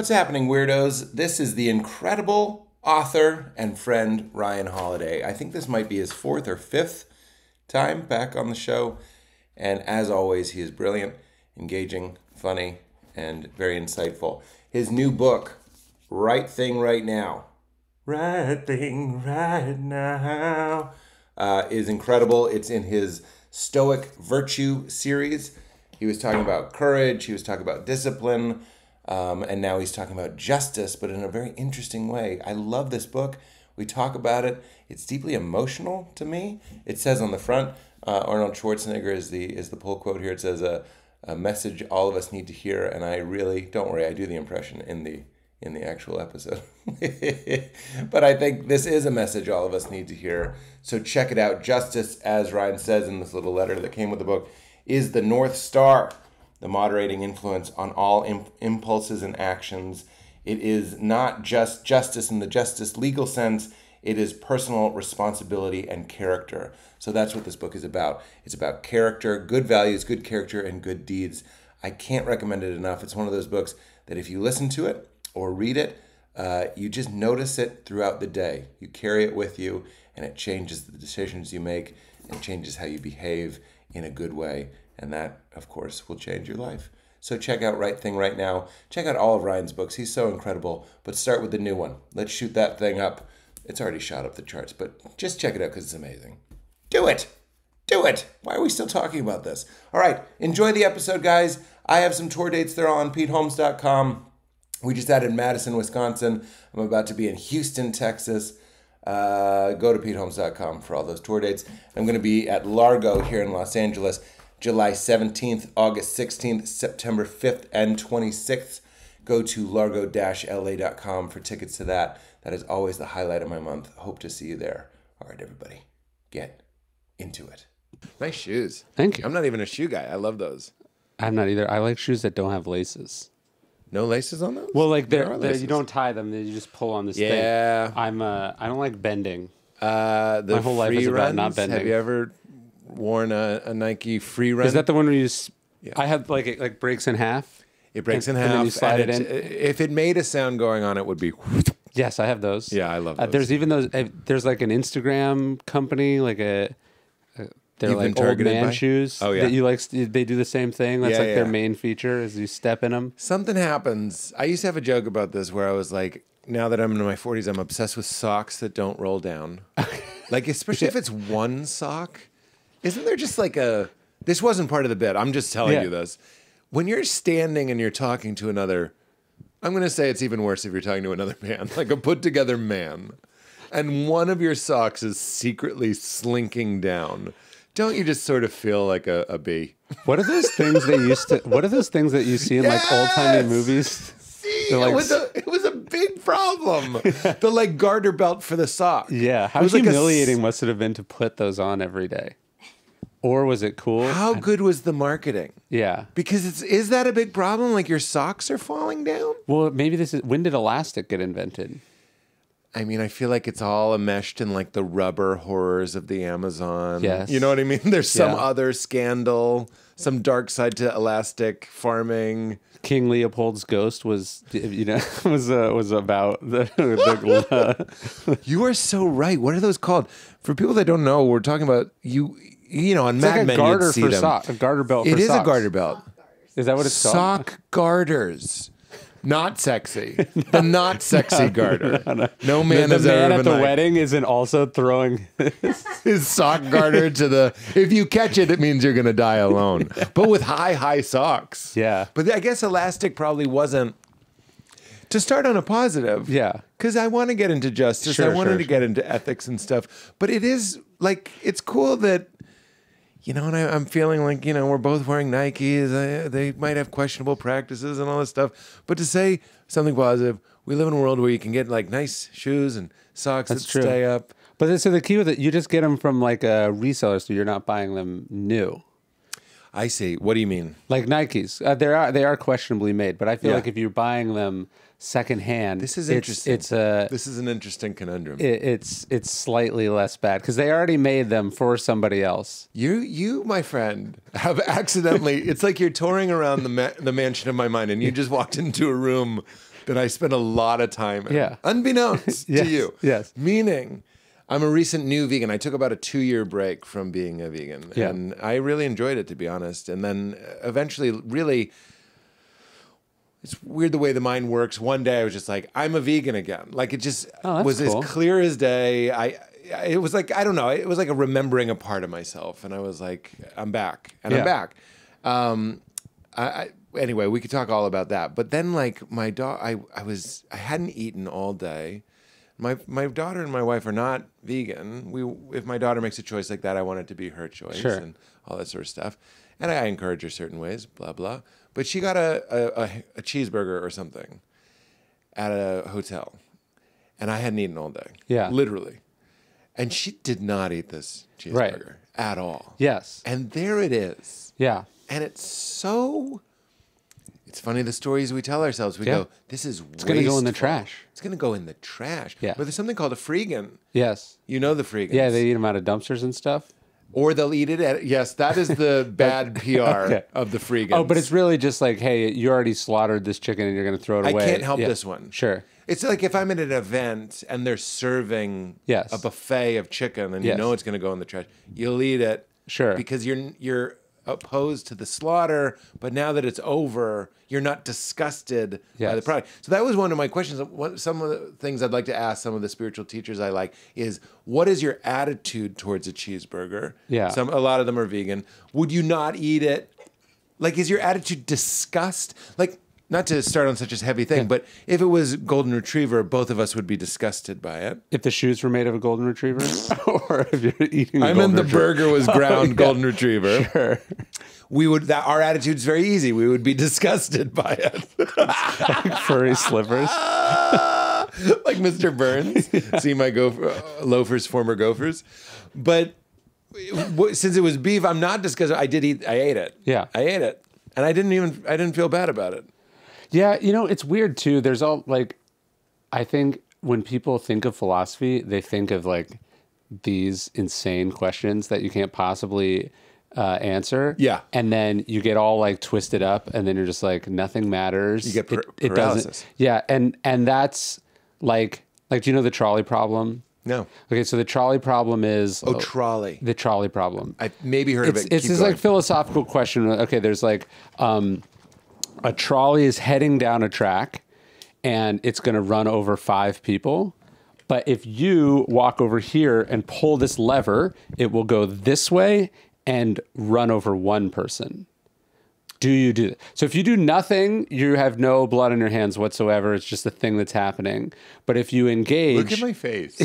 What's happening, weirdos? This is the incredible author and friend Ryan Holiday. I think this might be his fourth or fifth time back on the show. And as always, he is brilliant, engaging, funny, and very insightful. His new book, Right Thing Right Now, Right Thing Right Now, is incredible. It's in his Stoic Virtue series. He was talking about courage, he was talking about discipline, and now he's talking about justice, but in a very interesting way. I love this book. We talk about it. It's deeply emotional to me. It says on the front, Arnold Schwarzenegger is the pull quote here. It says, a message all of us need to hear, and I really, don't worry, I do the impression in the actual episode. But I think this is a message all of us need to hear. So check it out. Justice, as Ryan says in this little letter that came with the book, is the North Star, the moderating influence on all impulses and actions. It is not just justice in the justice legal sense. It is personal responsibility and character. So that's what this book is about. It's about character, good values, good character, and good deeds. I can't recommend it enough. It's one of those books that if you listen to it or read it, you just notice it throughout the day. You carry it with you, and it changes the decisions you make and changes how you behave in a good way. And that, of course, will change your life. So check out Right Thing Right Now. Check out all of Ryan's books. He's so incredible. But start with the new one. Let's shoot that thing up. It's already shot up the charts, but just check it out because it's amazing. Do it. Do it. Why are we still talking about this? All right. Enjoy the episode, guys. I have some tour dates there on PeteHolmes.com. We just added Madison, Wisconsin. I'm about to be in Houston, Texas. Go to PeteHolmes.com for all those tour dates. I'm going to be at Largo here in Los Angeles, July 17th, August 16th, September 5th, and 26th. Go to largo-la.com for tickets to that. That is always the highlight of my month. Hope to see you there. All right, everybody, get into it. Nice shoes. Thank you. I'm not even a shoe guy. I love those. I'm not either. I like shoes that don't have laces. No laces on those? Well, like you don't tie them. You just pull on this thing. Yeah. I don't like bending. The my whole life is about runs? not bending. Have you ever worn a Nike free run? Is that the one where you just... Yeah. I have like it breaks in half. It breaks in half. And then you slide it in. If it made a sound going on, it would be... Yes, I have those. Yeah, I love those. There's even those... there's like an Instagram company, like they're You've like been old man by? shoes. Oh, yeah. That you like. They do the same thing. That's Yeah, like yeah. their main feature is you step in them. Something happens. I used to have a joke about this where I was like, now that I'm in my 40s, I'm obsessed with socks that don't roll down. Like, especially if it's one sock. Isn't there just like this wasn't part of the bit. I'm just telling you this. When you're standing and you're talking to another, I'm going to say it's even worse if you're talking to another man, like a put together man, and one of your socks is secretly slinking down. Don't you just sort of feel like a bee? What are those things they used to? What are those things that you see in like old timey movies? See, like, it was a big problem. The like garter belt for the sock. Yeah, how humiliating must it have been to put those on every day? Or was it cool? How good was the marketing? Yeah, because is that a big problem? Like your socks are falling down? Well, maybe this is when did elastic get invented? I mean, I feel like it's all enmeshed in like the rubber horrors of the Amazon. Yes. You know what I mean? There's some other scandal, some dark side to elastic farming. King Leopold's ghost was, was about the You are so right. What are those called? For people that don't know, we're talking about on it's Mad like Men, a garter you'd see for them. a garter belt. It for is socks. a garter belt. Is that what it's called? Sock garters. Not sexy. The not sexy garter. No man the has man ever at been the like, wedding isn't also throwing his sock garter to the... If you catch it, it means you're going to die alone. But with high socks. Yeah. But I guess elastic probably wasn't... To start on a positive. Yeah. Because I want to get into justice. I wanted to get into ethics and stuff. But it is, like, it's cool that... and I'm feeling like, we're both wearing Nikes. They might have questionable practices and all this stuff. But to say something positive, we live in a world where you can get like nice shoes and socks that stay up. But so the key with it, you just get them from like a reseller, so you're not buying them new. I see. What do you mean? Like Nikes, they are questionably made, but I feel like if you're buying them secondhand, this is interesting. This is an interesting conundrum. It's slightly less bad because they already made them for somebody else. You, my friend, have accidentally. It's like you're touring around the mansion of my mind, and you just walked into a room that I spend a lot of time in. Yeah. Unbeknownst Yes, to you. yes. Meaning, I'm a recent new vegan. I took about a 2-year break from being a vegan. Yeah. And I really enjoyed it, to be honest. And then eventually, really, it's weird the way the mind works. One day I was just like, I'm a vegan again. Like, it just was cool. as clear as day. It was like, I don't know, it was like a remembering a part of myself. And I was like, I'm back. And I'm back. Anyway, we could talk all about that. But then, like, my daughter, I hadn't eaten all day. My daughter and my wife are not vegan. If my daughter makes a choice like that, I want it to be her choice and all that sort of stuff. And I encourage her certain ways, blah, blah. But she got a cheeseburger or something at a hotel. And I hadn't eaten all day. Yeah. Literally. And she did not eat this cheeseburger at all. Yes. And there it is. Yeah. And it's funny the stories we tell ourselves. We go, this is wasteful. It's going to go in the trash. It's going to go in the trash. Yeah. But there's something called a freegan. Yes. You know the freegans. Yeah, they eat them out of dumpsters and stuff. Or they'll eat it at, yes, that is the bad PR of the freegans. Oh, but it's really just like, hey, you already slaughtered this chicken and you're going to throw it away. I can't help this one. Sure. It's like if I'm at an event and they're serving a buffet of chicken and you know it's going to go in the trash, you'll eat it. Sure. Because you're opposed to the slaughter, but now that it's over, you're not disgusted by the product. So that was one of my questions. Some of the things I'd like to ask some of the spiritual teachers I like is, what is your attitude towards a cheeseburger? Yeah. A lot of them are vegan. Would you not eat it? Like, is your attitude disgust? Like, not to start on such a heavy thing, but if it was golden retriever, both of us would be disgusted by it. If the shoes were made of a golden retriever, or if you're eating, I meant the burger was ground golden retriever. Sure. We would. Our attitude's very easy. We would be disgusted by it. Like furry slippers, like Mr. Burns. See my loafers, former Gophers. But since it was beef, I'm not disgusted. I ate it. Yeah, I ate it, and I didn't feel bad about it. Yeah, it's weird too. There's all like, I think when people think of philosophy, they think of like these insane questions that you can't possibly answer. Yeah. And then you get all like twisted up and then you're just like, nothing matters. You get it doesn't. Yeah. And that's like, do you know the trolley problem? No. Okay. So the trolley problem is... trolley. The trolley problem. I've maybe heard of it. It's this like philosophical question. Okay. There's like... a trolley is heading down a track and it's going to run over 5 people. But if you walk over here and pull this lever, it will go this way and run over 1 person. Do you do that? So if you do nothing, you have no blood on your hands whatsoever. It's just a thing that's happening. But if you engage... Look at my face.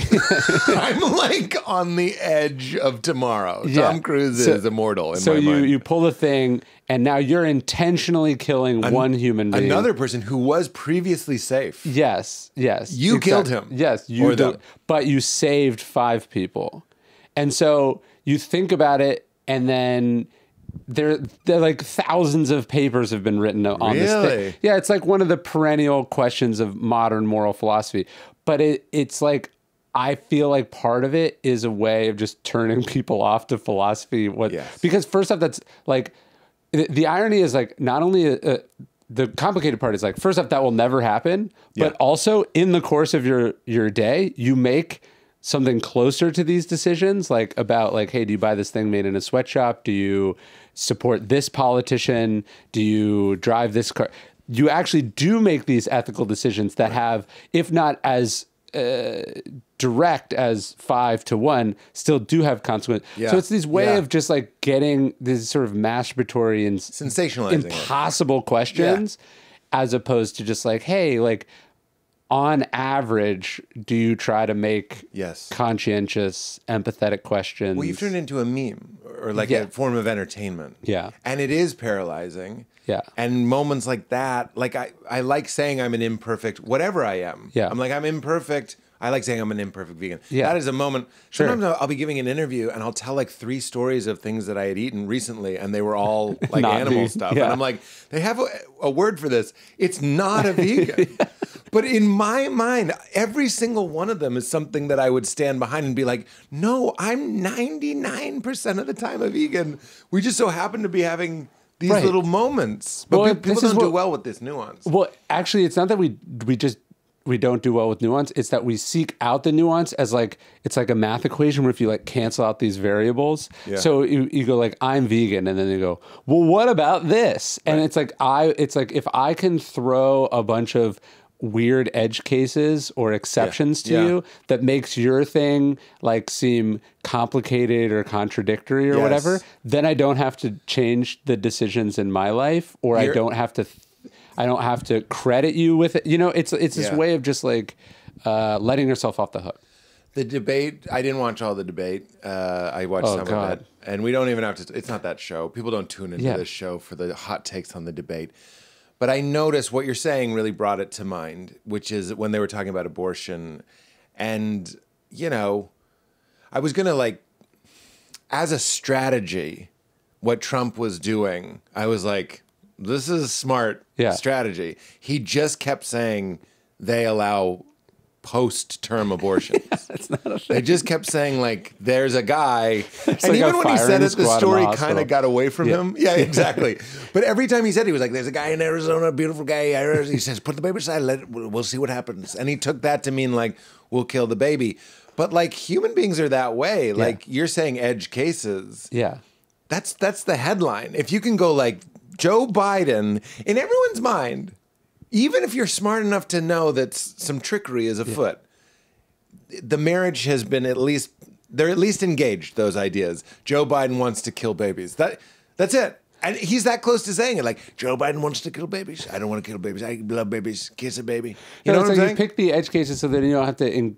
I'm like on the edge of tomorrow. Yeah. Tom Cruise is immortal in my mind. So you pull the thing, and now you're intentionally killing one human being. Another person who was previously safe. Yes. You killed him. Yes. But you saved 5 people. And so you think about it, and then... There like thousands of papers have been written on this thing. Yeah, it's like one of the perennial questions of modern moral philosophy. But it's like, I feel like part of it is a way of just turning people off to philosophy. Because first off, that's like, the irony is like, not only the complicated part is like, first off, that will never happen. But also in the course of your day, you make something closer to these decisions, like about like, hey, do you buy this thing made in a sweatshop? Do you support this politician? Do you drive this car? You actually do make these ethical decisions that have, if not as direct as 5 to 1, still do have consequence. Yeah. So it's this way of just like getting these sort of masturbatory and sensationalizing impossible questions, as opposed to just like, hey, like, on average, do you try to make conscientious, empathetic questions? Well, you've turned it into a meme or like a form of entertainment. Yeah. And it is paralyzing. Yeah. And moments like that, like I like saying I'm an imperfect, whatever I am. Yeah. I'm like, I'm imperfect. I like saying I'm an imperfect vegan. Yeah. That is a moment. Sometimes I'll be giving an interview and I'll tell like 3 stories of things that I had eaten recently and they were all like animal stuff. Yeah. And I'm like, they have a word for this. It's not a vegan. But in my mind, every single one of them is something that I would stand behind and be like, no, I'm 99% of the time a vegan. We just so happen to be having these little moments. But people don't do well with this nuance. Well, actually, it's not that we don't do well with nuance. It's that we seek out the nuance as like, it's like a math equation where if you like cancel out these variables. Yeah. So you go like, I'm vegan. And then you go, well, what about this? And it's like, if I can throw a bunch of weird edge cases or exceptions to you that makes your thing like seem complicated or contradictory or whatever, then I don't have to change the decisions in my life, or I don't have to credit you with it. You know, it's this way of just like letting yourself off the hook. The debate, I didn't watch all the debate. I watched some of it. And we don't even have to, it's not that show. People don't tune into this show for the hot takes on the debate. But I noticed what you're saying really brought it to mind, which is when they were talking about abortion. And, you know, I was going to like, as a strategy, what Trump was doing, I was like, this is a smart strategy. He just kept saying they allow post-term abortions. That's not a thing. They just kept saying, like, there's a guy. And like even when he said it, the story kind of got away from him. Yeah, exactly. But every time he said it, he was like, there's a guy in Arizona, a beautiful guy. He says, put the baby aside. We'll see what happens. And he took that to mean, like, we'll kill the baby. But, like, human beings are that way. Like, you're saying edge cases. Yeah. That's the headline. If you can go, like, Joe Biden, in everyone's mind, even if you're smart enough to know that some trickery is afoot, the marriage has been they're at least engaged, those ideas. Joe Biden wants to kill babies. That's it. And he's that close to saying it, like, Joe Biden wants to kill babies. I don't want to kill babies. I love babies. Kiss a baby. You know what I'm saying? You pick the edge cases so that you don't have to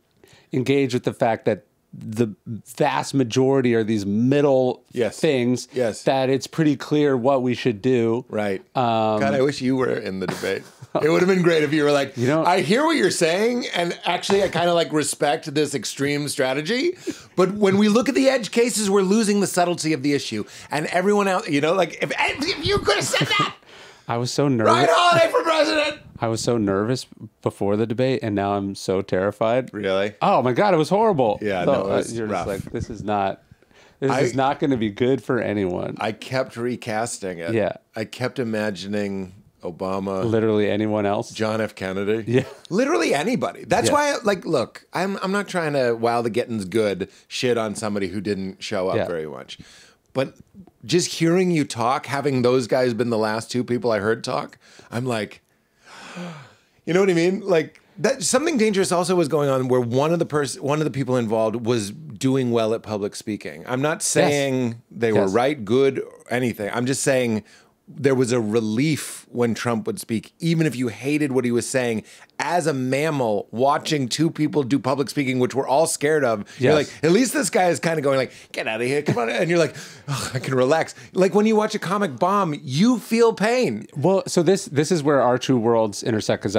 engage with the fact that the vast majority are these middle things that it's pretty clear what we should do. Right. God, I wish you were in the debate. It would have been great if you were like, I hear what you're saying, and actually I kind of like respect this extreme strategy, but when we look at the edge cases, we're losing the subtlety of the issue. And everyone else, you know, like if you could have said that. I was so nervous. Ryan Holiday for president. I was so nervous before the debate, and now I'm so terrified. Really? Oh my God, it was horrible. Yeah, no, it was you're rough. just like, this is not going to be good for anyone. I kept recasting it. Yeah. I kept imagining Obama. Literally anyone else. John F. Kennedy. Yeah. Literally anybody. That's why, look, I'm not trying to, wow, the getting's good shit on somebody who didn't show up very much. But just hearing you talk, having those guys been the last two people I heard talk, I'm like, you know what I mean? Like, that something dangerous also was going on where one of the people involved was doing well at public speaking. I'm not saying they were right, good, or anything. I'm just saying there was a relief when Trump would speak, even if you hated what he was saying. As a mammal, watching two people do public speaking, which we're all scared of, you're like, at least this guy is kind of going like, get out of here, come on. And you're like, oh, I can relax. Like when you watch a comic bomb, you feel pain. Well, so this is where our two worlds intersect, because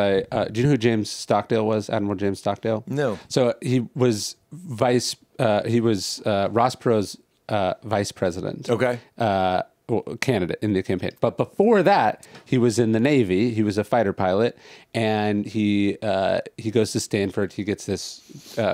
do you know who James Stockdale was, Admiral James Stockdale? No. So he was Ross Perot's vice president. Okay. Candidate in the campaign. But before that, he was in the Navy. He was a fighter pilot, and he goes to Stanford. He gets this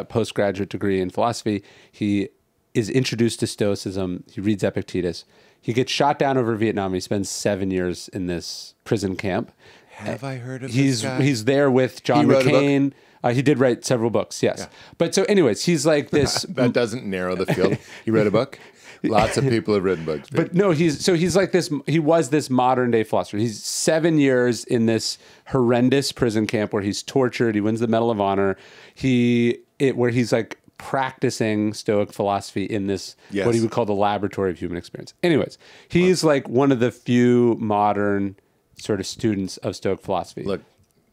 postgraduate degree in philosophy. He is introduced to Stoicism. He reads Epictetus. He gets shot down over Vietnam. He spends 7 years in this prison camp. Have I heard of this guy? He's there with John McCain. He did write several books, yes. Yeah. But so anyways, he's like this... That doesn't narrow the field. He wrote a book? Lots of people have written books. But no, he's like this. He was this modern day philosopher. He's 7 years in this horrendous prison camp where he's tortured. He wins the Medal of Honor. Where he's like practicing Stoic philosophy in this, what he would call the laboratory of human experience. Anyways, he's like one of the few modern sort of students of Stoic philosophy. Look,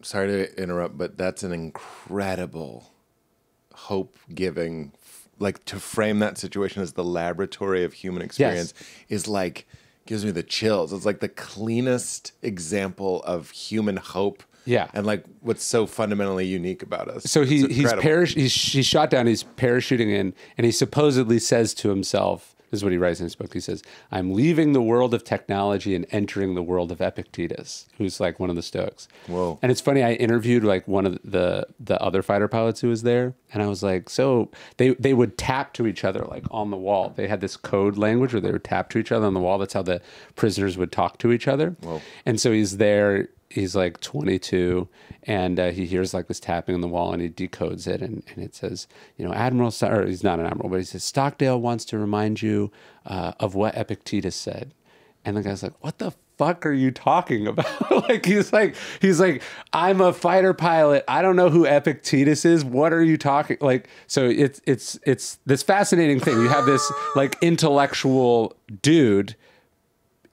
sorry to interrupt, but that's an incredible hope-giving, like to frame that situation as the laboratory of human experience is like, gives me the chills. It's like the cleanest example of human hope. Yeah. And like what's so fundamentally unique about us. So he's shot down, he's parachuting in, and he supposedly says to himself, This is what he writes in his book. He says, I'm leaving the world of technology and entering the world of Epictetus, who's like one of the Stoics. Whoa. And it's funny, I interviewed like one of the other fighter pilots who was there. And I was like, so they would tap to each other like on the wall. They had this code language where they would tap to each other on the wall. That's how the prisoners would talk to each other. Whoa. And so he's there. He's like 22, and he hears like this tapping on the wall, and he decodes it, and it says, you know, Admiral, or he's not an admiral, but he says, Stockdale wants to remind you of what Epictetus said. And the guy's like, what the fuck are you talking about? Like, he's like, I'm a fighter pilot. I don't know who Epictetus is. What are you talking? Like, so it's this fascinating thing. You have this like intellectual dude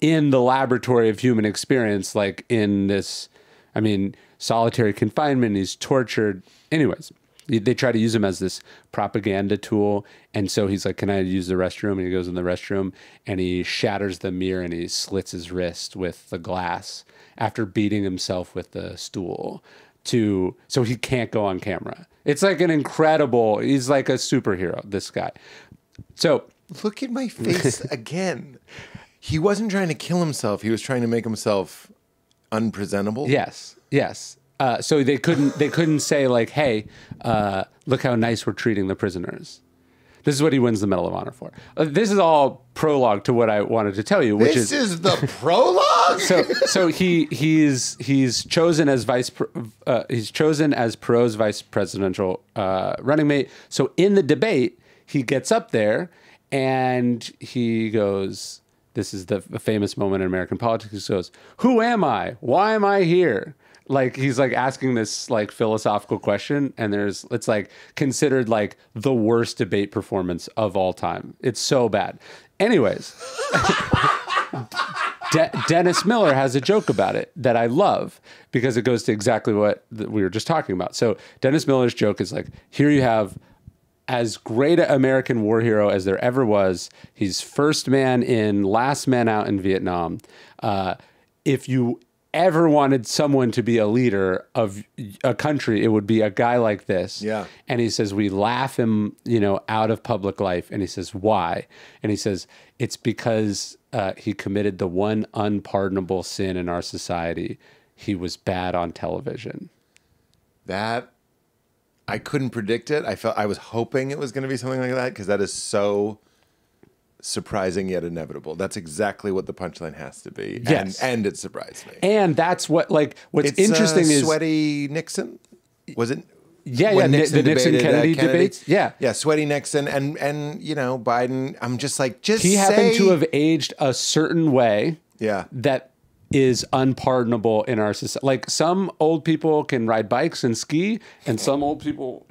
in the laboratory of human experience, like in this, I mean, solitary confinement, he's tortured. Anyways, they try to use him as this propaganda tool. And so he's like, can I use the restroom? And he goes in the restroom and he shatters the mirror and he slits his wrist with the glass after beating himself with the stool so he can't go on camera. It's like an incredible, he's like a superhero, this guy. So look at my face again. He wasn't trying to kill himself. He was trying to make himself unpresentable. Yes. So they couldn't say like, hey, look how nice we're treating the prisoners. This is what he wins the Medal of Honor for. This is all prologue to what I wanted to tell you, which this is the prologue. So he's chosen as Perot's vice presidential running mate. So in the debate, he gets up there and he goes, this is the famous moment in American politics. He goes, who am I? Why am I here? Like, he's like asking this like philosophical question, and it's like considered like the worst debate performance of all time. It's so bad. Anyways, Dennis Miller has a joke about it that I love because it goes to exactly what we were just talking about. So Dennis Miller's joke is like, here you have as great an American war hero as there ever was. He's first man in, last man out in Vietnam. If you ever wanted someone to be a leader of a country, it would be a guy like this. Yeah. And he says, we laugh him, out of public life. And he says, why? And he says, it's because he committed the one unpardonable sin in our society. He was bad on television. That, I couldn't predict it. I was hoping it was going to be something like that because that is so surprising yet inevitable. That's exactly what the punchline has to be. Yes. And it surprised me. And that's what's interesting is Sweaty Nixon. Was it? Yeah, the Nixon Kennedy debates. Yeah. Sweaty Nixon and Biden. I'm just like, he happened to have aged a certain way. Yeah. That is unpardonable in our society. Like, some old people can ride bikes and ski, and some old people,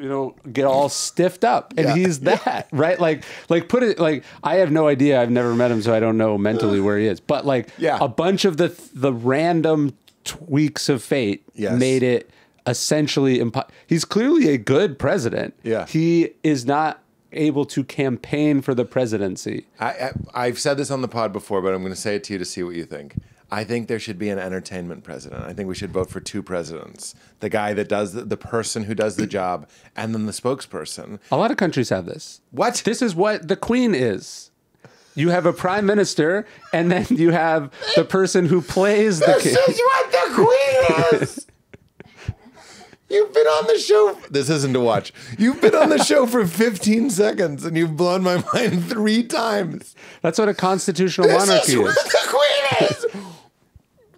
get all stiffed up. And he's that, right? Like put it like, I have no idea. I've never met him, so I don't know mentally where he is. But a bunch of the random tweaks of fate made it essentially he's clearly a good president. Yeah. He is not able to campaign for the presidency. I've said this on the pod before, but I'm going to say it to you to see what you think. I think there should be an entertainment president. I think we should vote for two presidents. The guy that does the person who does the job, and then the spokesperson. A lot of countries have this. What? This is what the Queen is. You have a prime minister, and then you have the person who plays the king. This is what the Queen is! You've been on the show. This isn't to watch. You've been on the show for 15 seconds, and you've blown my mind 3 times. That's what a constitutional monarchy is. This is what the Queen is!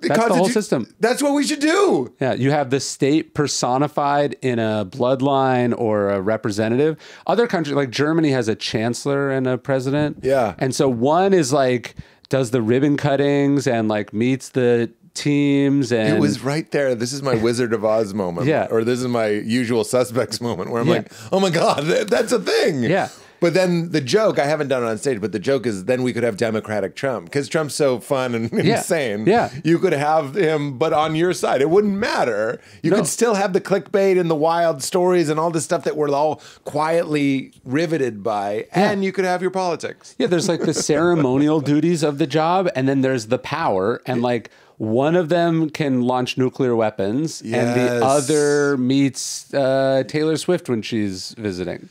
That's the whole system. That's what we should do. Yeah, you have the state personified in a bloodline or a representative. Other countries, like Germany, has a chancellor and a president. Yeah. And so one is like, does the ribbon cuttings and like meets the teams. And it was right there. This is my Wizard of Oz moment. Yeah. Or this is my Usual Suspects moment where I'm like, oh my God, that's a thing. Yeah. But then the joke, I haven't done it on stage, but the joke is then we could have Democratic Trump because Trump's so fun and insane. Yeah. You could have him, but on your side. It wouldn't matter. You could still have the clickbait and the wild stories and all this stuff that we're all quietly riveted by. And you could have your politics. Yeah, there's like the ceremonial duties of the job, and then there's the power. And like one of them can launch nuclear weapons, and the other meets Taylor Swift when she's visiting.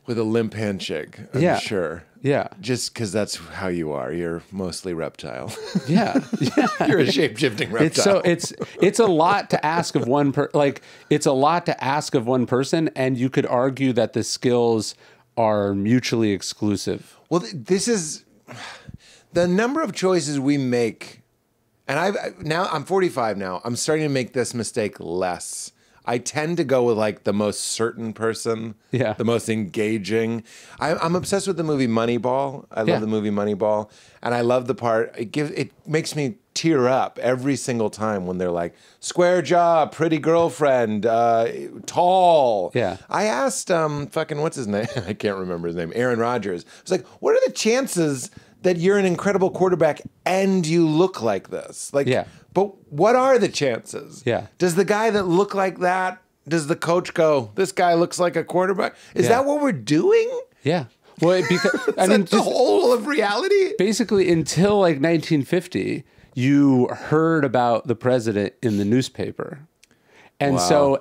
with a limp handshake, I'm sure. Yeah. Just because that's how you are. You're mostly reptile. Yeah. You're a shape-shifting reptile. It's a lot to ask of one it's a lot to ask of one person, and you could argue that the skills are mutually exclusive. Well, this is the number of choices we make. And I'm 45 now. I'm starting to make this mistake less. I tend to go with like the most certain person, the most engaging. I'm obsessed with the movie Moneyball. I love the movie Moneyball, and I love the part it makes me tear up every single time when they're like square jaw, pretty girlfriend, tall. Yeah. I asked fucking what's his name? I can't remember his name. Aaron Rodgers. I was like, what are the chances that you're an incredible quarterback and you look like this? Like, but what are the chances? Yeah. Does the guy that look like that, does the coach go, this guy looks like a quarterback? Is that what we're doing? Yeah. Well, because I mean, the whole of reality? Basically, until like 1950, you heard about the president in the newspaper. And so,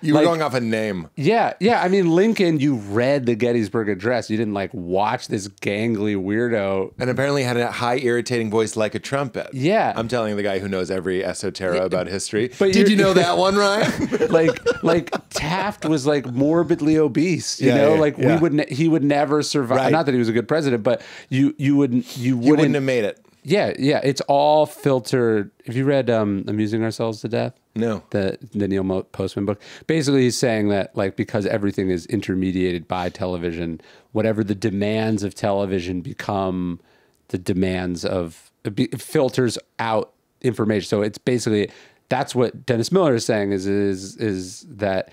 you were going off a name. Yeah. I mean, Lincoln, you read the Gettysburg Address. You didn't like watch this gangly weirdo. And apparently had a high, irritating voice like a trumpet. Yeah. I'm telling the guy who knows every esoterica about history. But did you know that one, Ryan? like Taft was like morbidly obese. You know, he would never survive. Right. Not that he was a good president, but you wouldn't have made it. Yeah. It's all filtered. Have you read Amusing Ourselves to Death? No. The Neil Postman book. Basically, he's saying that like because everything is intermediated by television, whatever the demands of television become the demands of it filters out information. So it's basically that's what Dennis Miller is saying is that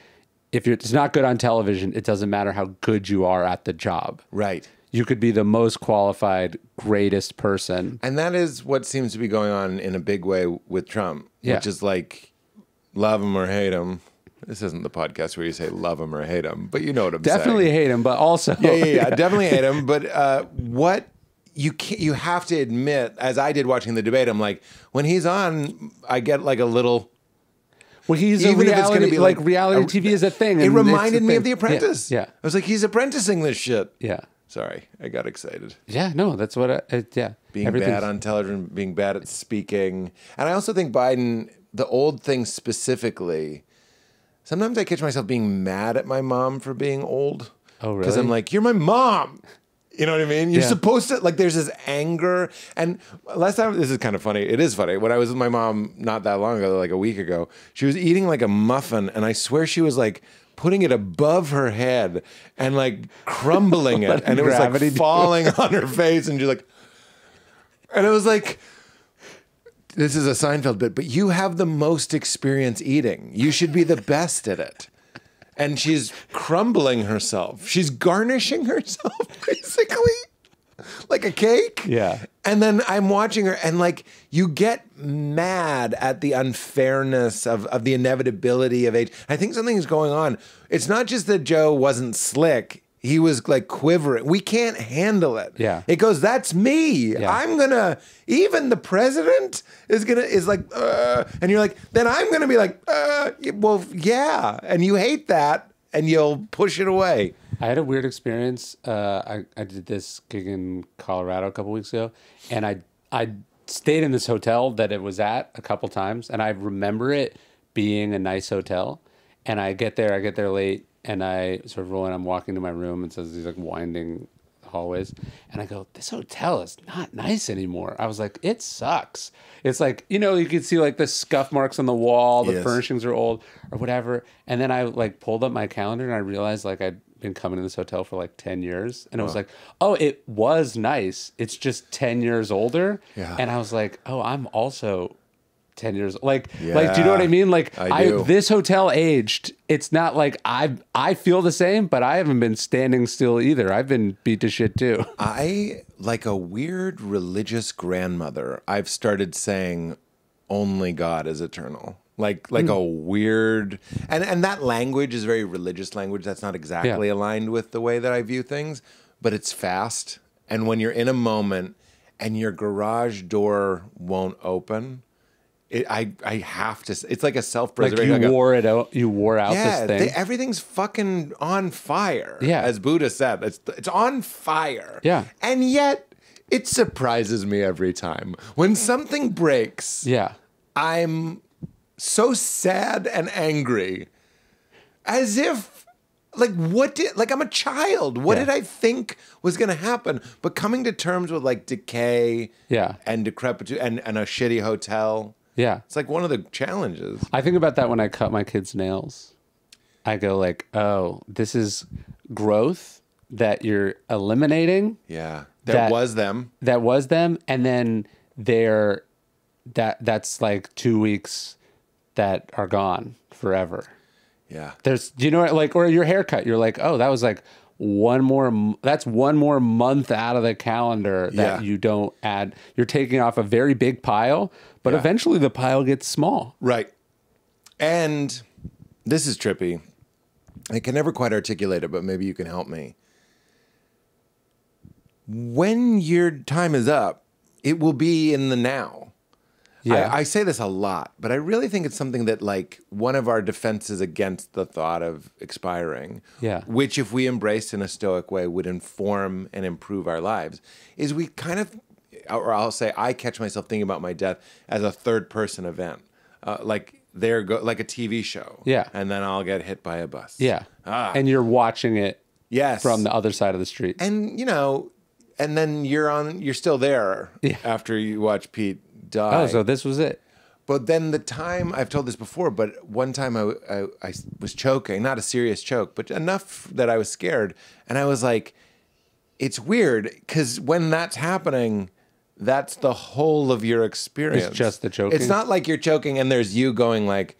if it's not good on television, it doesn't matter how good you are at the job. Right. You could be the most qualified, greatest person. And that is what seems to be going on in a big way with Trump, which is like, love him or hate him. This isn't the podcast where you say love him or hate him, but you know what I'm saying. Definitely hate him, but also... Yeah, definitely hate him. But what you have to admit, as I did watching the debate, I'm like, when he's on, I get like a little... Well, he's even if it's going to be like reality TV is a thing. It reminded me of The Apprentice. Yeah. I was like, he's apprenticing this shit. Yeah. Sorry, I got excited. Yeah, no, that's what Being bad on television, being bad at speaking. And I also think Biden, the old thing specifically, sometimes I catch myself being mad at my mom for being old. Oh, really? Because I'm like, you're my mom. You know what I mean? You're supposed to, like, there's this anger. And last time, this is kind of funny. It is funny. When I was with my mom not that long ago, like a week ago, she was eating like a muffin. And I swear she was like putting it above her head and like crumbling it. And it was like falling on her face. And she's like, and it was like, this is a Seinfeld bit, but you have the most experience eating. You should be the best at it. And she's crumbling herself. She's garnishing herself, basically, like a cake. Yeah. And then I'm watching her, and like, you get mad at the unfairness of the inevitability of age. I think something is going on. It's not just that Joe wasn't slick. He was like quivering. We can't handle it. Yeah. It goes, that's me. Yeah. I'm gonna, even the president is like, and you're like, then I'm gonna be like, well, yeah. And you hate that and you'll push it away. I had a weird experience. I did this gig in Colorado a couple weeks ago, and I stayed in this hotel that it was at a couple times, and I remember it being a nice hotel. And I get there late, and I sort of roll in. I'm walking to my room, and so these like winding hallways, and I go, this hotel is not nice anymore. I was like, it sucks. It's like, you know, you can see like the scuff marks on the wall, the furnishings are old or whatever. And then I like pulled up my calendar, and I realized like I'd been coming to this hotel for like 10 years. And it was like, oh, it was nice. It's just 10 years older. Yeah. And I was like, oh, I'm also 10 years like do you know what I mean? Like this hotel aged. It's not like I feel the same, but I haven't been standing still either. I've been beat to shit too. I, like a weird religious grandmother, I've started saying only God is eternal. Like a weird, and that language is very religious language. That's not exactly aligned with the way that I view things, but it's fast. And when you're in a moment and your garage door won't open, I have to. It's like a Like self-preservation. you wore it out. You wore out Yeah, this thing. everything's fucking on fire. Yeah. As Buddha said, it's on fire. Yeah. And yet it surprises me every time when something breaks. Yeah. I'm so sad and angry, as if I'm a child. What did I think was going to happen? But coming to terms with like decay, and decrepitude, and a shitty hotel. Yeah. It's like one of the challenges. I think about that when I cut my kids' nails. I go like, oh, this is growth that you're eliminating. Yeah. That was them. That was them. And then that's like 2 weeks that are gone forever. Yeah. Or your haircut, you're like, oh, that was like that's one more month out of the calendar that you don't add. You're taking off a very big pile, but eventually the pile gets small. Right. And this is trippy. I can never quite articulate it, but maybe you can help me. When your time is up, it will be in the now. Yeah. I say this a lot, but I really think it's something that like one of our defenses against the thought of expiring, which if we embraced in a Stoic way would inform and improve our lives, is we kind of, or I'll say I catch myself thinking about my death as a third person event, like like a TV show. Yeah. And then I'll get hit by a bus. Yeah. And you're watching it from the other side of the street. And, and then you're still there after you watch Pete die. Oh, so this was it. But then the time, I've told this before, but one time I was choking, not a serious choke, but enough that I was scared. And I was like, it's weird because when that's happening, that's the whole of your experience. It's just the choking. It's not like you're choking and there's you going like,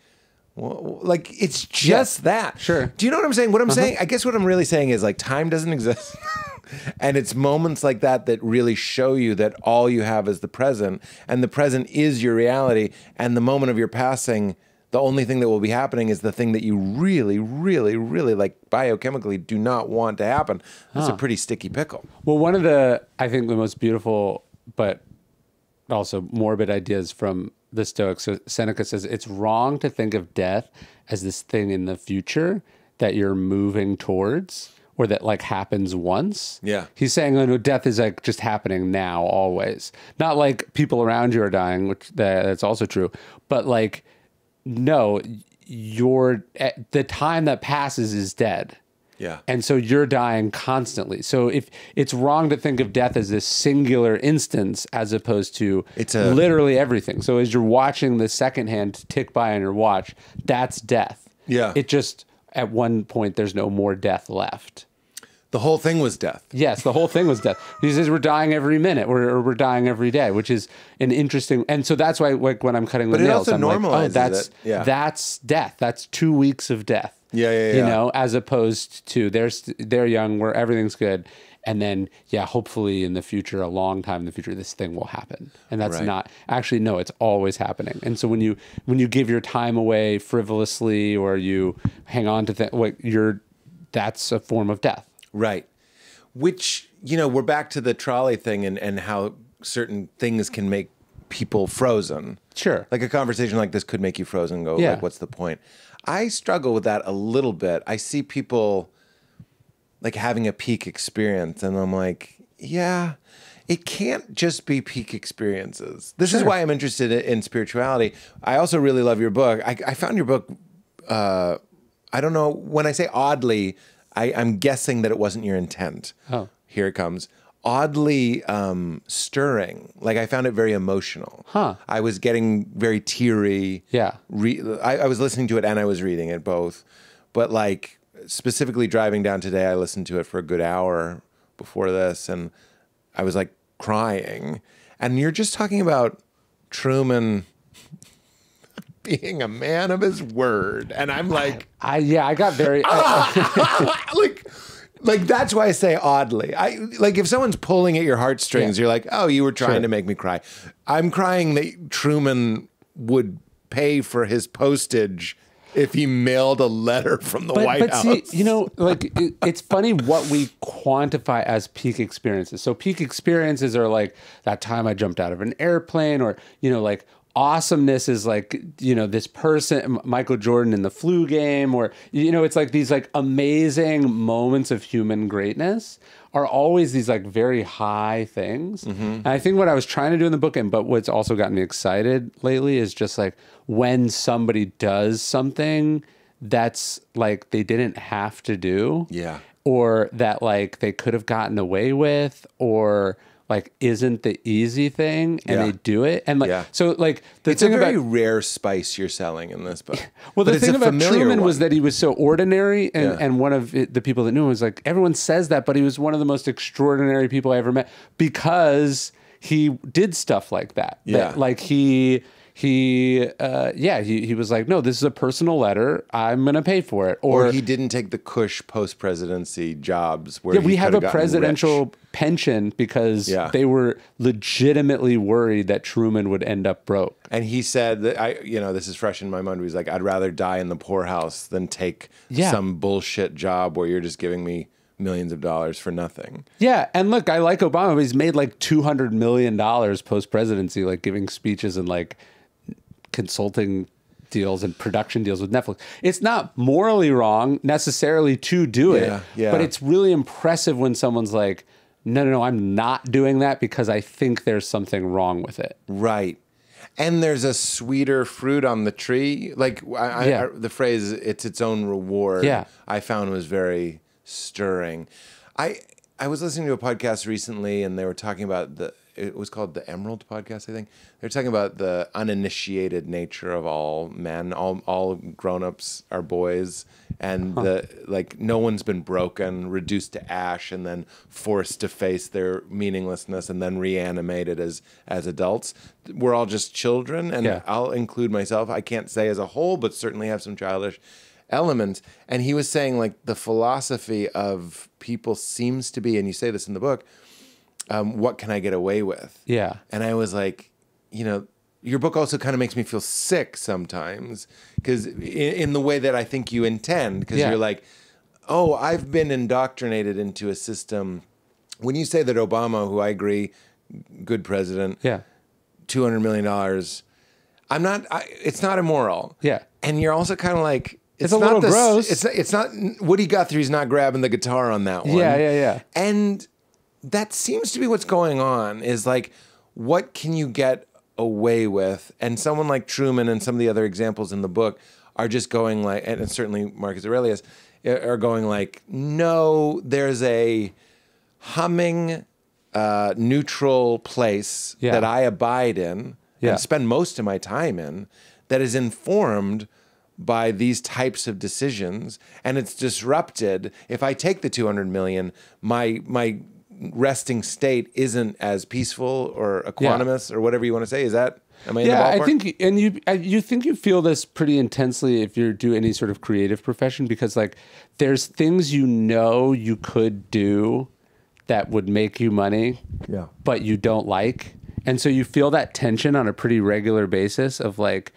well, like it's just that. Sure. Do you know what I'm saying? What I'm saying, I guess what I'm really saying is like time doesn't exist. And it's moments like that that really show you that all you have is the present, and the present is your reality. And the moment of your passing, the only thing that will be happening is the thing that you really, really, really like biochemically do not want to happen. That's a pretty sticky pickle. Well, one of I think the most beautiful, but also morbid ideas from the Stoics, so Seneca says it's wrong to think of death as this thing in the future that you're moving towards, or that like happens once. Yeah. He's saying death is like just happening now, always. Not like people around you are dying, which that's also true. But like, no, the time that passes is dead. Yeah. And so you're dying constantly. So if it's wrong to think of death as this singular instance as opposed to literally everything. So as you're watching the second hand tick by on your watch, that's death. Yeah. It just, at one point, there's no more death left. The whole thing was death. Yes, the whole thing was death. He says we're dying every minute, or we're dying every day, which is an interesting. And so that's why, like, when I'm cutting the nails, I'm like, oh, that's death. That's 2 weeks of death. Yeah. As opposed to they're young, where everything's good, and then hopefully in the future, a long time in the future, this thing will happen. And that's not actually, no, it's always happening. And so when you give your time away frivolously, or you hang on to that's a form of death. Right. Which, we're back to the trolley thing and how certain things can make people frozen. Sure. Like a conversation like this could make you frozen and go, like, what's the point? I struggle with that a little bit. I see people like having a peak experience, and I'm like, yeah, it can't just be peak experiences. This is why I'm interested in spirituality. I also really love your book. I found your book, I don't know, when I say oddly, I'm guessing that it wasn't your intent. Oh. Here it comes. Oddly stirring. Like, I found it very emotional. Huh. I was getting very teary. Yeah. I was listening to it and I was reading it both. But like, specifically driving down today, I listened to it for a good hour before this, and I was like crying. And you're just talking about Truman being a man of his word, and I'm like, I got very like that's why I say oddly. Like if someone's pulling at your heartstrings, you're like, oh, you were trying to make me cry. I'm crying that Truman would pay for his postage if he mailed a letter from the White House. See, it's funny what we quantify as peak experiences. So peak experiences are like that time I jumped out of an airplane, or, like awesomeness is like, you know, this person, Michael Jordan in the flu game, or, you know, it's like these like amazing moments of human greatness are always these like very high things. And I think what I was trying to do in the book, but what's also gotten me excited lately is just like when somebody does something that's like they didn't have to do. Yeah. Or that like they could have gotten away with, or like isn't the easy thing, and they do it. And like, so like it's a very rare spice you're selling in this book. Well, the thing about Truman was that he was so ordinary, and one of the people that knew him was like, everyone says that, but he was one of the most extraordinary people I ever met because he did stuff like that. Yeah. Like he was like, no, this is a personal letter. I'm going to pay for it. Or he didn't take the cush post-presidency jobs where we have a presidential pension because they were legitimately worried that Truman would end up broke. And he said that, this is fresh in my mind. He's like, I'd rather die in the poorhouse than take some bullshit job where you're just giving me millions of dollars for nothing. Yeah, and look, I like Obama. He's made like $200 million post-presidency, like giving speeches and like consulting deals and production deals with Netflix. It's not morally wrong necessarily to do it, but it's really impressive when someone's like, no, I'm not doing that because I think there's something wrong with it. Right. And there's a sweeter fruit on the tree. Like the phrase, it's its own reward, I found was very stirring. I was listening to a podcast recently, and they were talking about it was called the Emerald Podcast, I think. They're talking about the uninitiated nature of all men. All grown-ups are boys, and no one's been broken, reduced to ash, and then forced to face their meaninglessness, and then reanimated as adults. We're all just children, and I'll include myself. I can't say as a whole, but certainly have some childish elements. And he was saying like the philosophy of people seems to be, and you say this in the book, what can I get away with? Yeah. And I was like, your book also kind of makes me feel sick sometimes, because in the way that I think you intend, because you're like, oh, I've been indoctrinated into a system. When you say that Obama, who I agree, good president, $200 million, it's not immoral. Yeah. And you're also kind of like, it's a little gross. It's not Woody Guthrie's not grabbing the guitar on that one. Yeah. And that seems to be what's going on, is like, what can you get away with? And someone like Truman and some of the other examples in the book are just going like, and certainly Marcus Aurelius are going like, no, there's a humming, neutral place that I abide in and spend most of my time in that is informed by these types of decisions, and it's disrupted. If I take the 200 million, my resting state isn't as peaceful or equanimous or whatever you want to say. Is that, am I in the ballpark? I think, and you think you feel this pretty intensely if you do any sort of creative profession, because like there's things you could do that would make you money, but you don't like. And so you feel that tension on a pretty regular basis of like,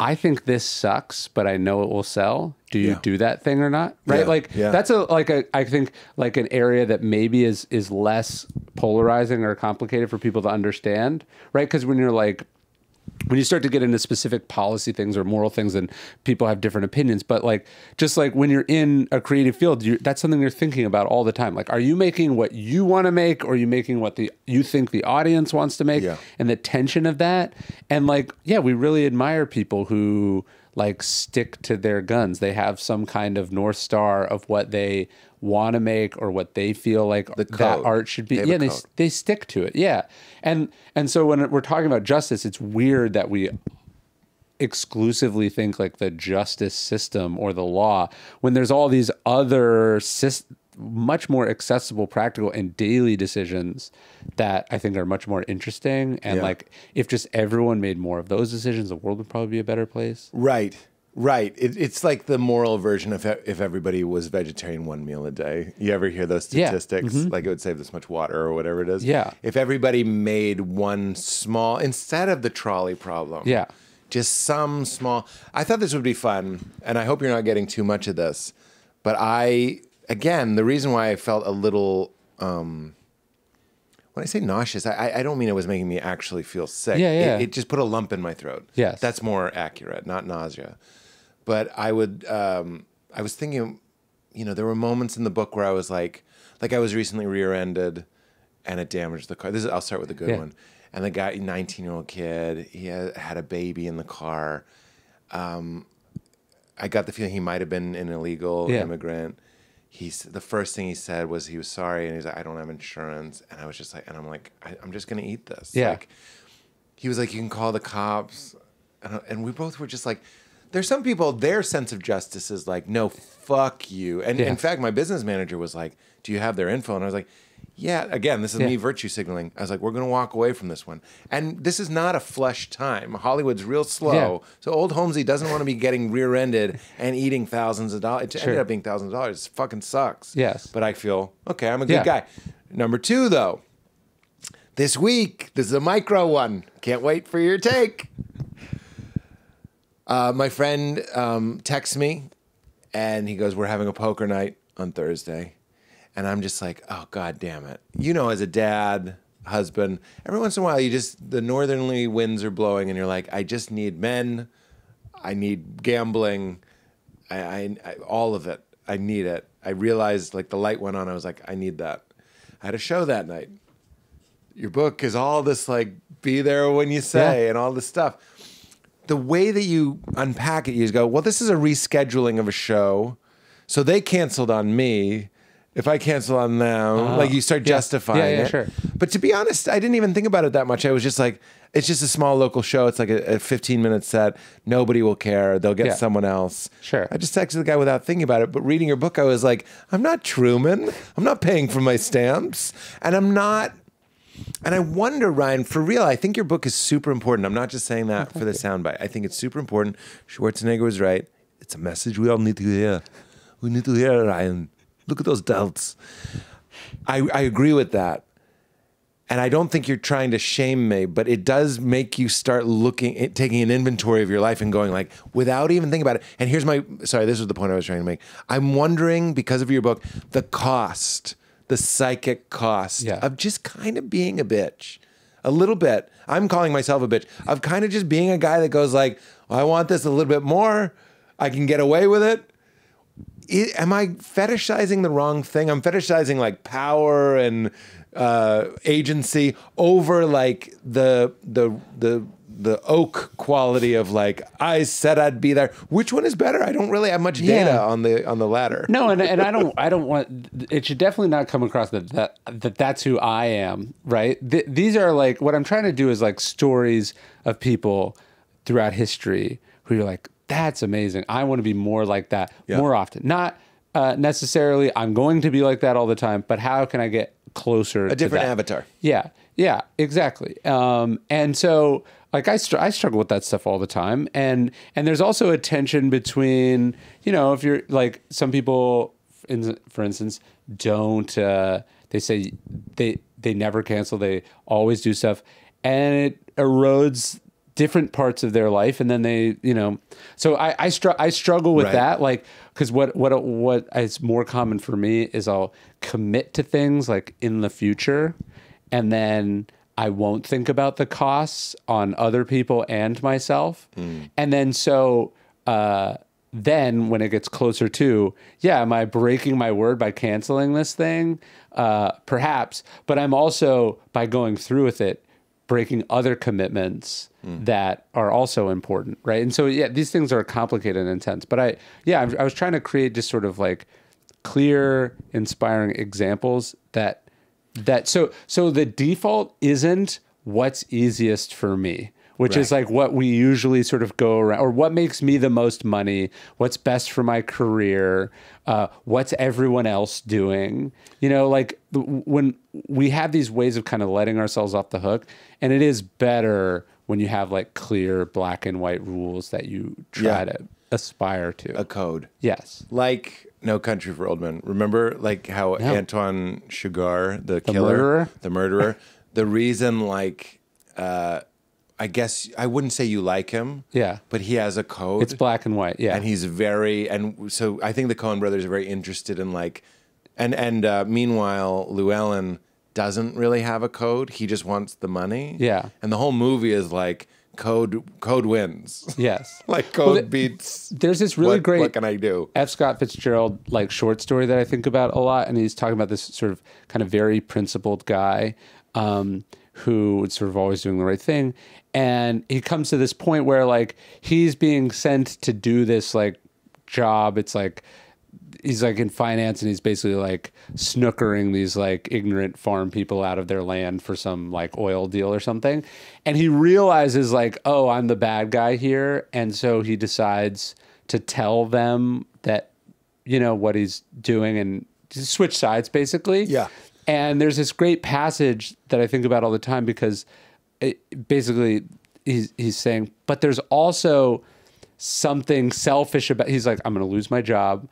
I think this sucks, but I know it will sell. Do you do that thing or not? Right? That's I think like an area that maybe is less polarizing or complicated for people to understand, right? Because when you start to get into specific policy things or moral things, and people have different opinions, but like, just like when you're in a creative field, that's something you're thinking about all the time. Like, are you making what you want to make, or are you making what you think the audience wants to make? And the tension of that. And like, we really admire people who like stick to their guns. They have some kind of North Star of what they want to make or what they feel like that art should be. They stick to it. Yeah. And so when we're talking about justice, it's weird that we exclusively think like the justice system or the law, when there's all these other much more accessible, practical, and daily decisions that I think are much more interesting. And like, if just everyone made more of those decisions, the world would probably be a better place. Right. It's like the moral version of if everybody was vegetarian one meal a day. You ever hear those statistics? Like, it would save this much water or whatever it is. Yeah. If everybody made one small, instead of the trolley problem. Yeah. Just some small. I thought this would be fun, and I hope you're not getting too much of this. But again, the reason why I felt a little when I say nauseous, I don't mean it was making me actually feel sick. Yeah. It just put a lump in my throat. Yes. That's more accurate, not nausea. But I was thinking, you know, there were moments in the book where I was like I was recently rear-ended and it damaged the car. I'll start with the good one. And the guy, 19-year-old kid, he had a baby in the car. I got the feeling he might have been an illegal immigrant. The first thing he said was he was sorry, and he's like, I don't have insurance. And I was just like, and I'm like, I'm just gonna eat this. Yeah. Like, he was like, you can call the cops, and we both were just like, there's some people, their sense of justice is like, no, fuck you. And in fact, my business manager was like, do you have their info? And I was like, yeah, again, this is me virtue signaling. I was like, we're going to walk away from this one. And this is not a flush time. Hollywood's real slow. Yeah. So old Holmesy doesn't want to be getting rear-ended and eating thousands of dollars. It ended up being thousands of dollars. It fucking sucks. Yes. But I feel, okay, I'm a good guy. Number 2, though. This week, this is a micro one. Can't wait for your take. My friend texts me, and he goes, we're having a poker night on Thursday. And I'm just like, oh, God damn it. You know, as a dad, husband, every once in a while, the northerly winds are blowing and you're like, I just need men. I need gambling. I all of it. I need it. I realized like the light went on. I was like, I need that. I had a show that night. Your book is all this like, be there when you say and all this stuff. The way that you unpack it, you just go, well, this is a rescheduling of a show. So they canceled on me. If I cancel on them, like you start justifying it. Sure. But to be honest, I didn't even think about it that much. I was just like, it's just a small local show. It's like a 15-minute set. Nobody will care. They'll get someone else. Sure. I just texted the guy without thinking about it. But reading your book, I was like, I'm not Truman. I'm not paying for my stamps. And I'm not. And I wonder, Ryan, for real, I think your book is super important. I'm not just saying that for the soundbite. I think it's super important. Schwarzenegger was right. It's a message we all need to hear. We need to hear, Ryan. Look at those delts. I agree with that. And I don't think you're trying to shame me, but it does make you start taking an inventory of your life and going like, without even thinking about it. And here's sorry, this was the point I was trying to make. I'm wondering, because of your book, the psychic cost of just kind of being a bitch. A little bit. I'm calling myself a bitch. Of kind of just being a guy that goes like, well, I want this a little bit more. I can get away with it. Am I fetishizing the wrong thing? I'm fetishizing like power and agency over like the oak quality of like, I said I'd be there. Which one is better? I don't really have much data on the latter. No, and I don't want it should definitely not come across that's who I am, right? These are like, what I'm trying to do is like stories of people throughout history who you're like, that's amazing. I want to be more like that more often. Not necessarily I'm going to be like that all the time, but how can I get closer to a different avatar? Yeah, exactly. And so like I struggle with that stuff all the time. And there's also a tension between, you know, if you're like some people, for instance, don't, they say they never cancel. They always do stuff and it erodes different parts of their life, and then they, you know, so I struggle with that, like, because what is more common for me is I'll commit to things like in the future, and then I won't think about the costs on other people and myself, and then so then when it gets closer to, am I breaking my word by canceling this thing? Perhaps, but I'm also, by going through with it, breaking other commitments that are also important, right? And so, these things are complicated and intense. But I was trying to create just sort of like clear, inspiring examples that so the default isn't what's easiest for me, which is like what we usually sort of go around, or what makes me the most money, what's best for my career, what's everyone else doing, you know, like when we have these ways of kind of letting ourselves off the hook, and it is better when you have like clear black and white rules that you try to aspire to. A code. Yes. Like No Country for Old Men. Remember like how Antoine Chigurh, the killer, the murderer, the reason like, I guess I wouldn't say you like him. Yeah. But he has a code. It's black and white. Yeah. And he's and so I think the Coen brothers are very interested in like, and meanwhile, Llewellyn doesn't really have a code. He just wants the money. Yeah. And the whole movie is like code wins. Yes. Like code beats. There's this really great what can I do? F. Scott Fitzgerald like short story that I think about a lot, and he's talking about this sort of kind of very principled guy who is sort of always doing the right thing, and he comes to this point where like he's being sent to do this like job. It's like he's like in finance, and he's basically like snookering these like ignorant farm people out of their land for some like oil deal or something. And he realizes like, oh, I'm the bad guy here. And so he decides to tell them that, you know, what he's doing and switch sides basically. Yeah. And there's this great passage that I think about all the time because basically he's saying, but there's also something selfish about, he's like, I'm going to lose my job.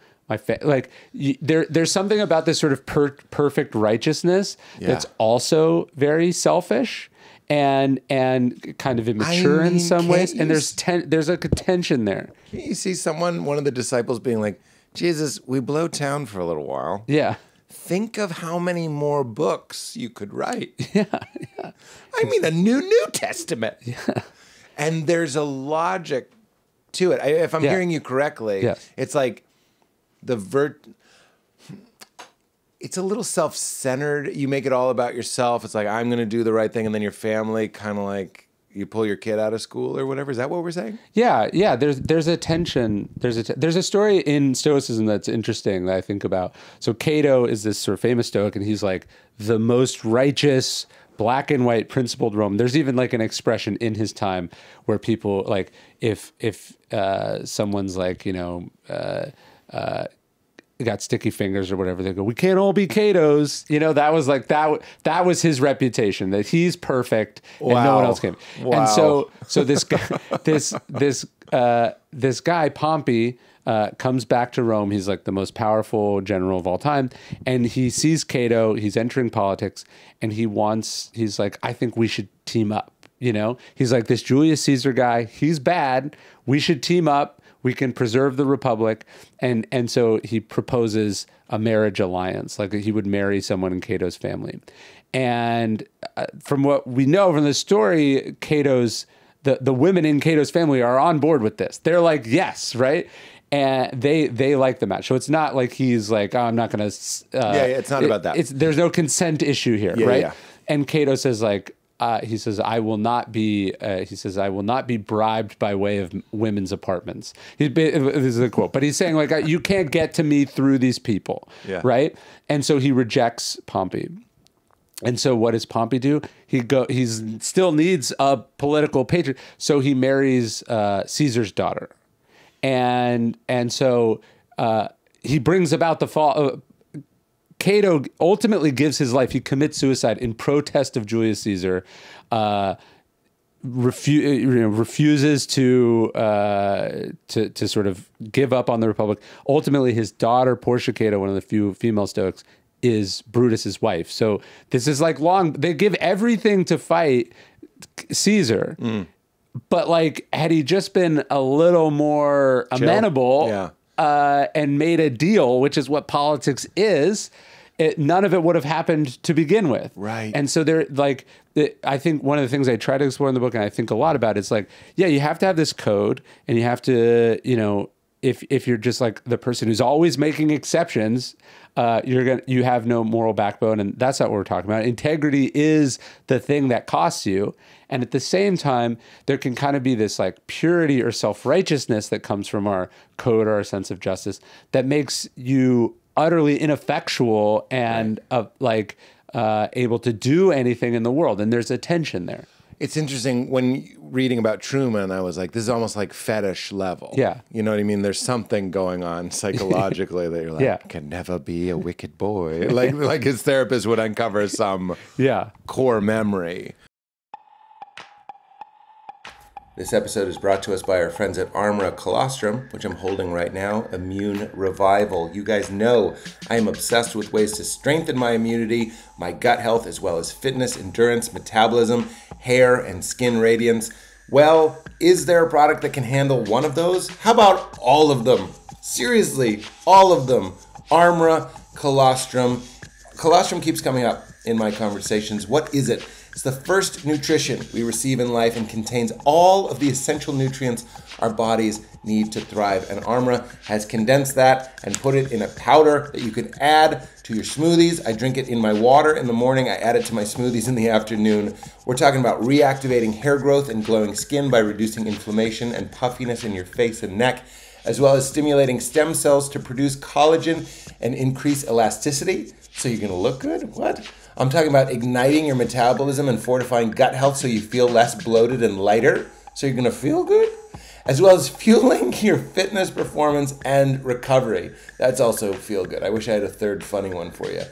There's something about this sort of perfect righteousness that's also very selfish and kind of immature in some ways. And there's like a tension there. You see one of the disciples being like, Jesus, we blow town for a little while. Yeah. Think of how many more books you could write. Yeah. I mean, a New Testament. Yeah. And there's a logic to it. If I'm hearing you correctly, it's like it's a little self-centered. You make it all about yourself. It's like, I'm going to do the right thing. And then your family kind of like, you pull your kid out of school or whatever. Is that what we're saying? Yeah. Yeah. There's a tension. There's a story in Stoicism that's interesting that I think about. So Cato is this sort of famous Stoic, and he's like the most righteous, black and white, principled Rome. There's even like an expression in his time where people like, if someone's like, you know, got sticky fingers or whatever, they go, we can't all be Catos. You know, that was like, that was his reputation, that he's perfect and no one else can. Wow. And so this guy, this guy, Pompey, comes back to Rome. He's like the most powerful general of all time. And he sees Cato, he's entering politics, and he's like, I think we should team up. You know, he's like, this Julius Caesar guy, he's bad. We should team up. We can preserve the Republic. And so he proposes a marriage alliance, like he would marry someone in Cato's family. And from what we know from the story, the women in Cato's family are on board with this. They're like, yes, right? And they like the match. So it's not like he's like, oh, I'm not going to... it's not about that. There's no consent issue here, right? Yeah. And Cato says like, he says, I will not be bribed by way of women's apartments. This is a quote, but he's saying like, you can't get to me through these people, right? And so he rejects Pompey. And so what does Pompey do? He still needs a political patron. So he marries Caesar's daughter. And so he brings about the fall. Cato ultimately gives his life. He commits suicide in protest of Julius Caesar, refuses to sort of give up on the Republic. Ultimately, his daughter, Portia Cato, one of the few female Stoics, is Brutus's wife. So this is like they give everything to fight Caesar. But like, had he just been a little more amenable and made a deal, which is what politics is, none of it would have happened to begin with. Right. And so I think one of the things I try to explore in the book, and I think a lot about, is like, yeah, you have to have this code, and you have to, you know, if you're just like the person who's always making exceptions, you have no moral backbone, and that's not what we're talking about. Integrity is the thing that costs you, and at the same time, there can kind of be this like purity or self-righteousness that comes from our code or our sense of justice that makes you utterly ineffectual and able to do anything in the world, and there's a tension there. It's interesting when reading about Truman, I was like, this is almost like fetish level. Yeah. You know what I mean? There's something going on psychologically that you're like, can never be a wicked boy. like his therapist would uncover some core memory. This episode is brought to us by our friends at ARMRA Colostrum, which I'm holding right now, Immune Revival. You guys know I am obsessed with ways to strengthen my immunity, my gut health, as well as fitness, endurance, metabolism, hair, and skin radiance. Well, is there a product that can handle one of those? How about all of them? Seriously, all of them. ARMRA Colostrum. colostrum keeps coming up in my conversations. What is it? It's the first nutrition we receive in life and contains all of the essential nutrients our bodies need to thrive. And ARMRA has condensed that and put it in a powder that you can add to your smoothies. I drink it in my water in the morning. I add it to my smoothies in the afternoon. We're talking about reactivating hair growth and glowing skin by reducing inflammation and puffiness in your face and neck, as well as stimulating stem cells to produce collagen and increase elasticity. So you're going to look good? What? I'm talking about igniting your metabolism and fortifying gut health so you feel less bloated and lighter. So you're going to feel good? As well as fueling your fitness, performance, and recovery. That's also feel good. I wish I had a third funny one for you.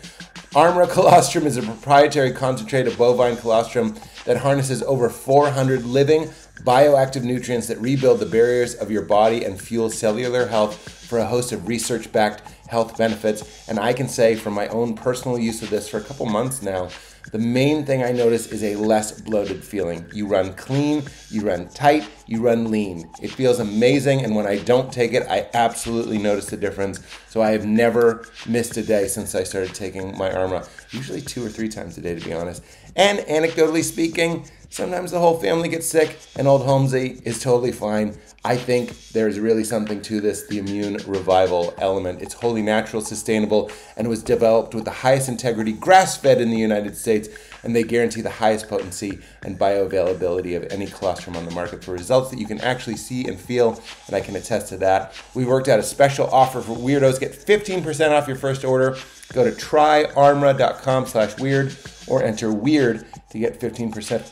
ARMRA colostrum is a proprietary concentrate of bovine colostrum that harnesses over 400 living bioactive nutrients that rebuild the barriers of your body and fuel cellular health for a host of research-backed health benefits. And I can say from my own personal use of this for a couple months now, the main thing I notice is a less bloated feeling. You run clean, you run tight, you run lean. It feels amazing, and when I don't take it, I absolutely notice the difference. So I have never missed a day since I started taking my ARMRA. Usually 2 or 3 times a day, to be honest. And anecdotally speaking, sometimes the whole family gets sick, and old Holmesy is totally fine. I think there's really something to this, the immune revival element. It's wholly natural, sustainable, and was developed with the highest integrity, grass-fed in the United States, and they guarantee the highest potency and bioavailability of any colostrum on the market for results that you can actually see and feel, and I can attest to that. We worked out a special offer for weirdos. Get 15% off your first order. Go to tryarmra.com/weird or enter weird to get 15%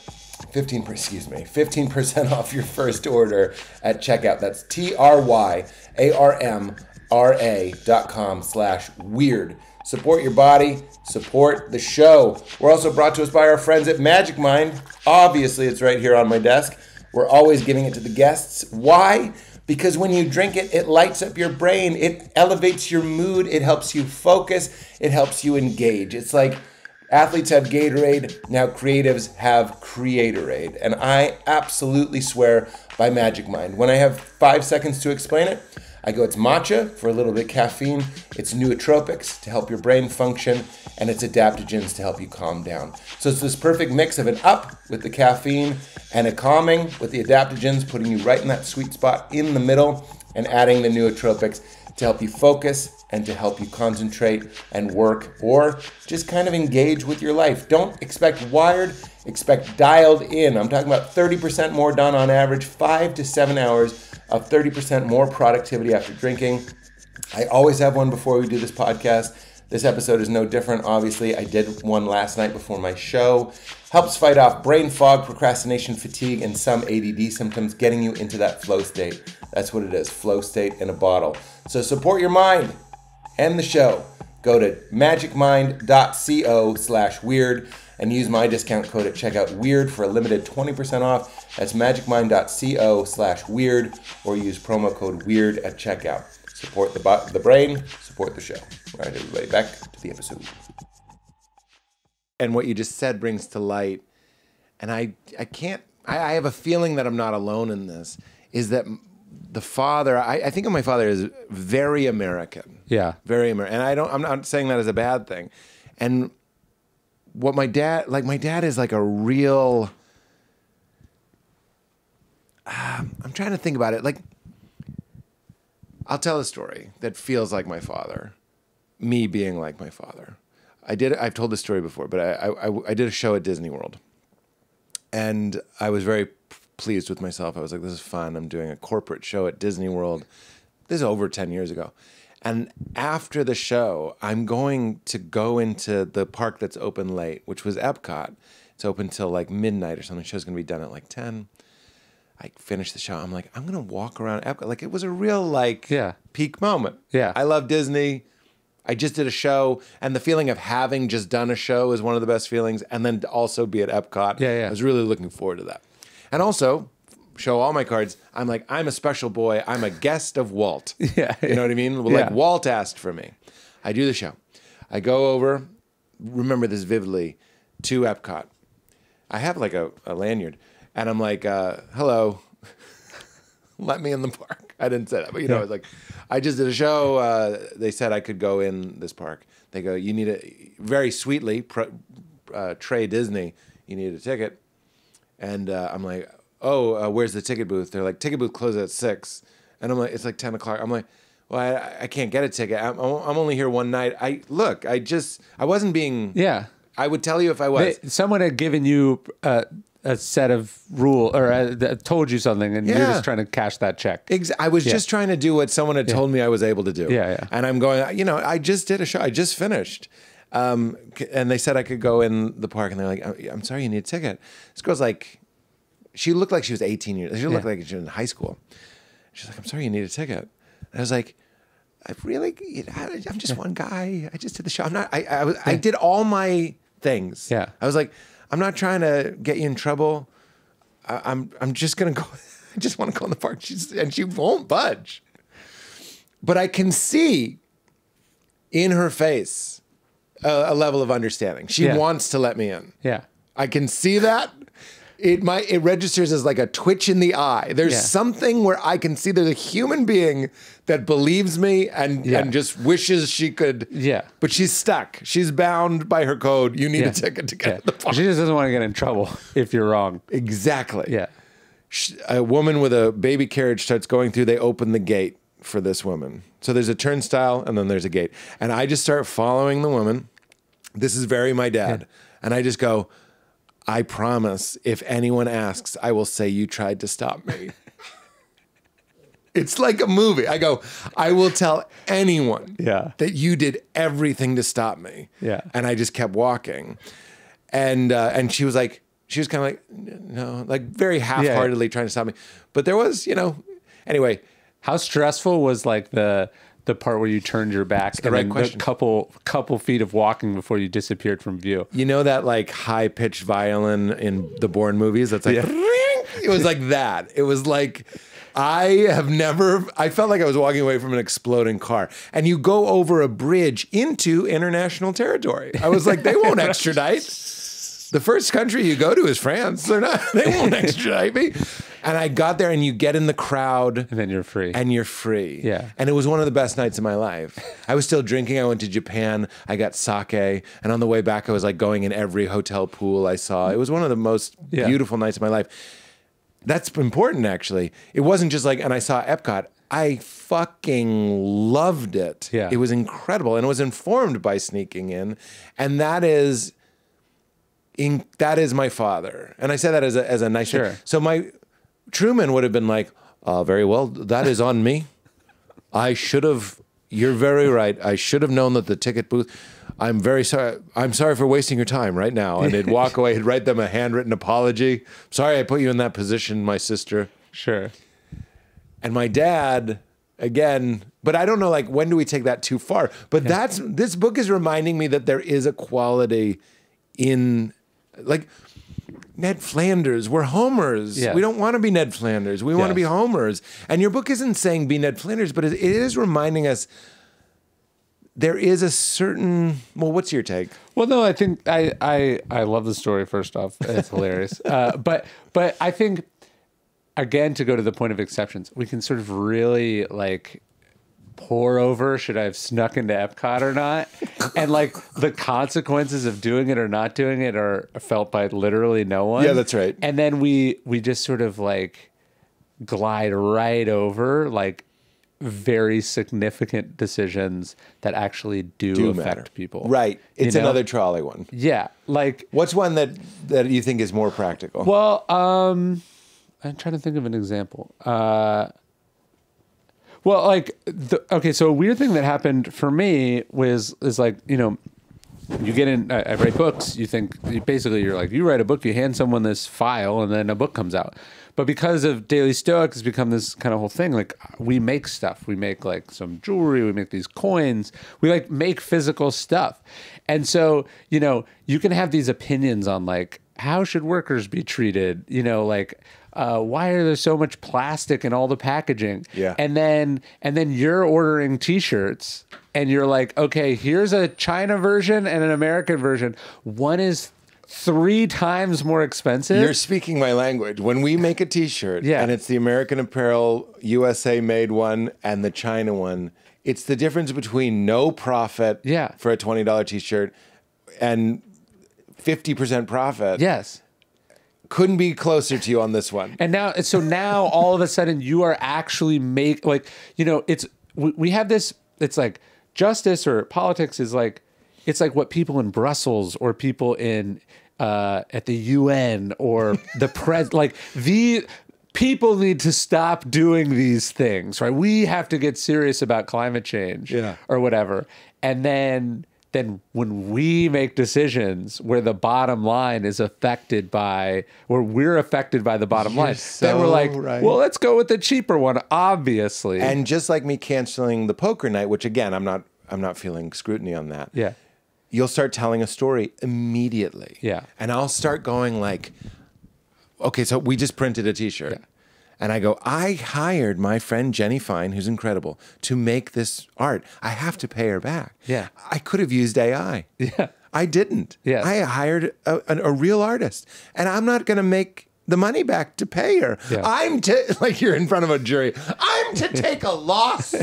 off your first order at checkout. That's tryarmra.com/weird. Support your body, support the show. We're also brought to us by our friends at Magic Mind. Obviously, it's right here on my desk. We're always giving it to the guests. Why? Because when you drink it, it lights up your brain. It elevates your mood. It helps you focus. It helps you engage. It's like athletes have Gatorade, now creatives have Creatorade. And I absolutely swear by Magic Mind. When I have 5 seconds to explain it, I go, it's matcha for a little bit caffeine, it's nootropics to help your brain function, and it's adaptogens to help you calm down. So it's this perfect mix of an up with the caffeine and a calming with the adaptogens, putting you right in that sweet spot in the middle, and adding the nootropics to help you focus and to help you concentrate and work or just kind of engage with your life. Don't expect wired, expect dialed in. I'm talking about 30% more done on average, 5 to 7 hours of 30% more productivity after drinking. I always have one before we do this podcast. This episode is no different. Obviously, I did one last night before my show. Helps fight off brain fog, procrastination, fatigue, and some ADD symptoms, getting you into that flow state. That's what it is, flow state in a bottle. So support your mind and the show. Go to magicmind.co/weird and use my discount code at checkout, WEIRD, for a limited 20% off. That's magicmind.co/weird, or use promo code WEIRD at checkout. Support the brain, support the show. All right, everybody, back to the episode. And what you just said brings to light, and I have a feeling that I'm not alone in this, is that the father, I think of my father as very American. Yeah. Very American. And I'm not saying that as a bad thing. And what my dad is like a real, I'm trying to think about it. Like, I'll tell a story that feels like my father, me being like my father. I've told this story before, but I did a show at Disney World, and I was very pleased with myself. I was like, this is fun. I'm doing a corporate show at Disney World. This is over 10 years ago. And after the show, I'm going to go into the park that's open late, which was Epcot. It's open till like midnight or something. The show's going to be done at like 10. I finished the show. I'm like, I'm going to walk around Epcot. Like, it was a real peak moment. Yeah. I love Disney. I just did a show, and the feeling of having just done a show is one of the best feelings, and then to also be at Epcot. Yeah. I was really looking forward to that. And also, show all my cards, I'm like, I'm a special boy. I'm a guest of Walt. Yeah. You know what I mean? Like, Walt asked for me. I do the show. I go over, remember this vividly, to Epcot. I have like a lanyard, and I'm like, hello, let me in the park. I didn't say that, but I was like, I just did a show. They said I could go in this park. They go, you need very sweetly, Trey Disney, you need a ticket. And I'm like, oh, where's the ticket booth? They're like, ticket booth closes at 6. And I'm like, it's like 10 o'clock. I'm like, well, I can't get a ticket. I'm only here one night. I wasn't being. Yeah. I would tell you if I was. Someone had given you a set of rule or told you something, and you're just trying to cash that check. I was just trying to do what someone had told me I was able to do. Yeah. And I'm going, I just did a show. I just finished. And they said I could go in the park, and they're like, I'm sorry, you need a ticket. This girl's like, she looked like she was 18 years. She looked like she was in high school. She's like, I'm sorry, you need a ticket. And I was like, I'm just one guy. I just did the show. I did all my things. Yeah. I was like, I'm not trying to get you in trouble. I'm just gonna go. I just want to go in the park. And she won't budge. But I can see in her face a level of understanding. She wants to let me in. Yeah. I can see that. It registers as like a twitch in the eye. There's something where I can see there's a human being that believes me and just wishes she could. Yeah. But she's stuck. She's bound by her code. You need a ticket to get to the park. She just doesn't want to get in trouble if you're wrong. Exactly. Yeah. A woman with a baby carriage starts going through. They open the gate for this woman. So there's a turnstile and then there's a gate. And I just start following the woman. This is very my dad. Yeah. And I just go, I promise, if anyone asks, I will say you tried to stop me. It's like a movie. I go, I will tell anyone that you did everything to stop me. Yeah. And I just kept walking. And she was like, she was kind of like, no, like very half-heartedly trying to stop me. But there was, anyway. How stressful was like the part where you turned your back and then the couple feet of walking before you disappeared from view? You know that like high-pitched violin in the Bourne movies? That's like, it was like that. It was like, I felt like I was walking away from an exploding car. And you go over a bridge into international territory. I was like, they won't extradite. The first country you go to is France. They won't extradite me. And I got there and you get in the crowd. And then you're free. And you're free. Yeah. And it was one of the best nights of my life. I was still drinking. I went to Japan. I got sake. And on the way back, I was like going in every hotel pool I saw. It was one of the most beautiful nights of my life. That's important, actually. It wasn't just like, and I saw Epcot. I fucking loved it. Yeah. It was incredible. And it was informed by sneaking in. And that is my father. And I say that as a nice thing. So Truman would have been like, very well, that is on me. You're very right. I should have known that the ticket booth, I'm very sorry. I'm sorry for wasting your time right now. And he'd walk away, he'd write them a handwritten apology. Sorry I put you in that position, my sister. Sure. And my dad, again, but I don't know, like, when do we take that too far? But this book is reminding me that there is a quality in, like, Ned Flanders. We're Homers. Yeah. We don't want to be Ned Flanders. We want to be Homers. And your book isn't saying be Ned Flanders, but it is reminding us there is a certain. Well, what's your take? Well, no, I think I love the story. First off, it's hilarious. But I think, again, to go to the point of exceptions, we can sort of really like pour over should I have snuck into Epcot or not, and like the consequences of doing it or not doing it are felt by literally no one. Yeah, that's right. And then we just sort of like glide right over like very significant decisions that actually do affect matter. people. Right. It's another trolley one. Yeah. Like, what's one that you think is more practical? Well, I'm trying to think of an example. Well, like, so a weird thing that happened for me is like, you get in, I write books, you're like, you write a book, you hand someone this file, and then a book comes out. But because of Daily Stoic, it's become this kind of whole thing. Like, we make stuff. We make, like, some jewelry. We make these coins. We, like, make physical stuff. And so, you can have these opinions on, like, how should workers be treated? Why are there so much plastic in all the packaging? Yeah. And then you're ordering T-shirts, and you're like, okay, here's a China version and an American version. One is 3 times more expensive. You're speaking my language. When we make a T-shirt, and it's the American Apparel USA made one and the China one, It's the difference between no profit for a $20 t-shirt and 50% profit. Yes. Couldn't be closer to you on this one. And now all of a sudden you are actually we have this, it's like justice or politics is like, it's like what people in Brussels or people in at the UN or the people need to stop doing these things, right? We have to get serious about climate change or whatever. And then when we make decisions where the bottom line is affected by, or we're affected by the bottom line, then we're like, well, let's go with the cheaper one, obviously. And just like me canceling the poker night, which again, I'm not feeling scrutiny on that. Yeah. You'll start telling a story immediately. Yeah. And I'll start going like, okay, so we just printed a t-shirt. Yeah. And I go, I hired my friend Jenny Fine, who's incredible, to make this art. I have to pay her back. Yeah. I could have used AI. Yeah. I didn't. Yeah. I hired a real artist. And I'm not going to make the money back to pay her. Yeah. Like you're in front of a jury. I'm to take a loss.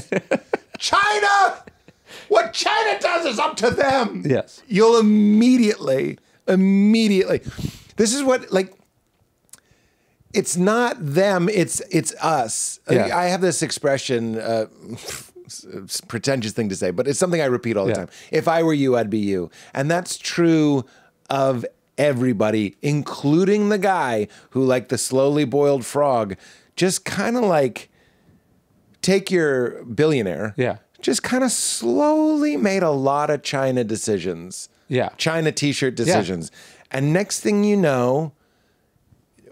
China! What China does is up to them. Yes. You'll immediately. This is what, like, it's not them, it's us. Yeah. I have this expression, it's a pretentious thing to say, but it's something I repeat all the time. If I were you, I'd be you. And that's true of everybody, including the guy who, like the slowly boiled frog, just kind of like, take your billionaire. Yeah. Just kind of slowly made a lot of China decisions. Yeah. China t-shirt decisions. Yeah. And next thing you know,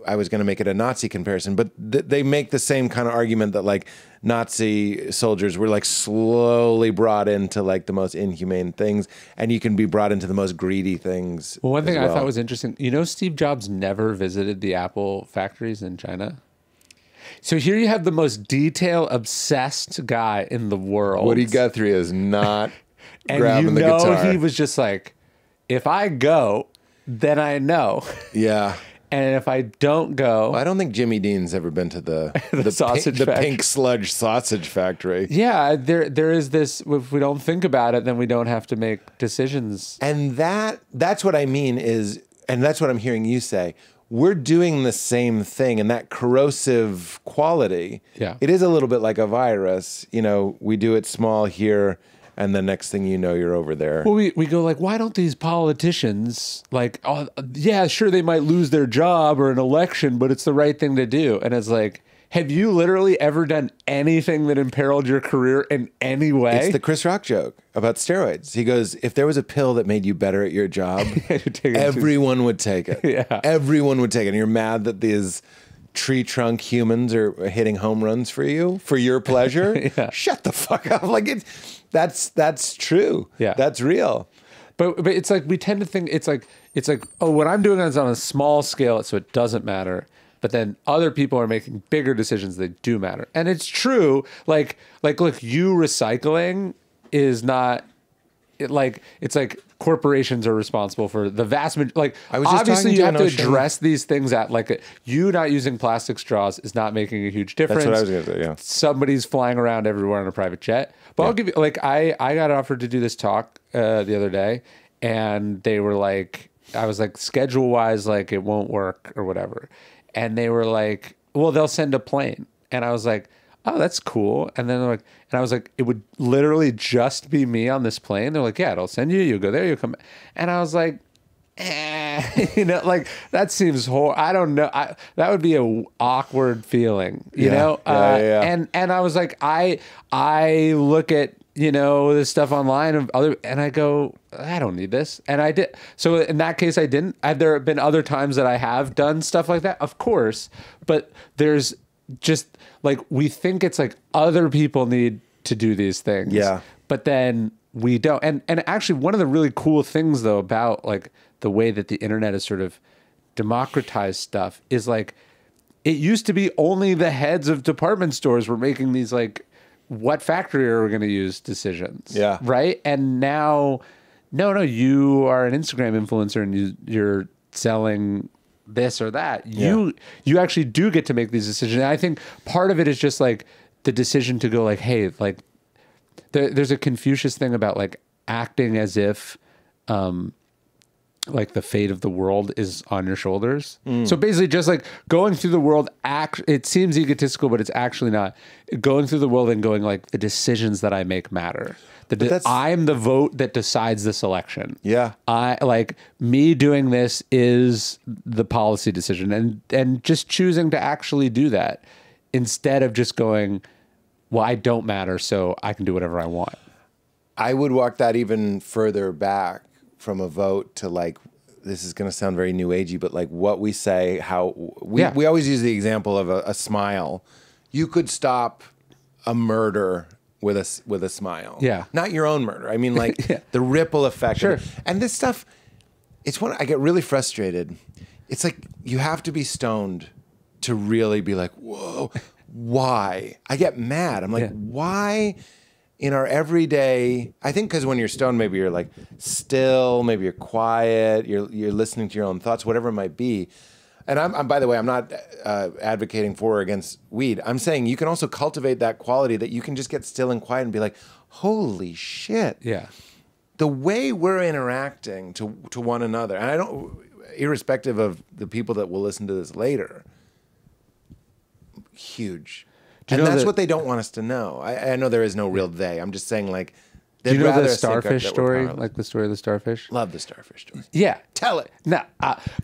I was going to make it a Nazi comparison, but they make the same kind of argument that like Nazi soldiers were like slowly brought into like the most inhumane things, and you can be brought into the most greedy things. Well, one thing I thought was interesting, Steve Jobs never visited the Apple factories in China. So here you have the most detail-obsessed guy in the world. Woody Guthrie is not grabbing the guitar. He was just like, if I go, then I know. Yeah. And if I don't go... Well, I don't think Jimmy Dean's ever been to the pink sludge sausage factory. Yeah, there is this, if we don't think about it, then we don't have to make decisions. And that's what I mean is, and that's what I'm hearing you say, we're doing the same thing, and that corrosive quality, it is a little bit like a virus. We do it small here, and the next thing you know, you're over there. Well, we go like, why don't these politicians, like, oh, yeah, sure, they might lose their job or an election, but it's the right thing to do. And it's like, have you literally ever done anything that imperiled your career in any way? It's the Chris Rock joke about steroids. He goes, if there was a pill that made you better at your job, everyone would take it. Yeah. Everyone would take it. And you're mad that these tree trunk humans are hitting home runs for you, for your pleasure? Yeah. Shut the fuck up. Like, that's true. Yeah. That's real. But it's like, we tend to think it's like, oh, what I'm doing is on a small scale, so it doesn't matter. But then other people are making bigger decisions that do matter. And it's true. Like, look, you recycling is not, it's like corporations are responsible for the vast majority. Like, obviously you have to address these things at, like, you not using plastic straws is not making a huge difference. That's what I was going to say, yeah. Somebody's flying around everywhere on a private jet. But I'll give you, like, I got offered to do this talk the other day, and they were like, I was like, schedule-wise, like, it won't work or whatever. And they were like, well, they'll send a plane. And I was like, oh, that's cool. And then they're like, and I was like, it would literally just be me on this plane. They're like, yeah, it'll send you. You go there, you come back. And I was like, like, that seems horrible. I don't know. That would be a awkward feeling, you know? Yeah. And I was like, I look at, this stuff online of and I go, I don't need this. And I did. So in that case, I didn't. There have been other times that I have done stuff like that, of course. But there's just like, we think it's like other people need to do these things. Yeah. But then we don't. And actually, one of the really cool things, though, about like the way that the internet has sort of democratized stuff is like, it used to be only the heads of department stores were making these like, what factory are we going to use decisions? Yeah. Right. And now, no, you are an Instagram influencer and you're selling this or that. You actually do get to make these decisions. And I think part of it is just like the decision to go like, hey, like there's a Confucius thing about like acting as if like the fate of the world is on your shoulders. So basically just like going through the world, it seems egotistical, but it's actually not. Going through the world and going like, the decisions that I make matter. I'm the vote that decides this election. Yeah. Me doing this is the policy decision, and just choosing to actually do that instead of just going, well, I don't matter, so I can do whatever I want. I would walk that even further back from a vote to like, this is going to sound very new agey, but like what we say, how we always use the example of a smile. You could stop a murder with a smile. Yeah. Not your own murder. I mean, like the ripple effect. Sure. Of it. And this stuff, it's when I get really frustrated. It's like you have to be stoned to really be like, whoa, why? I get mad. I'm like, why? In our everyday, I think because when you're stoned, maybe you're like still, maybe you're quiet, you're listening to your own thoughts, whatever it might be. And I'm by the way, I'm not advocating for or against weed. I'm saying you can also cultivate that quality that you can just get still and quiet and be like, holy shit. Yeah. The way we're interacting to one another, and I don't, irrespective of the people that will listen to this later, huge. And that's what they don't want us to know. I know there is no real they. I'm just saying, like, do you know the starfish story? Like the story of the starfish? Love the starfish story. Yeah. Tell it. No,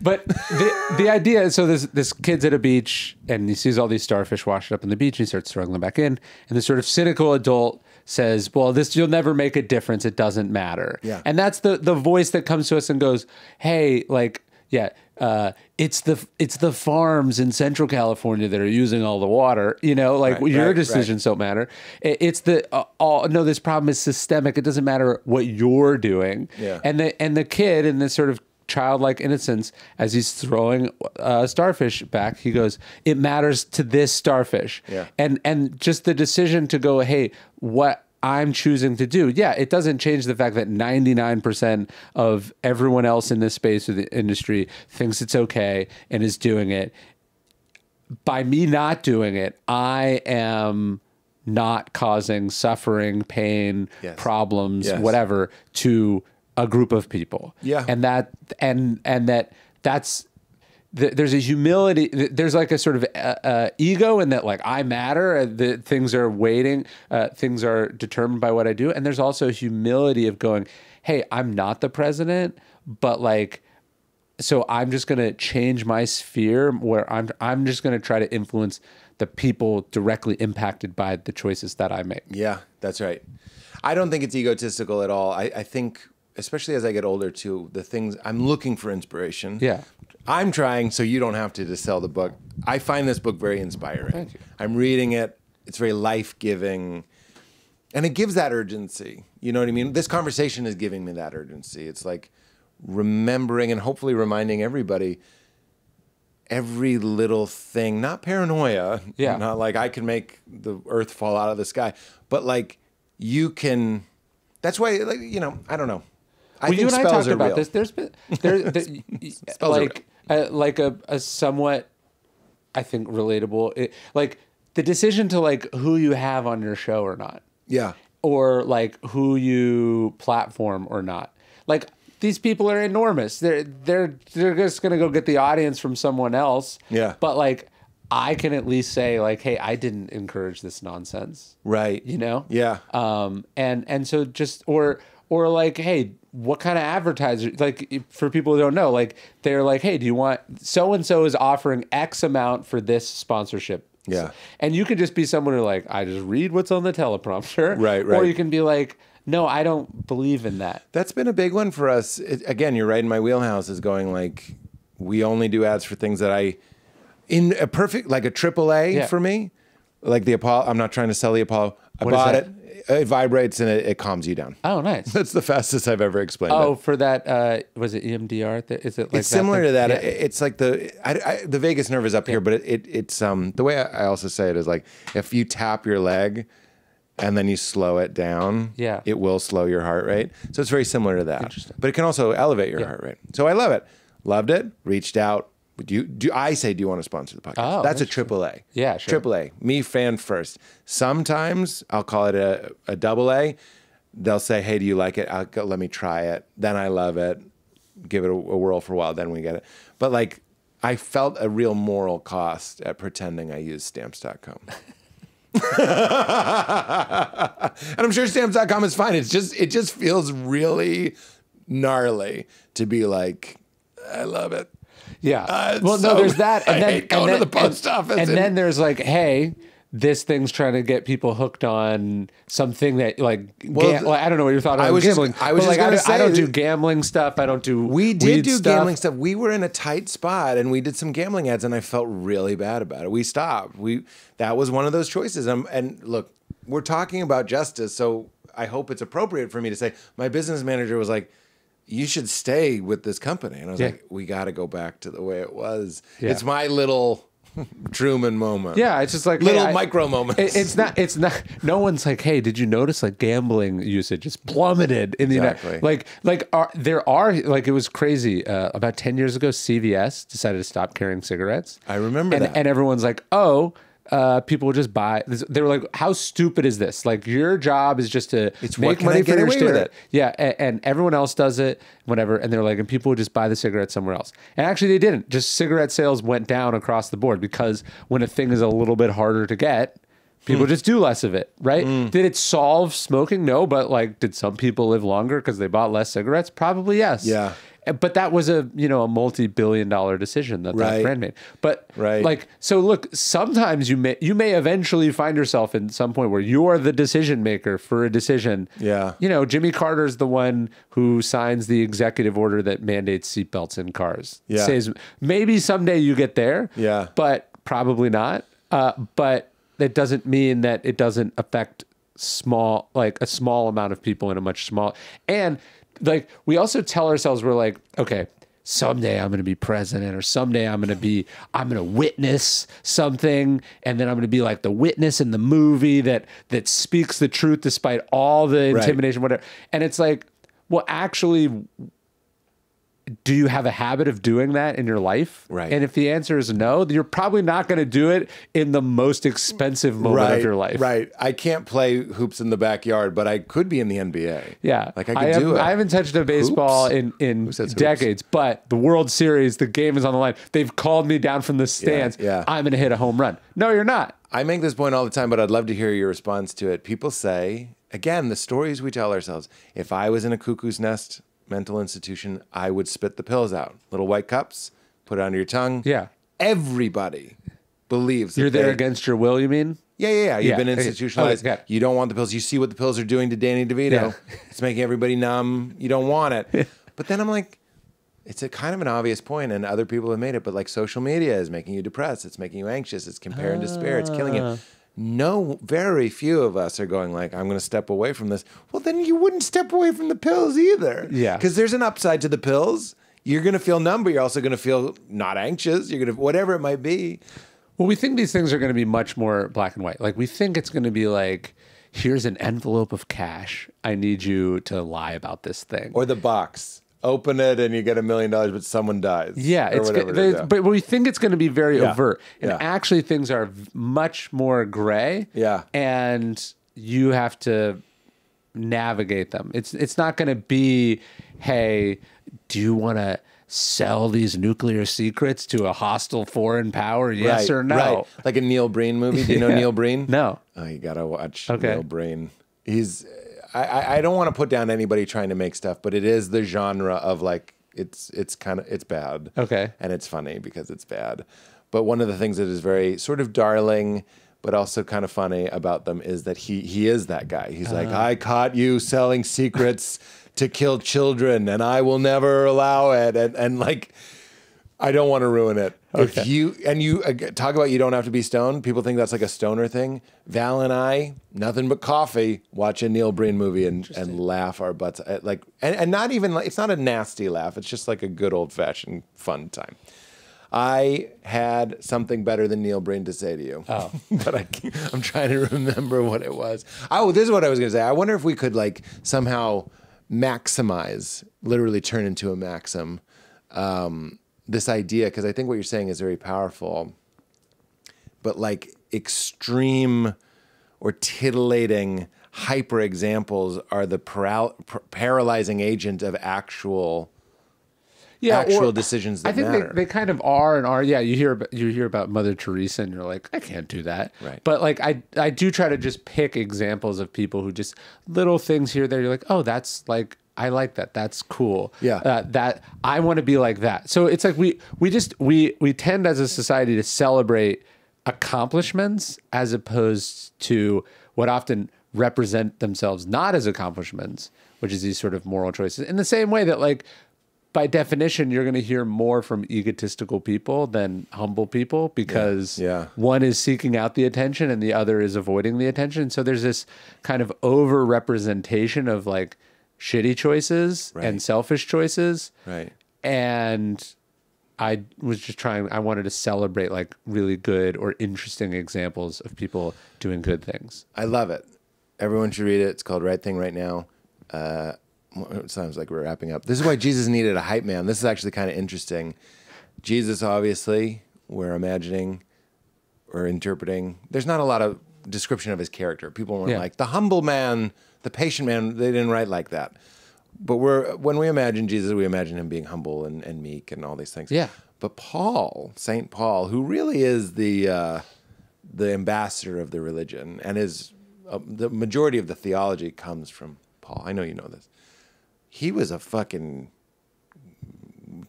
but the idea, so this kid's at a beach and he sees all these starfish washed up on the beach and he starts throwing them back in. And the sort of cynical adult says, well, you'll never make a difference. It doesn't matter. Yeah. And that's the voice that comes to us and goes, hey, like, it's the farms in Central California that are using all the water, your decisions don't matter. It's no, this problem is systemic. It doesn't matter what you're doing. Yeah. And the kid in this sort of childlike innocence, as he's throwing starfish back, he goes, it matters to this starfish. Yeah. And just the decision to go, hey, what I'm choosing to do. Yeah, it doesn't change the fact that 99% of everyone else in this space or the industry thinks it's okay and is doing it. By me not doing it, I am not causing suffering, pain, problems, whatever, to a group of people. Yeah. And that's there's a humility, there's like a sort of ego in that, like, I matter, that things are waiting, things are determined by what I do. And there's also humility of going, hey, I'm not the president, but like, so I'm just going to change my sphere where I'm just going to try to influence the people directly impacted by the choices that I make. Yeah, that's right. I don't think it's egotistical at all. I think, especially as I get older too, the things, I'm looking for inspiration. Yeah. I'm trying, so you don't have to sell the book. I find this book very inspiring. Thank you. I'm reading it. It's very life-giving. And it gives that urgency. You know what I mean? This conversation is giving me that urgency. It's like remembering and hopefully reminding everybody every little thing, not paranoia. Yeah. Not like I can make the earth fall out of the sky, but like you can, that's why, like, I don't know. I think you and I talked about real. this. There's been like a somewhat, I think, relatable, like the decision to like who you have on your show or not. Yeah. Or like who you platform or not. Like these people are enormous. They're just gonna go get the audience from someone else. Yeah. But like I can at least say like, hey, I didn't encourage this nonsense. Right. Yeah. And so just or like, hey, what kind of advertiser, like for people who don't know, like they're like, hey, do you want, so-and-so is offering X amount for this sponsorship. Yeah. And you could just be someone who like, I just read what's on the teleprompter. Right. Or you can be like, no, I don't believe in that. That's been a big one for us. Again, you're right in my wheelhouse is going like, we only do ads for things that in a perfect, like a AAA for me, like the Apollo, I'm not trying to sell the Apollo. I bought it. It vibrates and it calms you down. Oh, nice. That's the fastest I've ever explained it. Oh, for that, was it EMDR? Is it like it's similar to that. Yeah. It's like the vagus nerve is up here, but it's the way I also say it is like if you tap your leg and then you slow it down, it will slow your heart rate. So it's very similar to that. But it can also elevate your heart rate. So I love it. Loved it. Reached out. I say, do you want to sponsor the podcast? Oh, that's a triple A. Yeah, sure. Triple A. Me, fan first. Sometimes I'll call it a double A. They'll say, hey, do you like it? I'll go, let me try it. Then I love it. Give it a whirl for a while. Then we get it. But like, I felt a real moral cost at pretending I used stamps.com. And I'm sure stamps.com is fine. It just feels really gnarly to be like, I love it. Yeah. Well, no, there's that. And I hate going to the post office. And then there's like, hey, this thing's trying to get people hooked on something that like, I don't know what your thought on gambling. I was just like, going to say, I don't do gambling stuff. I don't do We did do stuff. gambling stuff. We were in a tight spot and we did some gambling ads and I felt really bad about it. We stopped. That was one of those choices. And look, we're talking about justice, so I hope it's appropriate for me to say, my business manager was like, you should stay with this company. And I was like, we got to go back to the way it was. Yeah. It's my little Truman moment. Yeah, it's just like little micro moments. It's not. No one's like, hey, did you notice like gambling usage just plummeted in the United? There are it was crazy. About 10 years ago, CVS decided to stop carrying cigarettes. I remember that, and everyone's like, oh. People would just buy. They were like, "How stupid is this? Like, your job is just to make money for your student." Yeah, and everyone else does it, whatever. And they're like, and people would just buy the cigarettes somewhere else. And actually, they didn't. Just cigarette sales went down across the board because when a thing is a little bit harder to get, people just do less of it, right? Did it solve smoking? No, but like, did some people live longer because they bought less cigarettes? Probably yes. Yeah. But that was a multi-billion-dollar decision that brand made. But like, so look, sometimes you may eventually find yourself in some point where you are the decision maker for a decision. Yeah. Jimmy Carter's the one who signs the executive order that mandates seatbelts in cars. Yeah. Says maybe someday you get there. Yeah. But probably not. But that doesn't mean that it doesn't affect a small amount of people in a much smaller. And like, we also tell ourselves, we're like, okay, someday I'm going to be president, or someday I'm going to witness something. And then I'm going to be like the witness in the movie that speaks the truth despite all the intimidation, whatever. And it's like, well, actually, do you have a habit of doing that in your life? Right. And if the answer is no, you're probably not going to do it in the most expensive moment of your life. Right. I can't play hoops in the backyard, but I could be in the NBA. Yeah. Like I could do it. I haven't touched a baseball in decades, but the World Series, the game is on the line. They've called me down from the stands. Yeah. I'm going to hit a home run. No, you're not. I make this point all the time, but I'd love to hear your response to it. People say, again, the stories we tell ourselves, if I was in a cuckoo's nest mental institution, I would spit the pills out. Little white cups, put it under your tongue. Yeah. Everybody believes that you're there against your will, you mean? Yeah. You've been institutionalized. Okay. You don't want the pills. You see what the pills are doing to Danny DeVito. Yeah. It's making everybody numb. You don't want it. But then I'm like, it's a kind of an obvious point, and other people have made it, but like social media is making you depressed. It's making you anxious. It's compare and despair. It's killing you. No, very few of us are going like, I'm going to step away from this. Well, then you wouldn't step away from the pills either. Yeah. Because there's an upside to the pills. You're going to feel numb, but you're also going to feel not anxious. You're going to, whatever it might be. Well, we think these things are going to be much more black and white. Like, we think it's going to be like, here's an envelope of cash. I need you to lie about this thing. Or the box. Open it and you get $1 million, but someone dies. Yeah, but we think it's going to be very overt, and actually things are much more gray. Yeah, and you have to navigate them. It's not going to be, hey, do you want to sell these nuclear secrets to a hostile foreign power? Yes or no? Right. Like a Neil Breen movie. Do you know Neil Breen? No. Oh, you got to watch Neil Breen. I don't want to put down anybody trying to make stuff, but it is the genre of like, it's bad. Okay. And it's funny because it's bad. But one of the things that is very sort of darling, but also kind of funny about them is that he is that guy. He's like, I caught you selling secrets to kill children and I will never allow it. And like, I don't want to ruin it. Okay. If you talk about you don't have to be stoned, people think that's like a stoner thing. Val and I, nothing but coffee, watch a Neil Breen movie and laugh our butts like, and not even like, it's not a nasty laugh. It's just like a good old fashioned fun time. I had something better than Neil Breen to say to you. Oh, but I'm trying to remember what it was. Oh, this is what I was going to say. I wonder if we could like somehow maximize, literally turn into a maxim, this idea, because I think what you're saying is very powerful, but like extreme or titillating hyper examples are the paralyzing agent of actual decisions that matter. I think they kind of are and are. Yeah, you hear about Mother Teresa and you're like, I can't do that. Right. But like I do try to just pick examples of people who just little things here there. You're like, oh, that's like, I like that. That's cool. Yeah. That I want to be like that. So it's like we tend as a society to celebrate accomplishments as opposed to what often represent themselves not as accomplishments, which is these sort of moral choices. In the same way that, like, by definition, you're going to hear more from egotistical people than humble people because one is seeking out the attention and the other is avoiding the attention. So there's this kind of over-representation of like shitty choices and selfish choices. Right. And I was just I wanted to celebrate like really good or interesting examples of people doing good things. I love it. Everyone should read it. It's called Right Thing Right Now. It sounds like we're wrapping up. This is why Jesus needed a hype man. This is actually kind of interesting. Jesus, obviously, we're imagining or interpreting. There's not a lot of description of his character. People weren't like, the humble man, the patient man. They didn't write like that. But when we imagine Jesus, we imagine him being humble and meek and all these things. Yeah. But Paul, St. Paul, who really is the ambassador of the religion and is the majority of the theology comes from Paul. I know you know this. He was a fucking,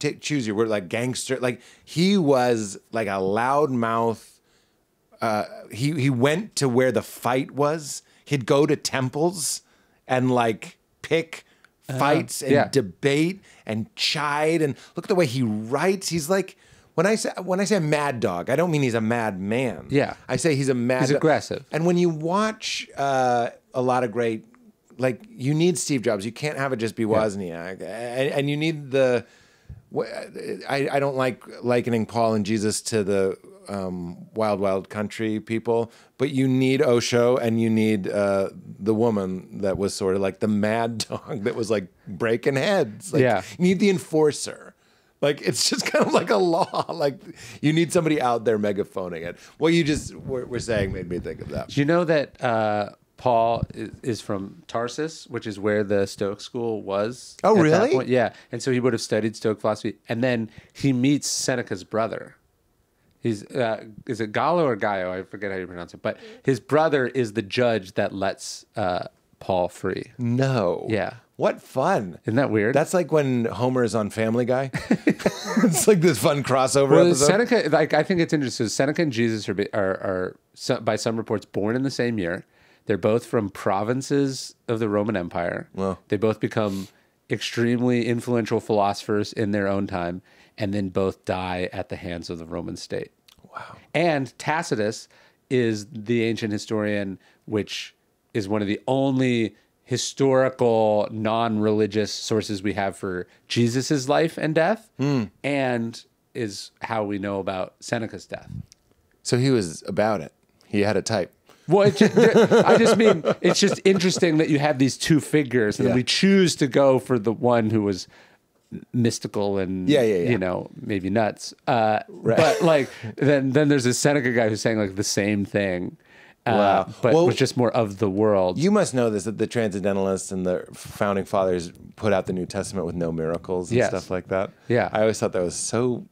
choose your word, like gangster. Like he was like a loudmouth. He went to where the fight was. He'd go to temples and like pick fights and debate and chide. And look at the way he writes. He's like, when I say a mad dog, I don't mean he's a mad man. Yeah. I say he's a mad He's aggressive. And when you watch a lot of great, like you need Steve Jobs. You can't have it just be Wozniak. And you need the, I don't like likening Paul and Jesus to the Wild Wild Country people, but you need Osho and you need the woman that was sort of like the mad dog that was like breaking heads. Like, you need the enforcer. Like, it's just kind of like a law. Like, you need somebody out there megaphoning it. What you just were saying made me think of that. Do you know that Paul is from Tarsus, which is where the Stoic school was? Oh, at really? That point? Yeah. And so he would have studied Stoic philosophy. And then he meets Seneca's brother. He's, is it Gallo or Gaio? I forget how you pronounce it. But his brother is the judge that lets Paul free. No. Yeah. What fun. Isn't that weird? That's like when Homer is on Family Guy. It's like this fun crossover episode. Seneca, like, I think it's interesting. Seneca and Jesus are by some reports, born in the same year. They're both from provinces of the Roman Empire. Wow. They both become extremely influential philosophers in their own time, and then both die at the hands of the Roman state. Wow. And Tacitus is the ancient historian, which is one of the only historical, non-religious sources we have for Jesus's life and death, and is how we know about Seneca's death. So he was about it. He had a type. Well, I just mean, it's just interesting that you have these two figures, and we choose to go for the one who was mystical and you know, maybe nuts. Right. But like then there's a Seneca guy who's saying like the same thing. But was just more of the world. You must know this, that the Transcendentalists and the Founding Fathers put out the New Testament with no miracles and stuff like that. Yeah. I always thought that was so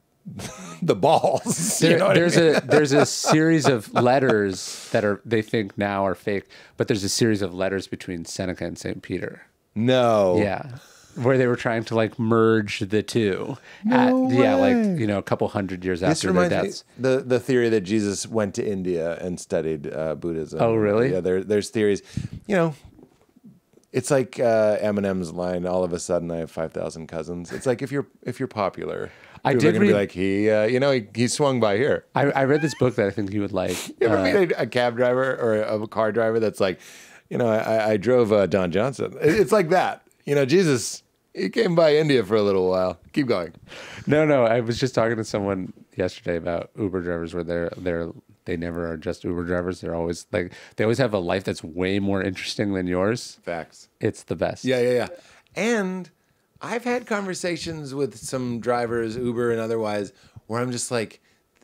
the balls. There's a series of letters that they think now are fake, but there's a series of letters between Seneca and St. Peter. No. Yeah. Where they were trying to like merge the two. Way. A couple hundred years after their deaths. The theory that Jesus went to India and studied Buddhism. Oh, really? Yeah, there's theories. You know, it's like Eminem's line, all of a sudden I have 5,000 cousins. It's like if you're popular, I did read, be like he swung by here. I read this book that I think you would like. You ever meet a cab driver or a car driver that's like, I drove Don Johnson. It's like that. Jesus, he came by India for a little while. Keep going. No. I was just talking to someone yesterday about Uber drivers where they never are just Uber drivers. They're always like, they always have a life that's way more interesting than yours. Facts. It's the best. Yeah. And I've had conversations with some drivers, Uber and otherwise, where I'm just like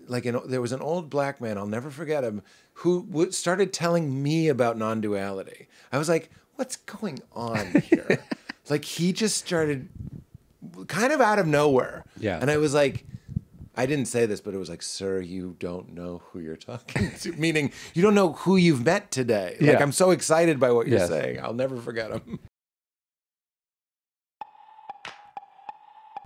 there was an old black man, I'll never forget him, who started telling me about non-duality. I was like, what's going on here? Like, he just started kind of out of nowhere. Yeah. And I was like, I didn't say this, but it was like, sir, you don't know who you're talking to. Meaning, you don't know who you've met today. Like, I'm so excited by what you're saying. I'll never forget him.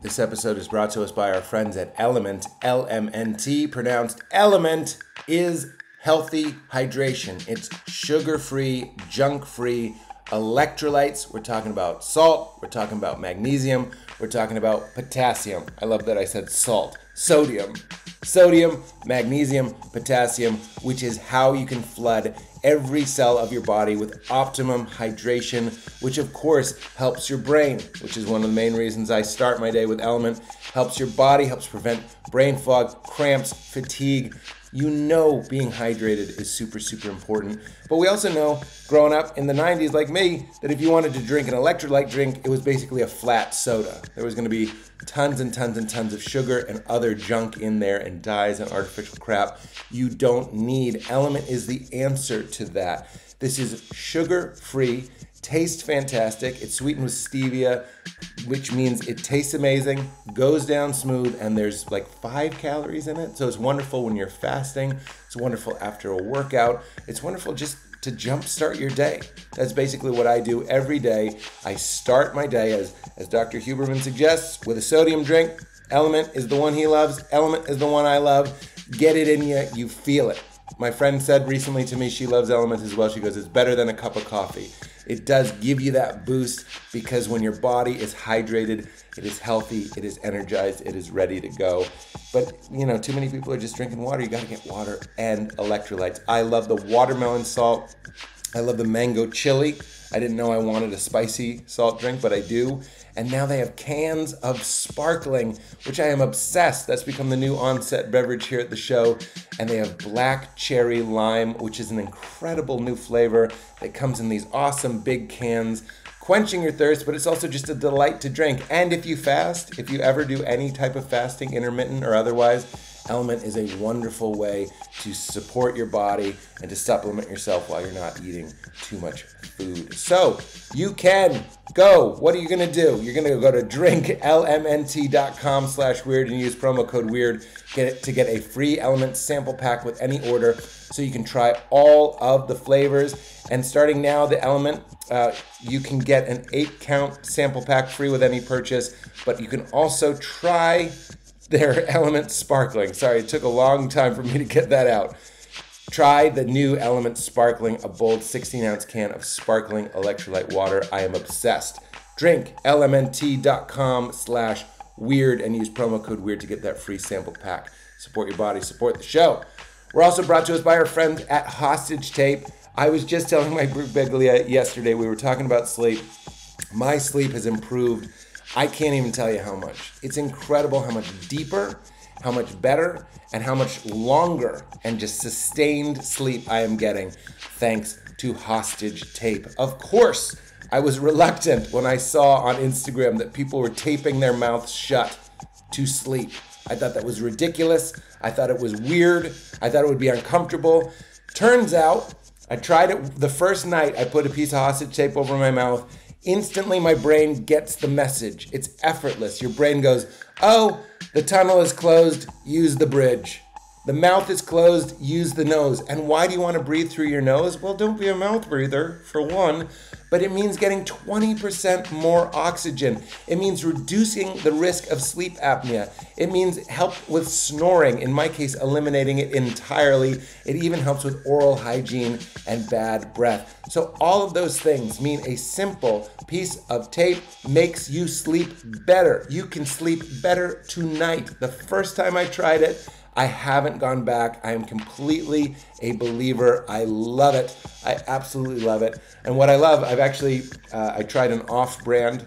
This episode is brought to us by our friends at LMNT. LMNT, pronounced element, is healthy hydration. It's sugar-free, junk-free electrolytes. We're talking about salt. We're talking about magnesium. We're talking about potassium. I love that I said salt. Sodium, magnesium, potassium, which is how you can flood every cell of your body with optimum hydration, which of course helps your brain, which is one of the main reasons I start my day with LMNT. Helps your body, helps prevent brain fog, cramps, fatigue. You know being hydrated is super, super important. But we also know, growing up in the 90s like me, that if you wanted to drink an electrolyte drink, it was basically a flat soda. There was going to be tons and tons and tons of sugar and other junk in there and dyes and artificial crap. You don't need. LMNT is the answer to that. This is sugar-free, tastes fantastic. It's sweetened with stevia, which means it tastes amazing, goes down smooth, and there's like 5 calories in it. So it's wonderful when you're fasting. It's wonderful after a workout. It's wonderful just to jumpstart your day. That's basically what I do every day. I start my day, as Dr. Huberman suggests, with a sodium drink. LMNT is the one he loves. LMNT is the one I love. Get it in you. You feel it. My friend said recently to me she loves LMNT as well. She goes, it's better than a cup of coffee. It does give you that boost because when your body is hydrated, it is healthy, it is energized, it is ready to go. But, too many people are just drinking water. You got to get water and electrolytes. I love the watermelon salt. I love the mango chili. I didn't know I wanted a spicy salt drink, but I do. And now they have cans of sparkling, which I am obsessed. That's become the new On Set beverage here at the show. And they have black cherry lime, which is an incredible new flavor that comes in these awesome big cans, quenching your thirst, but it's also just a delight to drink. And if you fast, if you ever do any type of fasting, intermittent or otherwise, LMNT is a wonderful way to support your body and to supplement yourself while you're not eating too much food. So you can go. What are you going to do? You're going to go to drinklmnt.com/weird and use promo code weird to get a free LMNT sample pack with any order, so you can try all of the flavors. And starting now, the LMNT, you can get an 8-count sample pack free with any purchase, but you can also try their LMNT Sparkling. Sorry, it took a long time for me to get that out. Try the new LMNT Sparkling, a bold 16-ounce can of sparkling electrolyte water. I am obsessed. Drink lmnt.com/weird and use promo code weird to get that free sample pack. Support your body, support the show. We're also brought to us by our friends at Hostage Tape. I was just telling my Brugaglia yesterday, we were talking about sleep. My sleep has improved. I can't even tell you how much. It's incredible how much deeper, how much better, and how much longer and just sustained sleep I am getting thanks to Hostage Tape. Of course, I was reluctant when I saw on Instagram that people were taping their mouths shut to sleep. I thought that was ridiculous. I thought it was weird. I thought it would be uncomfortable. Turns out, I tried it the first night. I put a piece of Hostage Tape over my mouth. Instantly, my brain gets the message. It's effortless. Your brain goes, oh, the tunnel is closed, use the bridge. The mouth is closed, use the nose. And why do you want to breathe through your nose? Well, don't be a mouth breather, for one. But it means getting 20% more oxygen. It means reducing the risk of sleep apnea. It means help with snoring. In my case, eliminating it entirely. It even helps with oral hygiene and bad breath. So all of those things mean a simple piece of tape makes you sleep better. You can sleep better tonight. The first time I tried it, I haven't gone back. I am completely a believer. I love it. I absolutely love it. And what I love, I've actually, I tried an off-brand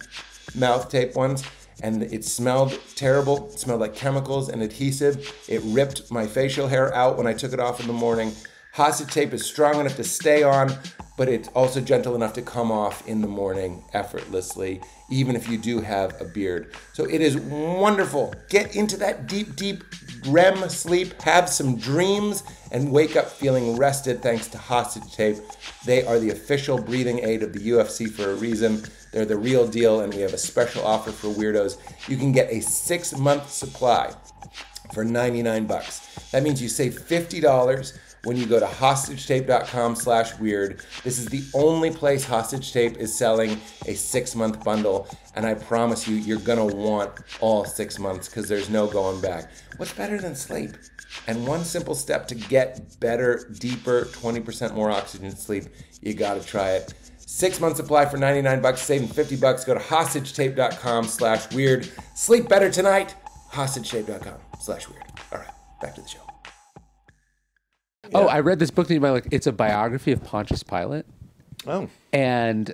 mouth tape once, and it smelled terrible. It smelled like chemicals and adhesive. It ripped my facial hair out when I took it off in the morning. Hostage Tape is strong enough to stay on, but it's also gentle enough to come off in the morning effortlessly, even if you do have a beard. So it is wonderful. Get into that deep, deep REM sleep, have some dreams, and wake up feeling rested thanks to Hostage Tape. They are the official breathing aid of the UFC for a reason. They're the real deal, and we have a special offer for weirdos. You can get a 6-month supply for $99. That means you save $50 when you go to hostagetape.com/weird. This is the only place Hostage Tape is selling a 6-month bundle, and I promise you, you're gonna want all 6 months because there's no going back. What's better than sleep? And one simple step to get better, deeper, 20% more oxygen sleep, you gotta try it. 6-month supply for $99, saving $50. Go to hostagetape.com/weird. Sleep better tonight. hostagetape.com/weird. All right, back to the show. Oh, I read this book that you might like. It's a biography of Pontius Pilate. Oh. And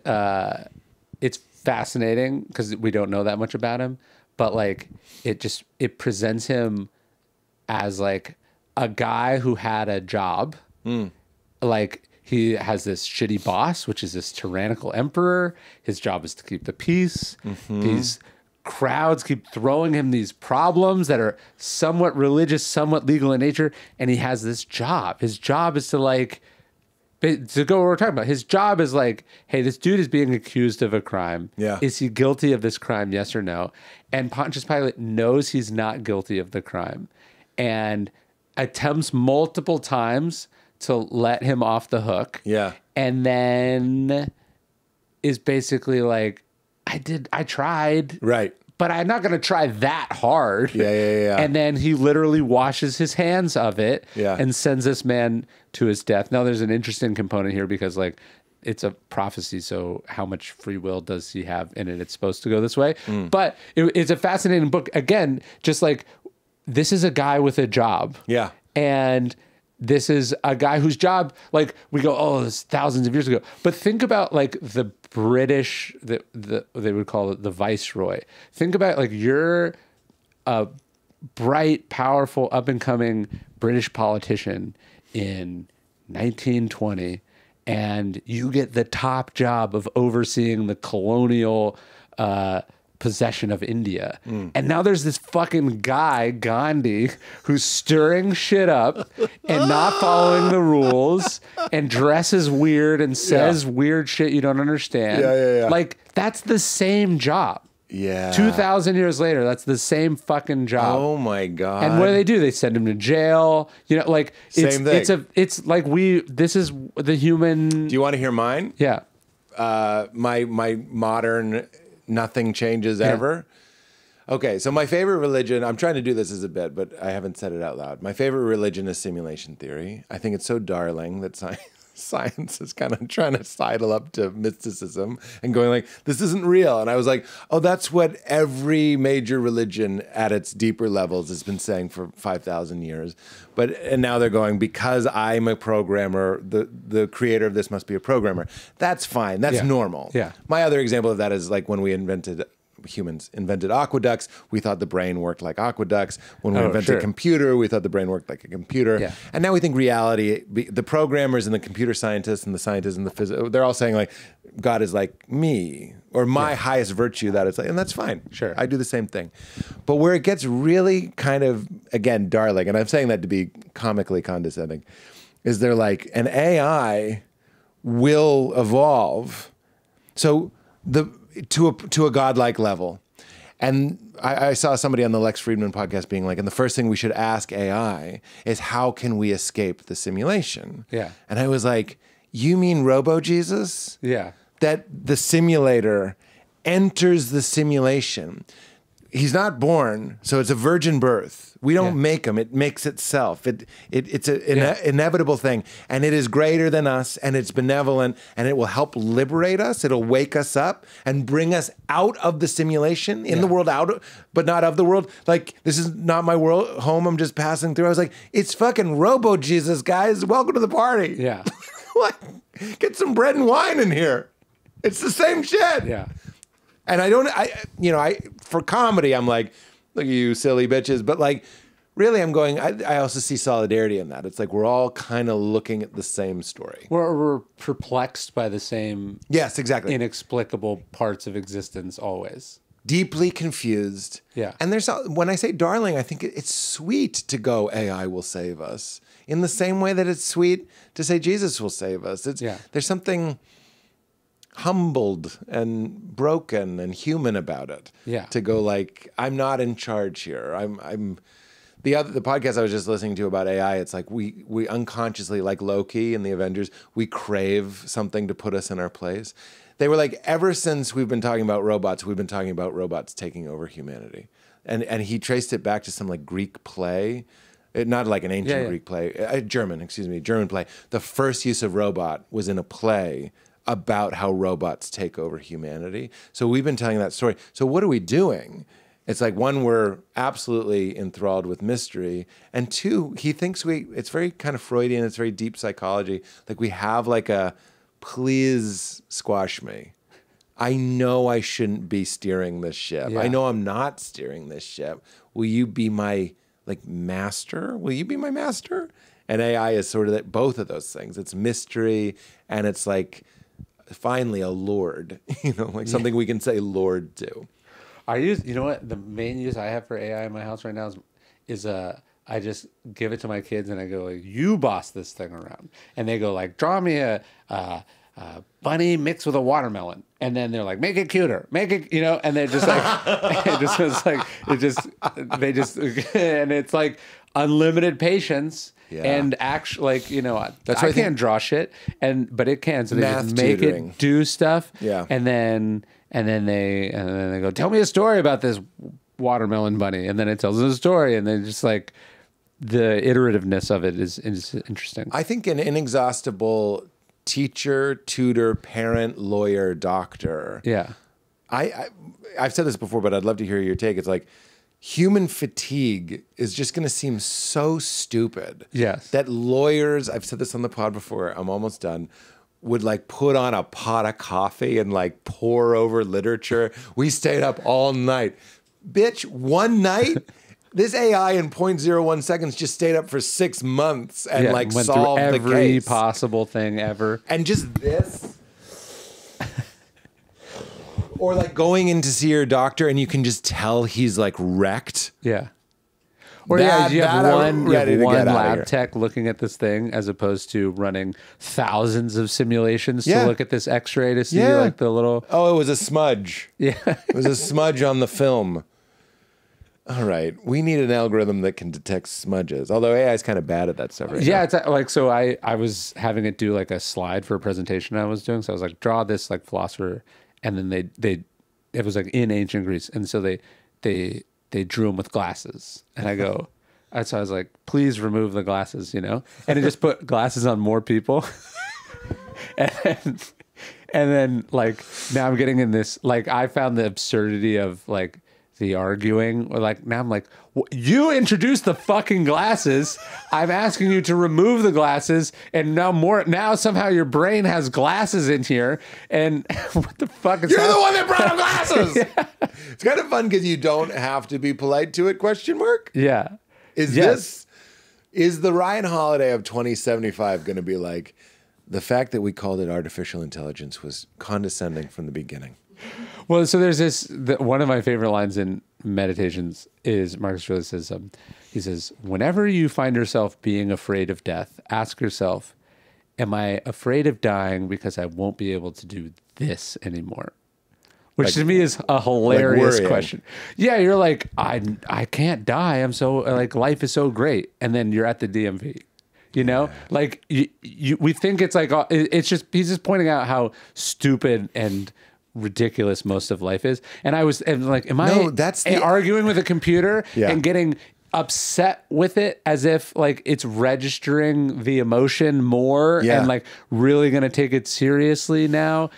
it's fascinating because we don't know that much about him, but like it presents him as like a guy who had a job. Like he has this shitty boss, which is this tyrannical emperor. His job is to keep the peace. These crowds keep throwing him these problems that are somewhat religious, somewhat legal in nature, and he has this job. His job is to like, to go what we're talking about. His job is like, hey, this dude is being accused of a crime. Yeah. Is he guilty of this crime? Yes or no? And Pontius Pilate knows he's not guilty of the crime and attempts multiple times to let him off the hook. Yeah. And then is basically like, I tried. Right. But I'm not going to try that hard. Yeah. And then he literally washes his hands of it and sends this man to his death. Now, there's an interesting component here because, like, it's a prophecy. So how much free will does he have in it? It's supposed to go this way. But it's a fascinating book. Again, just like this is a guy with a job. Yeah. And this is a guy whose job, like, we go, oh, this is thousands of years ago. But think about, like, the British, they would call it the viceroy. Think about, like, you're a bright, powerful, up-and-coming British politician in 1920, and you get the top job of overseeing the colonial possession of India. And now there's this fucking guy, Gandhi, who's stirring shit up and not following the rules and dresses weird and says weird shit you don't understand. Yeah. Like, that's the same job. Yeah. 2,000 years later, that's the same fucking job. Oh my God. And what do? They send him to jail. You know, like, Same thing. It's like this is the human. Do you want to hear mine? Yeah. My modern nothing changes ever. Okay, so my favorite religion, I'm trying to do this as a bit, but I haven't said it out loud. My favorite religion is simulation theory. I think it's so darling that science is kind of trying to sidle up to mysticism and going like, this isn't real. And I was like, oh, that's what every major religion at its deeper levels has been saying for 5,000 years. And now they're going, because I'm a programmer, the creator of this must be a programmer. That's fine. That's normal. Yeah. My other example of that is like when humans invented aqueducts, we thought the brain worked like aqueducts. When we invented a computer, we thought the brain worked like a computer. Yeah. And now we think reality, the programmers and the computer scientists and the scientists and the physicists, they're all saying like, God is like me or my highest virtue, that it's like, and that's fine. Sure. I do the same thing. But where it gets really kind of, again, darling, and I'm saying that to be comically condescending, is they're like, an AI will evolve. So to a godlike level. And I saw somebody on the Lex Friedman podcast being like, and the first thing we should ask AI is how can we escape the simulation? Yeah. And I was like, you mean Robo-Jesus? Yeah. That the simulator enters the simulation. He's not born, so it's a virgin birth. We don't make him. It makes itself. It's an inevitable thing. And it is greater than us, and it's benevolent, and it will help liberate us. It'll wake us up and bring us out of the simulation, in the world, but not of the world. Like, this is not my world home. I'm just passing through. I was like, it's fucking Robo-Jesus, guys. Welcome to the party. Yeah. What? Get some bread and wine in here. It's the same shit. Yeah. And for comedy, I'm like, look at you silly bitches. But like, really, I'm going, I also see solidarity in that. It's like we're all kind of looking at the same story. We're perplexed by the same yes, exactly. inexplicable parts of existence always. Deeply confused. Yeah. And when I say darling, I think it's sweet to go, AI will save us. In the same way that it's sweet to say Jesus will save us. There's something humbled and broken and human about it. Yeah. To go like, I'm not in charge here. The podcast I was just listening to about AI, it's like we unconsciously, like Loki in the Avengers, we crave something to put us in our place. They were like, ever since we've been talking about robots, we've been talking about robots taking over humanity. And he traced it back to some like Greek play, not like an ancient Greek play, German play. The first use of robot was in a play about how robots take over humanity. So we've been telling that story. So what are we doing? It's like, one, we're absolutely enthralled with mystery. And two, he thinks it's very kind of Freudian, it's very deep psychology. Like we have like a, please squash me. I know I shouldn't be steering this ship. Yeah. I know I'm not steering this ship. Will you be my master? Will you be my master? And AI is sort of both of those things. It's mystery and it's like finally a lord, something we can say Lord to. The main use I have for AI in my house right now is I just give it to my kids and I go like, you boss this thing around. And they go like, draw me a bunny mixed with a watermelon. And then they're like, make it cuter, make it, and they're just like, and it's like unlimited patience. Yeah. And actually, that's I can't draw shit, but it can. So they just make it do stuff. Yeah. And then they go, tell me a story about this watermelon bunny, and then it tells them a story, and then just like the iterativeness of it is interesting. I think an inexhaustible teacher, tutor, parent, lawyer, doctor. Yeah. I've said this before, but I'd love to hear your take. It's like human fatigue is just going to seem so stupid. Yes. That lawyers, I've said this on the pod before, I'm almost done, would like put on a pot of coffee and like pour over literature. We stayed up all night. Bitch, one night? This AI in 0.01 seconds just stayed up for 6 months and went solved through the every case. Possible thing ever. And just this. Or like going in to see your doctor and you can just tell he's like wrecked. Yeah. Or you have one lab tech looking at this thing as opposed to running thousands of simulations to look at this X-ray to see like the little... Oh, it was a smudge. Yeah. It was a smudge on the film. All right. We need an algorithm that can detect smudges. Although AI is kind of bad at that stuff right now. It's like, so I was having it do like a slide for a presentation I was doing. So I was like, draw this like philosopher. And then it was like in ancient Greece. And so they drew him with glasses. And I go, so I was like, please remove the glasses, And it just put glasses on more people. and then like, now I'm getting in this, like I found the absurdity of like, the arguing, or like now I'm like, you introduced the fucking glasses. I'm asking you to remove the glasses, and now somehow your brain has glasses in here, and what the fuck is? You're the one that brought up glasses. Yeah. It's kind of fun because you don't have to be polite to it. ? Yeah. Is the Ryan Holiday of 2075 going to be like the fact that we called it artificial intelligence was condescending from the beginning? Well, so there's one of my favorite lines in Meditations is Marcus Aurelius says, he says, whenever you find yourself being afraid of death, ask yourself, am I afraid of dying because I won't be able to do this anymore? Which to me is a hilarious question. Yeah, you're like, I can't die. I'm so, like, life is so great. And then you're at the DMV. Like we think it's like, it's just, he's just pointing out how stupid and ridiculous most of life is. And I was like, am I arguing with a computer and getting upset with it as if like it's registering the emotion more and like really going to take it seriously now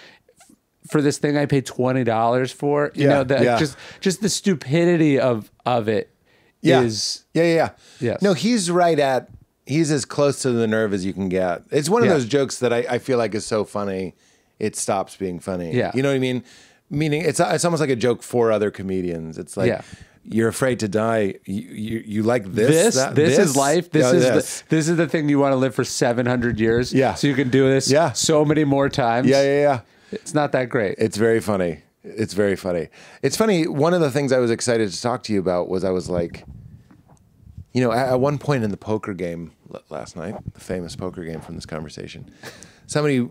for this thing I paid $20 for, just the stupidity of it is. Yes. No, he's as close to the nerve as you can get. It's one of those jokes that I feel like is so funny it stops being funny. Yeah. You know what I mean? Meaning it's almost like a joke for other comedians. It's like, you're afraid to die. You like this? This is life. This is the thing you want to live for 700 years. Yeah. So you can do this. Yeah. So many more times. Yeah. It's not that great. It's very funny. It's very funny. It's funny. One of the things I was excited to talk to you about was I was like, you know, at one point in the poker game last night, the famous poker game from this conversation, somebody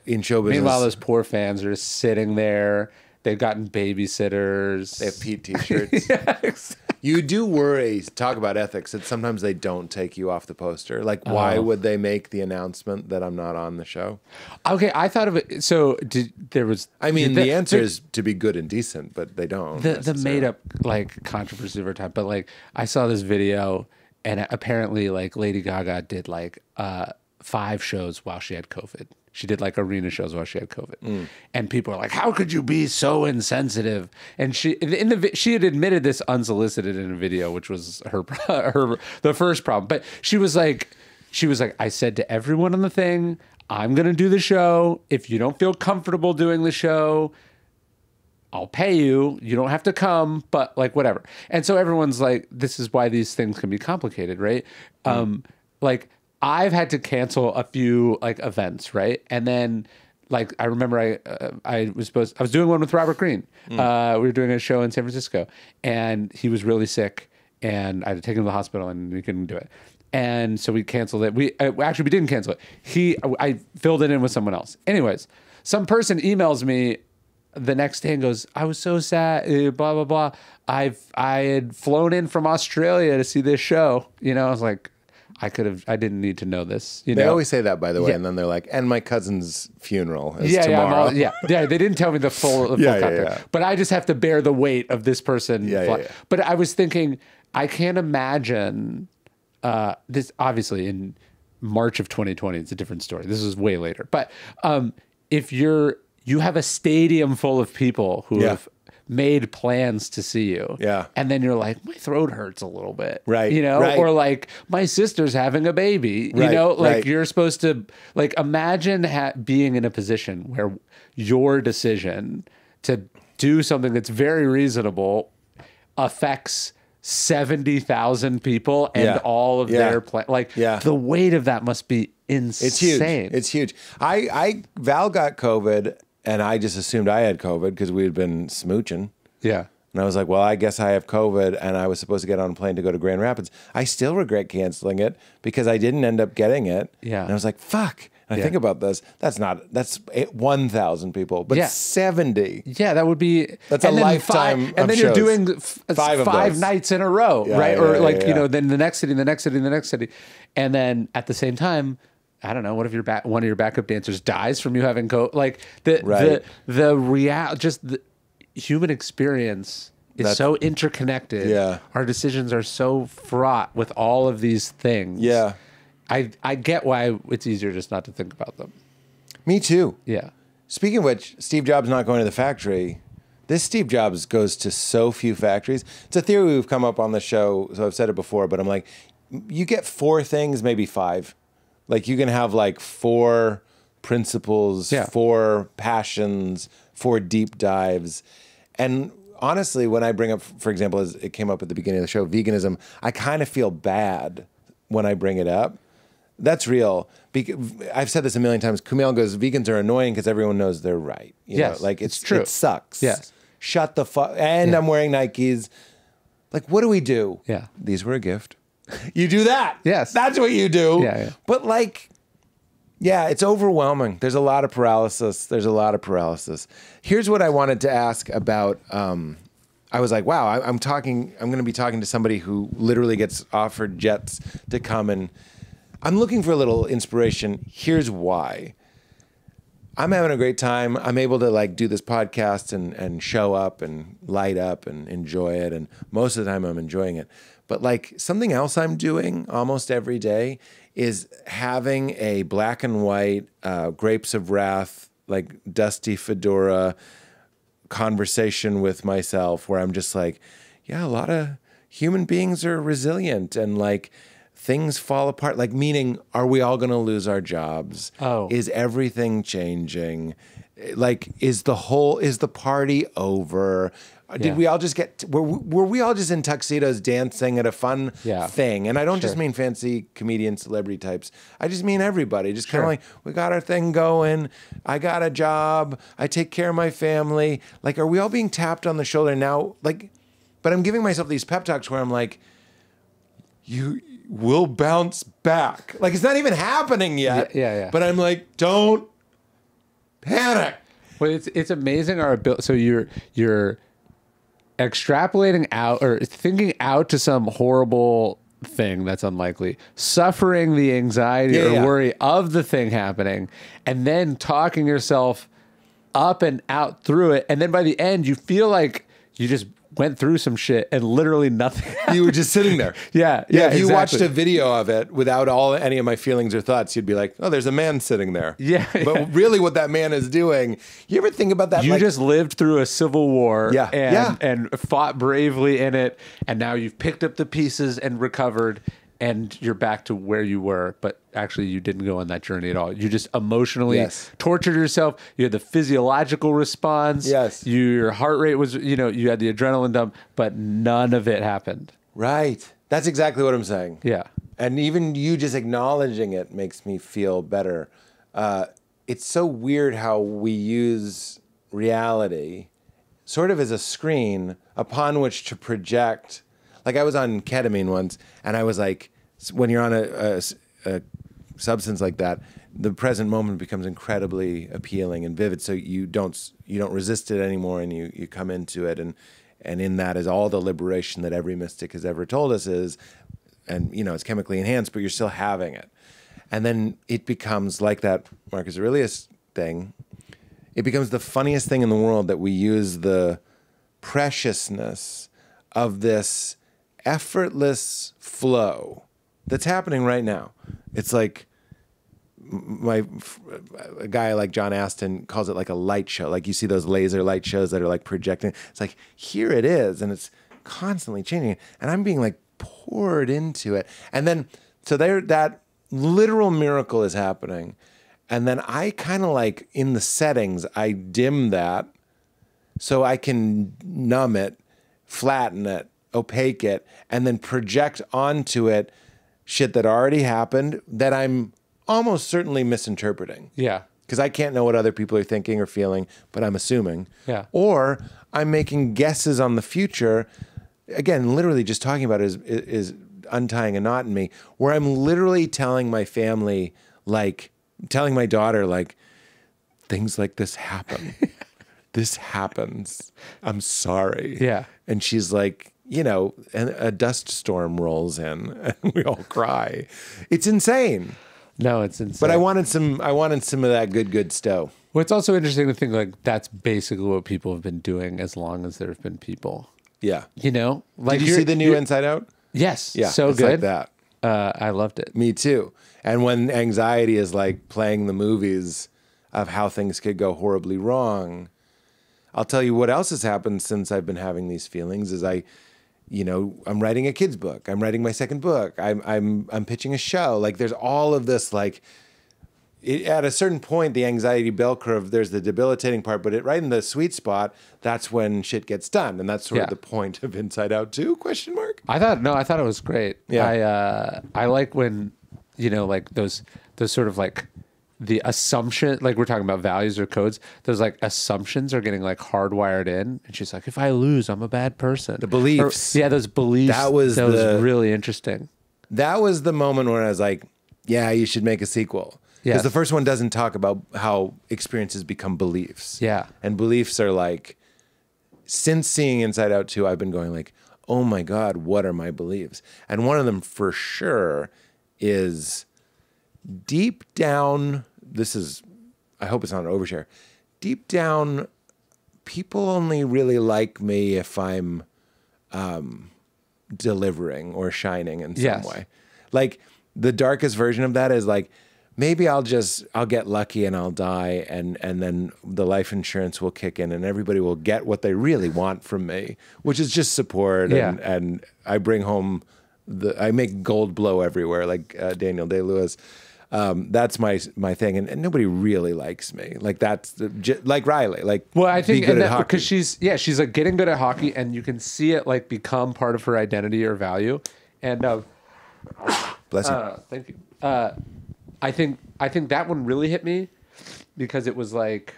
in show business. Meanwhile, those poor fans are just sitting there. They've gotten babysitters. They have Pete t-shirts. Yeah, exactly. You do worry, talk about ethics, that sometimes they don't take you off the poster. Like, why would they make the announcement that I'm not on the show? Okay, I thought of it. So the answer is to be good and decent, but they don't. The made up like controversy over time. But like, I saw this video, and apparently like Lady Gaga did like 5 shows while she had COVID. She did like arena shows while she had COVID, and people are like, "How could you be so insensitive?" And she had admitted this unsolicited in a video, which was her the first problem. But she was like, "I said to everyone on the thing, I'm gonna do the show. If you don't feel comfortable doing the show, I'll pay you. You don't have to come, but like whatever." And so everyone's like, "This is why these things can be complicated, right?" Like. I've had to cancel a few like events, right? And then, like, I remember I was doing one with Robert Greene. We were doing a show in San Francisco, and he was really sick, and I had to take him to the hospital, and we couldn't do it. And so we canceled it. We didn't cancel it. I filled it in with someone else. Anyways, some person emails me the next day and goes, "I was so sad, blah blah blah. I had flown in from Australia to see this show." You know, I was like. I didn't need to know this. They always say that, by the way, and then they're like, "And my cousin's funeral is tomorrow." Yeah. They didn't tell me the full context. But I just have to bear the weight of this person. But I was thinking, I can't imagine this. Obviously, in March of 2020, it's a different story. This is way later. But if you have a stadium full of people who have made plans to see you. Yeah. And then you're like, my throat hurts a little bit. Right. You know, right. Or like my sister's having a baby, you know, like you're supposed to like imagine being in a position where your decision to do something that's very reasonable affects 70,000 people and all of their plans. Like the weight of that must be insane. It's huge. Val got COVID. And I just assumed I had COVID because we had been smooching. Yeah. And I was like, well, I guess I have COVID. And I was supposed to get on a plane to go to Grand Rapids. I still regret canceling it because I didn't end up getting it. Yeah. And I was like, fuck. And I think about this. That's 1,000 people, but 70. Yeah, that would be. That's a lifetime and then shows. You're doing five nights in a row, right? Or you know, then the next city, the next city, the next city. And then at the same time, I don't know. What if one of your backup dancers dies from you having COVID? Like the human experience is so interconnected. Yeah, our decisions are so fraught with all of these things. Yeah, I get why it's easier just not to think about them. Me too. Yeah. Speaking of which, Steve Jobs not going to the factory. This Steve Jobs goes to so few factories. It's a theory we've come up on the show, so I've said it before, but I'm like, you get 4 things, maybe 5. Like you can have like 4 principles, 4 passions, 4 deep dives. And honestly, when I bring up, for example, as it came up at the beginning of the show, veganism, I kind of feel bad when I bring it up. That's real. I've said this a million times. Kumail goes, vegans are annoying because everyone knows they're right. You know? Like it's true. It sucks. Yes. Shut the fuck. And I'm wearing Nikes. Like, what do we do? Yeah. These were a gift. You do that. Yes. That's what you do. Yeah. But like, it's overwhelming. There's a lot of paralysis. Here's what I wanted to ask about. I was like, wow, I'm going to be talking to somebody who literally gets offered jets to come, and I'm looking for a little inspiration. Here's why. I'm having a great time. I'm able to like do this podcast and show up and light up and enjoy it. And most of the time I'm enjoying it. But like something else I'm doing almost every day is having a black and white Grapes of Wrath, like dusty fedora conversation with myself where I'm just like, a lot of human beings are resilient and like things fall apart. Like meaning, are we all going to lose our jobs? Oh. Is everything changing? Like, is the party over? Did we all just were we all just in tuxedos dancing at a fun thing? And I don't just mean fancy comedian celebrity types. I just mean everybody. Just kind of like, we got our thing going. I got a job. I take care of my family. Like, are we all being tapped on the shoulder now? Like, but I'm giving myself these pep talks where I'm like, you will bounce back. Like, it's not even happening yet. Yeah. But I'm like, don't panic. Well, it's amazing our ability. So you're extrapolating out or thinking out to some horrible thing that's unlikely, suffering the anxiety or worry of the thing happening, and then talking yourself up and out through it. And then by the end, you feel like you just went through some shit and literally nothing happened. You were just sitting there. Yeah. If you watched a video of it without any of my feelings or thoughts, you'd be like, oh, there's a man sitting there. Yeah. But really what that man is doing, you ever think about that? You just lived through a civil war and fought bravely in it. And now you've picked up the pieces and recovered and you're back to where you were, but actually you didn't go on that journey at all. You just emotionally tortured yourself. You had the physiological response. Yes. Your heart rate was, you had the adrenaline dump, but none of it happened. Right. That's exactly what I'm saying. Yeah. And even you just acknowledging it makes me feel better. It's so weird how we use reality sort of as a screen upon which to project. Like, I was on ketamine once, and I was like, when you're on a substance like that, the present moment becomes incredibly appealing and vivid. So you don't resist it anymore, and you come into it, and in that is all the liberation that every mystic has ever told us is, and it's chemically enhanced, but you're still having it, and then it becomes like that Marcus Aurelius thing. It becomes the funniest thing in the world that we use the preciousness of this effortless flow that's happening right now. It's like a guy like John Aston calls it like a light show. Like, you see those laser light shows that are like projecting. It's like, here it is, and it's constantly changing. And I'm being like poured into it. And then, so that literal miracle is happening. And then I kind of like, in the settings, I dim that so I can numb it, flatten it, opaque it, and then project onto it shit that already happened that I'm almost certainly misinterpreting. Yeah. Because I can't know what other people are thinking or feeling, but I'm assuming. Yeah. Or I'm making guesses on the future. Again, literally just talking about it is untying a knot in me, where I'm literally telling my family, like, telling my daughter, like, things like this happen. This happens. I'm sorry. Yeah. And she's like, and a dust storm rolls in and we all cry. It's insane. No, it's insane. But I wanted some of that good stow. Well, it's also interesting to think like that's basically what people have been doing as long as there have been people. Yeah. Like, did you see the new Inside Out? Yes. Yeah. So it's good. Like that. I loved it. Me too. And when anxiety is like playing the movies of how things could go horribly wrong, I'll tell you what else has happened since I've been having these feelings is I'm writing a kid's book. I'm writing my second book. I'm pitching a show. Like, there's all of this, like, at a certain point, the anxiety bell curve, there's the debilitating part, but right in the sweet spot, that's when shit gets done. And that's sort of the point of Inside Out 2, ? I thought it was great. Yeah. I like when, like those sort of like the assumption, like we're talking about values or codes, those like assumptions are getting like hardwired in. And she's like, if I lose, I'm a bad person. The beliefs. Those beliefs. That was really interesting. That was the moment where I was like, yeah, you should make a sequel. Because the first one doesn't talk about how experiences become beliefs. Yeah. And beliefs are like, since seeing Inside Out 2, I've been going like, oh my God, what are my beliefs? And one of them for sure is deep down, I hope it's not an overshare. Deep down, people only really like me if I'm delivering or shining in some way. Like, the darkest version of that is like, maybe I'll get lucky and I'll die, and then the life insurance will kick in and everybody will get what they really want from me, which is just support. And I bring home I make gold blow everywhere, like Daniel Day-Lewis. That's my thing, and nobody really likes me. Like that's like Riley. Like, well, I think good at hockey because she's like getting good at hockey, and you can see it like become part of her identity or value. And bless you. Thank you. I think that one really hit me because it was like,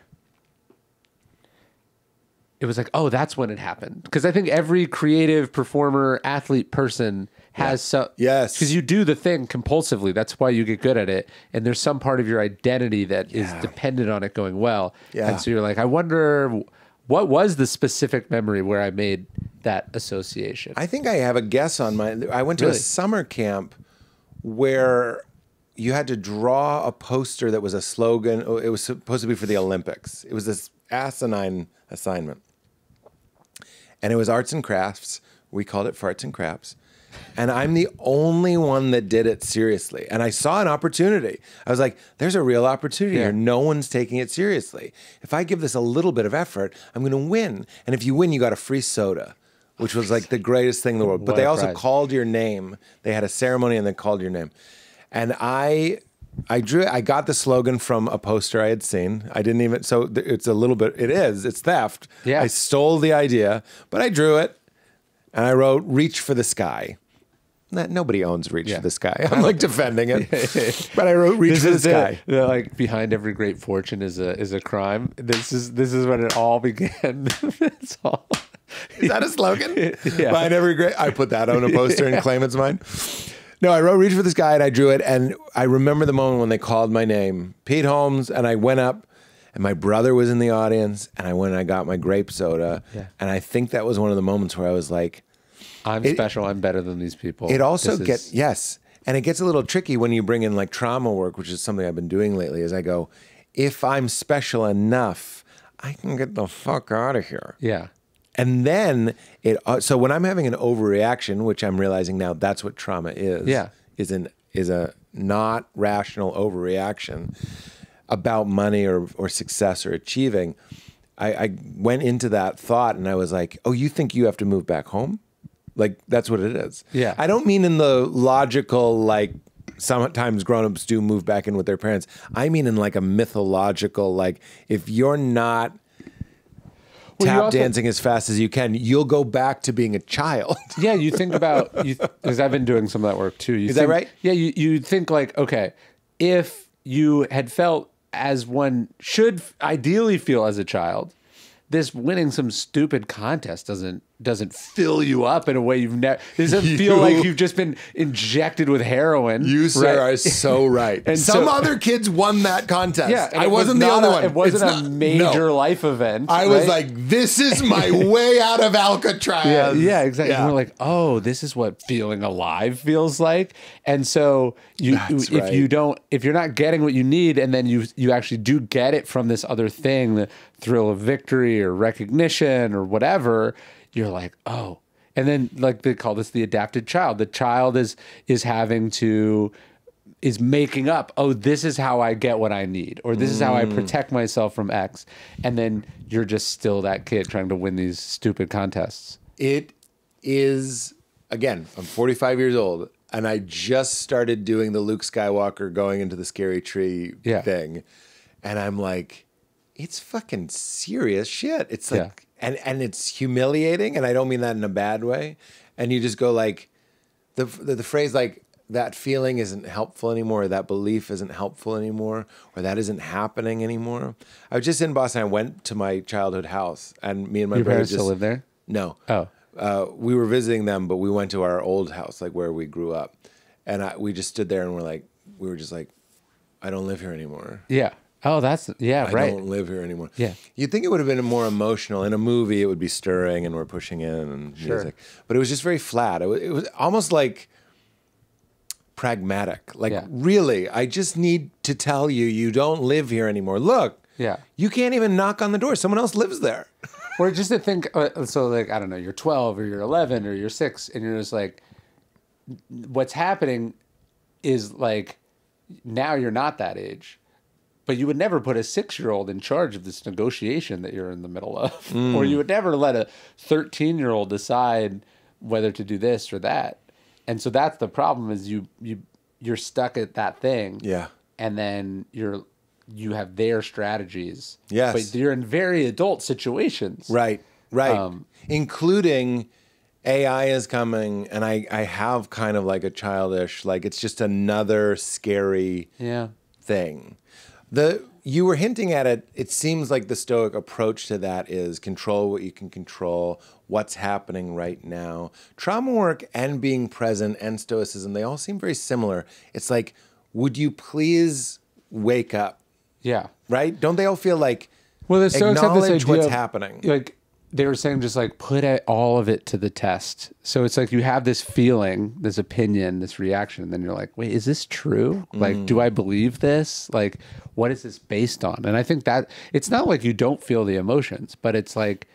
oh, that's when it happened. Because I think every creative performer, athlete, person has yes, because you do the thing compulsively. That's why you get good at it. And there's some part of your identity that is dependent on it going well. Yeah. And so you're like, I wonder what was the specific memory where I made that association. I think I have a guess on mine. I went to a summer camp where you had to draw a poster that was a slogan. It was supposed to be for the Olympics. It was this asinine assignment. And it was arts and crafts. We called it farts and craps. And I'm the only one that did it seriously. And I saw an opportunity. I was like, there's a real opportunity here. No one's taking it seriously. If I give this a little bit of effort, I'm going to win. And if you win, you got a free soda, which was like the greatest thing in the world. But they also called your name. They had a ceremony and they called your name. And I got the slogan from a poster I had seen. I didn't even, so it's a little bit, it's theft. Yeah. I stole the idea, but I drew it and I wrote, reach for the sky. Nobody owns Reach for the Sky. I'm like defending it, but I wrote Reach for the Sky. Like behind every great fortune is a crime. This is when it all began. It's all. Is that a slogan? Behind every great. I put that on a poster and claim it's mine. No, I wrote Reach for the Sky and I drew it, and I remember the moment when they called my name, Pete Holmes, and I went up. And my brother was in the audience, and I went and I got my grape soda, and I think that was one of the moments where I was like, I'm special. I'm better than these people. It also gets, and it gets a little tricky when you bring in like trauma work, which is something I've been doing lately, is I go, if I'm special enough, I can get the fuck out of here. Yeah. And then so when I'm having an overreaction, which I'm realizing now that's what trauma is, is a not rational overreaction about money or success or achieving. I went into that thought and I was like, oh, you think you have to move back home? Like, that's what it is. Yeah. I don't mean in the logical, like, sometimes grown-ups do move back in with their parents. I mean in, like, a mythological, like, if you're not dancing as fast as you can, you'll go back to being a child. Yeah, you think about, because I've been doing some of that work, too. Is that right? Yeah, you think, like, okay, if you had felt as one should ideally feel as a child, this winning some stupid contest doesn't fill you up in a way you've never. It doesn't feel like you've just been injected with heroin. You, sir, are so right. And some other kids won that contest. Yeah, I wasn't the only one. It wasn't a major life event. I was like, this is my way out of Alcatraz. Yeah, exactly. Yeah. And we're like, oh, this is what feeling alive feels like. And so if you're not getting what you need, and then you actually do get it from this other thing, the thrill of victory or recognition or whatever, you're like, oh. And then, like, they call this the adapted child. The child is making up, oh, this is how I get what I need, or this is how I protect myself from X. And then you're just still that kid trying to win these stupid contests. It is, again, I'm 45 years old, and I just started doing the Luke Skywalker going into the scary tree thing. And I'm like, it's fucking serious shit. It's like, and it's humiliating, and I don't mean that in a bad way. And you just go like, the phrase like, that feeling isn't helpful anymore, or that belief isn't helpful anymore, or that isn't happening anymore. I was just in Boston. I went to my childhood house, and me and my brother still live there? No. Oh. We were visiting them, but we went to our old house, like where we grew up. And we just stood there and we were just like, I don't live here anymore. Yeah. Oh, right. I don't live here anymore. Yeah. You'd think it would have been more emotional. In a movie, it would be stirring and we're pushing in and music. But it was just very flat. It was almost like pragmatic. Like, really, I just need to tell you, you don't live here anymore. Look, you can't even knock on the door. Someone else lives there. Or just to think, so like, I don't know, you're 12 or you're 11 or you're 6, and you're just like, what's happening is like, now you're not that age. But you would never put a 6-year-old in charge of this negotiation that you're in the middle of. Or you would never let a 13-year-old decide whether to do this or that. And so that's the problem, is you're stuck at that thing. Yeah. and then you have their strategies. Yes. But you're in very adult situations. Right. Including AI is coming, and I have kind of like a childish, like it's just another scary thing. You were hinting at it. It seems like the Stoic approach to that is control what you can control, what's happening right now. Trauma work and being present and Stoicism, they all seem very similar. It's like, would you please wake up? Yeah. Right? Don't they all feel like, well, the Stoics have this idea what's of, happening? Like, they were saying just like put all of it to the test. So it's like you have this feeling, this opinion, this reaction, and then you're like, wait, is this true? Like, do I believe this? Like, what is this based on? And I think that it's not like you don't feel the emotions, but it's like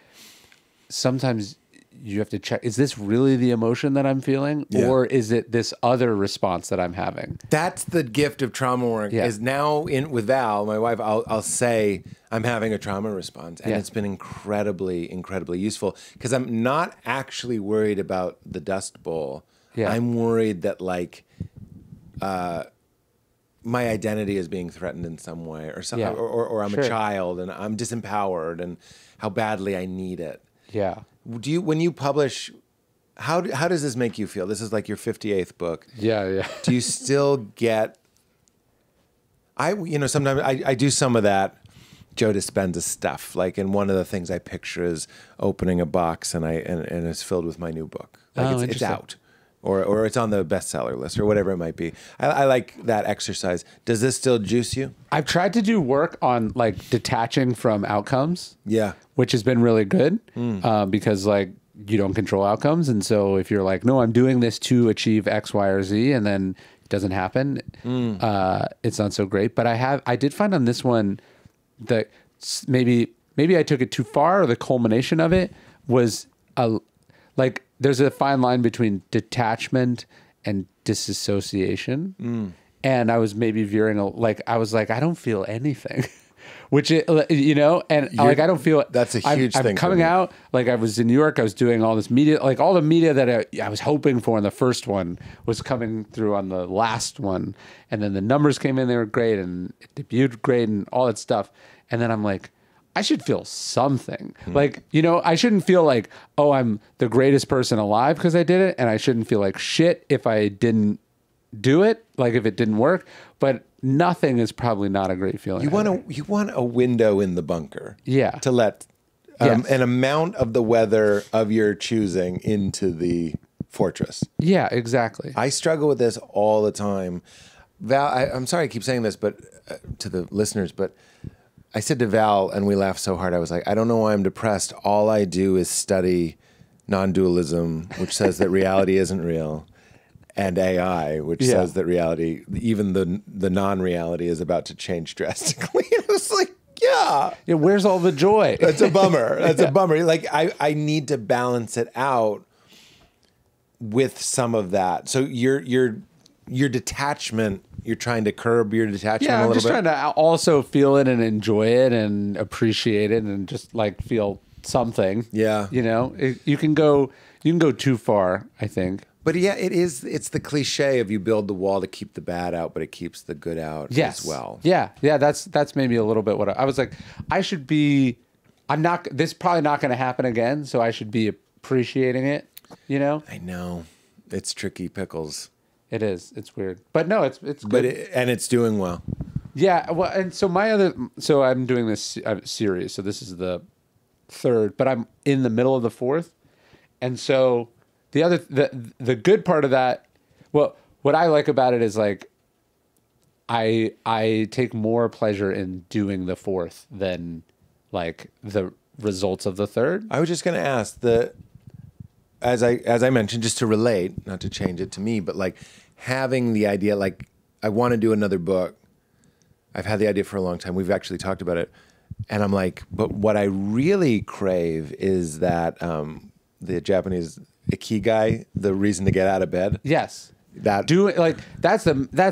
sometimes you have to check, is this really the emotion that I'm feeling? Yeah. Or is it this other response that I'm having? That's the gift of trauma work is now with Val, my wife, I'll say I'm having a trauma response. And it's been incredibly, incredibly useful because I'm not actually worried about the Dust Bowl. Yeah. I'm worried that like my identity is being threatened in some way or something, or I'm a child and I'm disempowered and how badly I need it. Yeah. When you publish, how does this make you feel? This is like your 58th book. Yeah. Do you still get? Sometimes I do some of that Joe Dispenza stuff. Like, and one of the things I picture is opening a box and it's filled with my new book. Like it's out, or it's on the bestseller list or whatever it might be. I like that exercise. Does this still juice you? I've tried to do work on like detaching from outcomes. Yeah. Which has been really good because like you don't control outcomes. And so if you're like, no, I'm doing this to achieve X, Y, or Z, and then it doesn't happen, it's not so great. But I did find on this one that maybe I took it too far, or the culmination of it was like there's a fine line between detachment and disassociation. And I was maybe veering, I was like, I don't feel anything. Which, and I don't feel it. That's a huge thing. I'm coming out, like I was in New York, I was doing all this media, like all the media that I was hoping for in the first one was coming through on the last one. And then the numbers came in, they were great, and it debuted great and all that stuff. And then I'm like, I should feel something. Like, I shouldn't feel like, oh, I'm the greatest person alive because I did it. And I shouldn't feel like shit if I didn't do it, like if it didn't work. But nothing is probably not a great feeling. You want a window in the bunker. Yeah. To let an amount of the weather of your choosing into the fortress. Yeah, exactly. I struggle with this all the time. Val, I'm sorry I keep saying this, but to the listeners, but I said to Val, and we laughed so hard, I was like, I don't know why I'm depressed. All I do is study non-dualism, which says that reality isn't real, and AI, which says that reality, even the non-reality, is about to change drastically. It was like, yeah, where's all the joy? That's a bummer. That's a bummer. Like, I need to balance it out with some of that. So your detachment, you're trying to curb your detachment a little bit? Yeah, I'm just trying to also feel it and enjoy it and appreciate it and just like feel something. Yeah. You can go too far, I think. But yeah, it's the cliche of you build the wall to keep the bad out, but it keeps the good out as well. Yeah. That's maybe a little bit what I was like, this is probably not going to happen again. So I should be appreciating it, I know. It's tricky pickles. It is. It's weird, but no, it's good. But it's doing well. Yeah. Well, and so I'm doing this series. So this is the third, but I'm in the middle of the fourth. And so the good part of that, well, what I like about it is like, I take more pleasure in doing the fourth than like the results of the third. I was just going to ask as I mentioned, just to relate, not to change it to me, but like having the idea, like I want to do another book. I've had the idea for a long time. We've actually talked about it. And I'm like, but what I really crave is that the Japanese ikigai, the reason to get out of bed. Yes. That's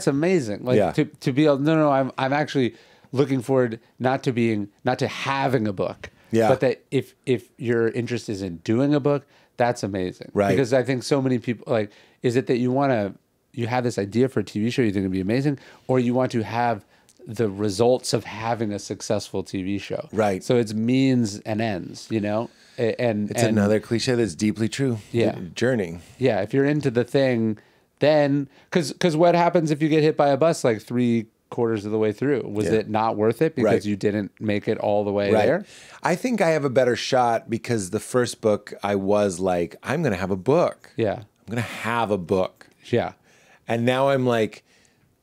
amazing. Like to be able, no, I'm actually looking forward not to having a book. Yeah. But that if your interest is in doing a book, that's amazing. Right. Because I think so many people, like, is it that you want you have this idea for a TV show you think would be amazing, or you want to have the results of having a successful TV show. Right. So it's means and ends, you know? And it's another cliche that's deeply true. Yeah. The journey. Yeah. If you're into the thing, then, because what happens if you get hit by a bus like 3/4 of the way through? Was it not worth it because you didn't make it all the way there? I think I have a better shot because the first book I was like, I'm going to have a book. Yeah. I'm going to have a book. Yeah. And now I'm like,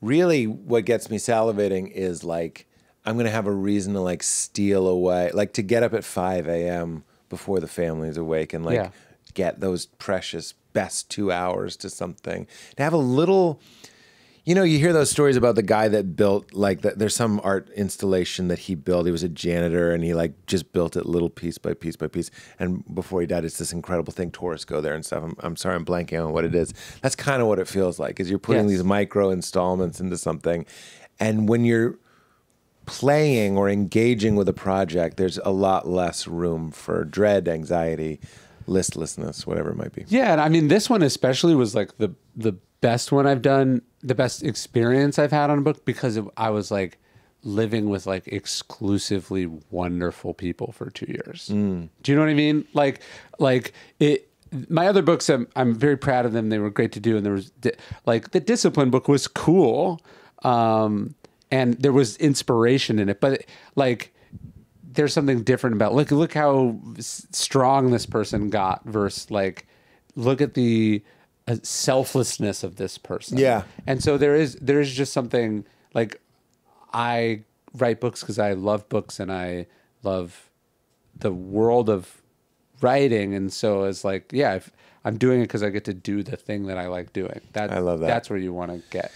really what gets me salivating is like, I'm going to have a reason to like steal away, like to get up at 5 a.m. before the family's awake and like get those precious best 2 hours to something. To have a little, you know, you hear those stories about the guy that built like there's some art installation that he built. He was a janitor and he like just built it little piece by piece by piece. And before he died, it's this incredible thing. Tourists go there and stuff. I'm sorry, I'm blanking on what it is. That's kind of what it feels like, is you're putting these micro installments into something. And when you're playing or engaging with a project, there's a lot less room for dread, anxiety, listlessness, whatever it might be. Yeah. And I mean, this one especially was like the best one I've done, the best experience I've had on a book, because I was like living with like exclusively wonderful people for 2 years. Do you know what I mean? Like it, my other books, I'm very proud of them. They were great to do. And there was like the discipline book was cool. And there was inspiration in it, but like, there's something different about look how strong this person got versus like, look at the selflessness of this person. Yeah. And so there is just something like, I write books because I love books and I love the world of writing. And so it's like, yeah, if I'm doing it because I get to do the thing that I like doing. I love that. That's where you want to get.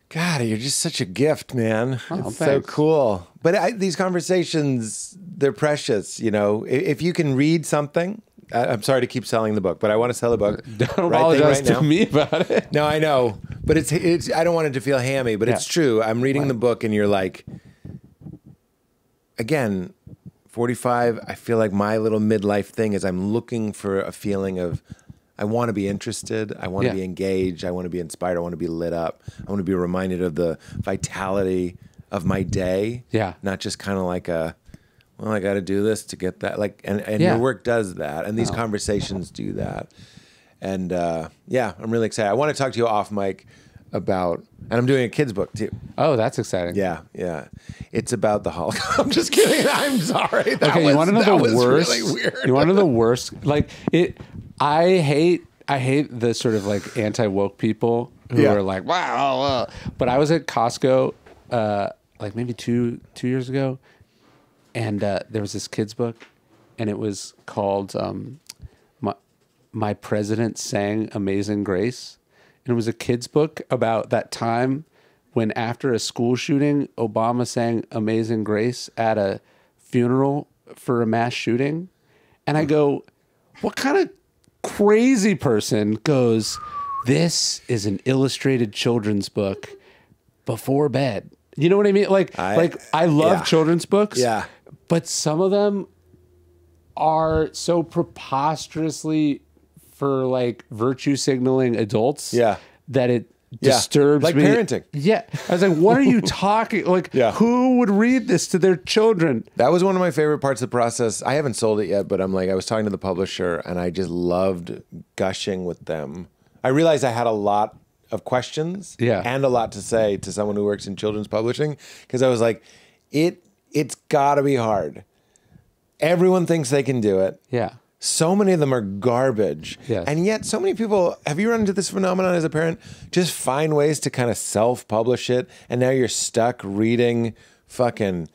God, you're just such a gift, man. Oh, it's so cool. But these conversations, they're precious, you know. If you can read something, I'm sorry to keep selling the book, but I want to sell the book. Don't apologize to me about it. No, I know. But it's I don't want it to feel hammy, but it's true. I'm reading the book and you're like, again, 45, I feel like my little midlife thing is I'm looking for a feeling of, I want to be interested. I want to be engaged. I want to be inspired. I want to be lit up. I want to be reminded of the vitality of my day. Yeah. Not just kind of like well, I got to do this to get that. Like, and your work does that. And these conversations do that. And yeah, I'm really excited. I want to talk to you off mic about, and I'm doing a kid's book too. Oh, that's exciting. Yeah, yeah. It's about the Holocaust. I'm just kidding. I'm sorry. You want to know the worst? Really weird. You want to know the worst? Like it. I hate the sort of like anti-woke people who are like, wow. But I was at Costco like maybe two years ago, and there was this kid's book, and it was called My President Sang Amazing Grace. And it was a kid's book about that time when, after a school shooting, Obama sang Amazing Grace at a funeral for a mass shooting. And I go, what kind of crazy person goes, this is an illustrated children's book before bed? You know what I mean? I love children's books. Yeah. But some of them are so preposterously for like virtue signaling adults that it disturbs me. Like parenting. Yeah. I was like, what are you talking? Like, who would read this to their children? That was one of my favorite parts of the process. I haven't sold it yet, but I'm like, I was talking to the publisher and I just loved gushing with them. I realized I had a lot of questions and a lot to say to someone who works in children's publishing, because I was like, it's gotta be hard. Everyone thinks they can do it. Yeah. So many of them are garbage. Yes. And yet so many people, have you run into this phenomenon as a parent? Just find ways to kind of self-publish it. And now you're stuck reading fucking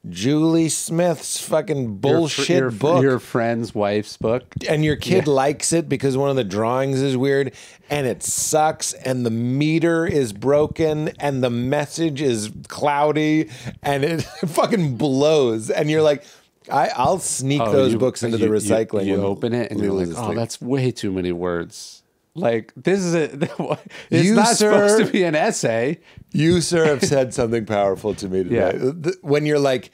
Julie Smith's fucking bullshit book. Your friend's wife's book. And your kid likes it because one of the drawings is weird and it sucks and the meter is broken and the message is cloudy and it fucking blows. And you're like, I'll sneak those books into the recycling. You open it and you're like, oh, that's way too many words. Like, this is it's not supposed to be an essay. You, sir, have said something powerful to me today. Yeah. When you're like,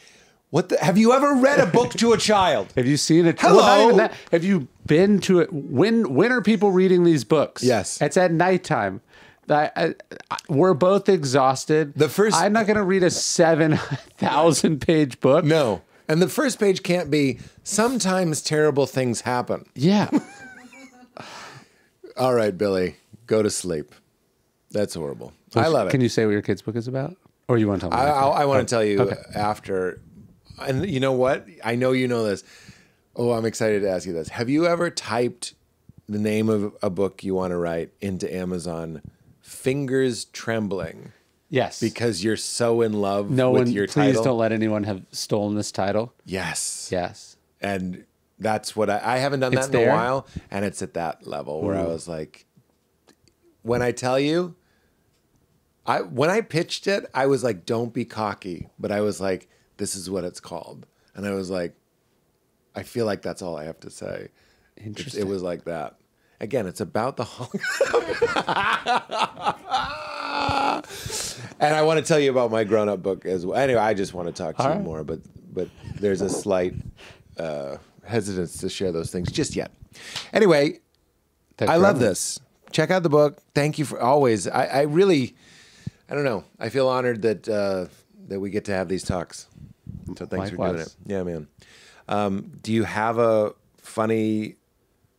have you ever read a book to a child? Have you seen it? Hello? Well, not even that. Have you been to it? When are people reading these books? Yes. It's at nighttime. We're both exhausted. I'm not going to read a 7,000 page book. No. And the first page can't be, sometimes terrible things happen. Yeah. All right, Billy, go to sleep. That's horrible. I love it. Can you say what your kid's book is about? Or you want to tell me? I want to tell you after. And you know what? I know you know this. Oh, I'm excited to ask you this. Have you ever typed the name of a book you want to write into Amazon, fingers trembling? Yes. Because you're so in love with your title? Please don't let anyone have stolen this title. Yes. Yes. And that's what I haven't done that in a while. And it's at that level where I was like, when I tell you, when I pitched it, I was like, don't be cocky. But I was like, this is what it's called. And I was like, I feel like that's all I have to say. Interesting. It was like that. Again, it's about the And I want to tell you about my grown-up book as well. Anyway, I just want to talk to you more, but there's a slight hesitance to share those things just yet. Anyway, I love this. Check out the book. Thank you for always. I really, I don't know. I feel honored that that we get to have these talks. So thanks for doing it. Yeah, man. Do you have a funny,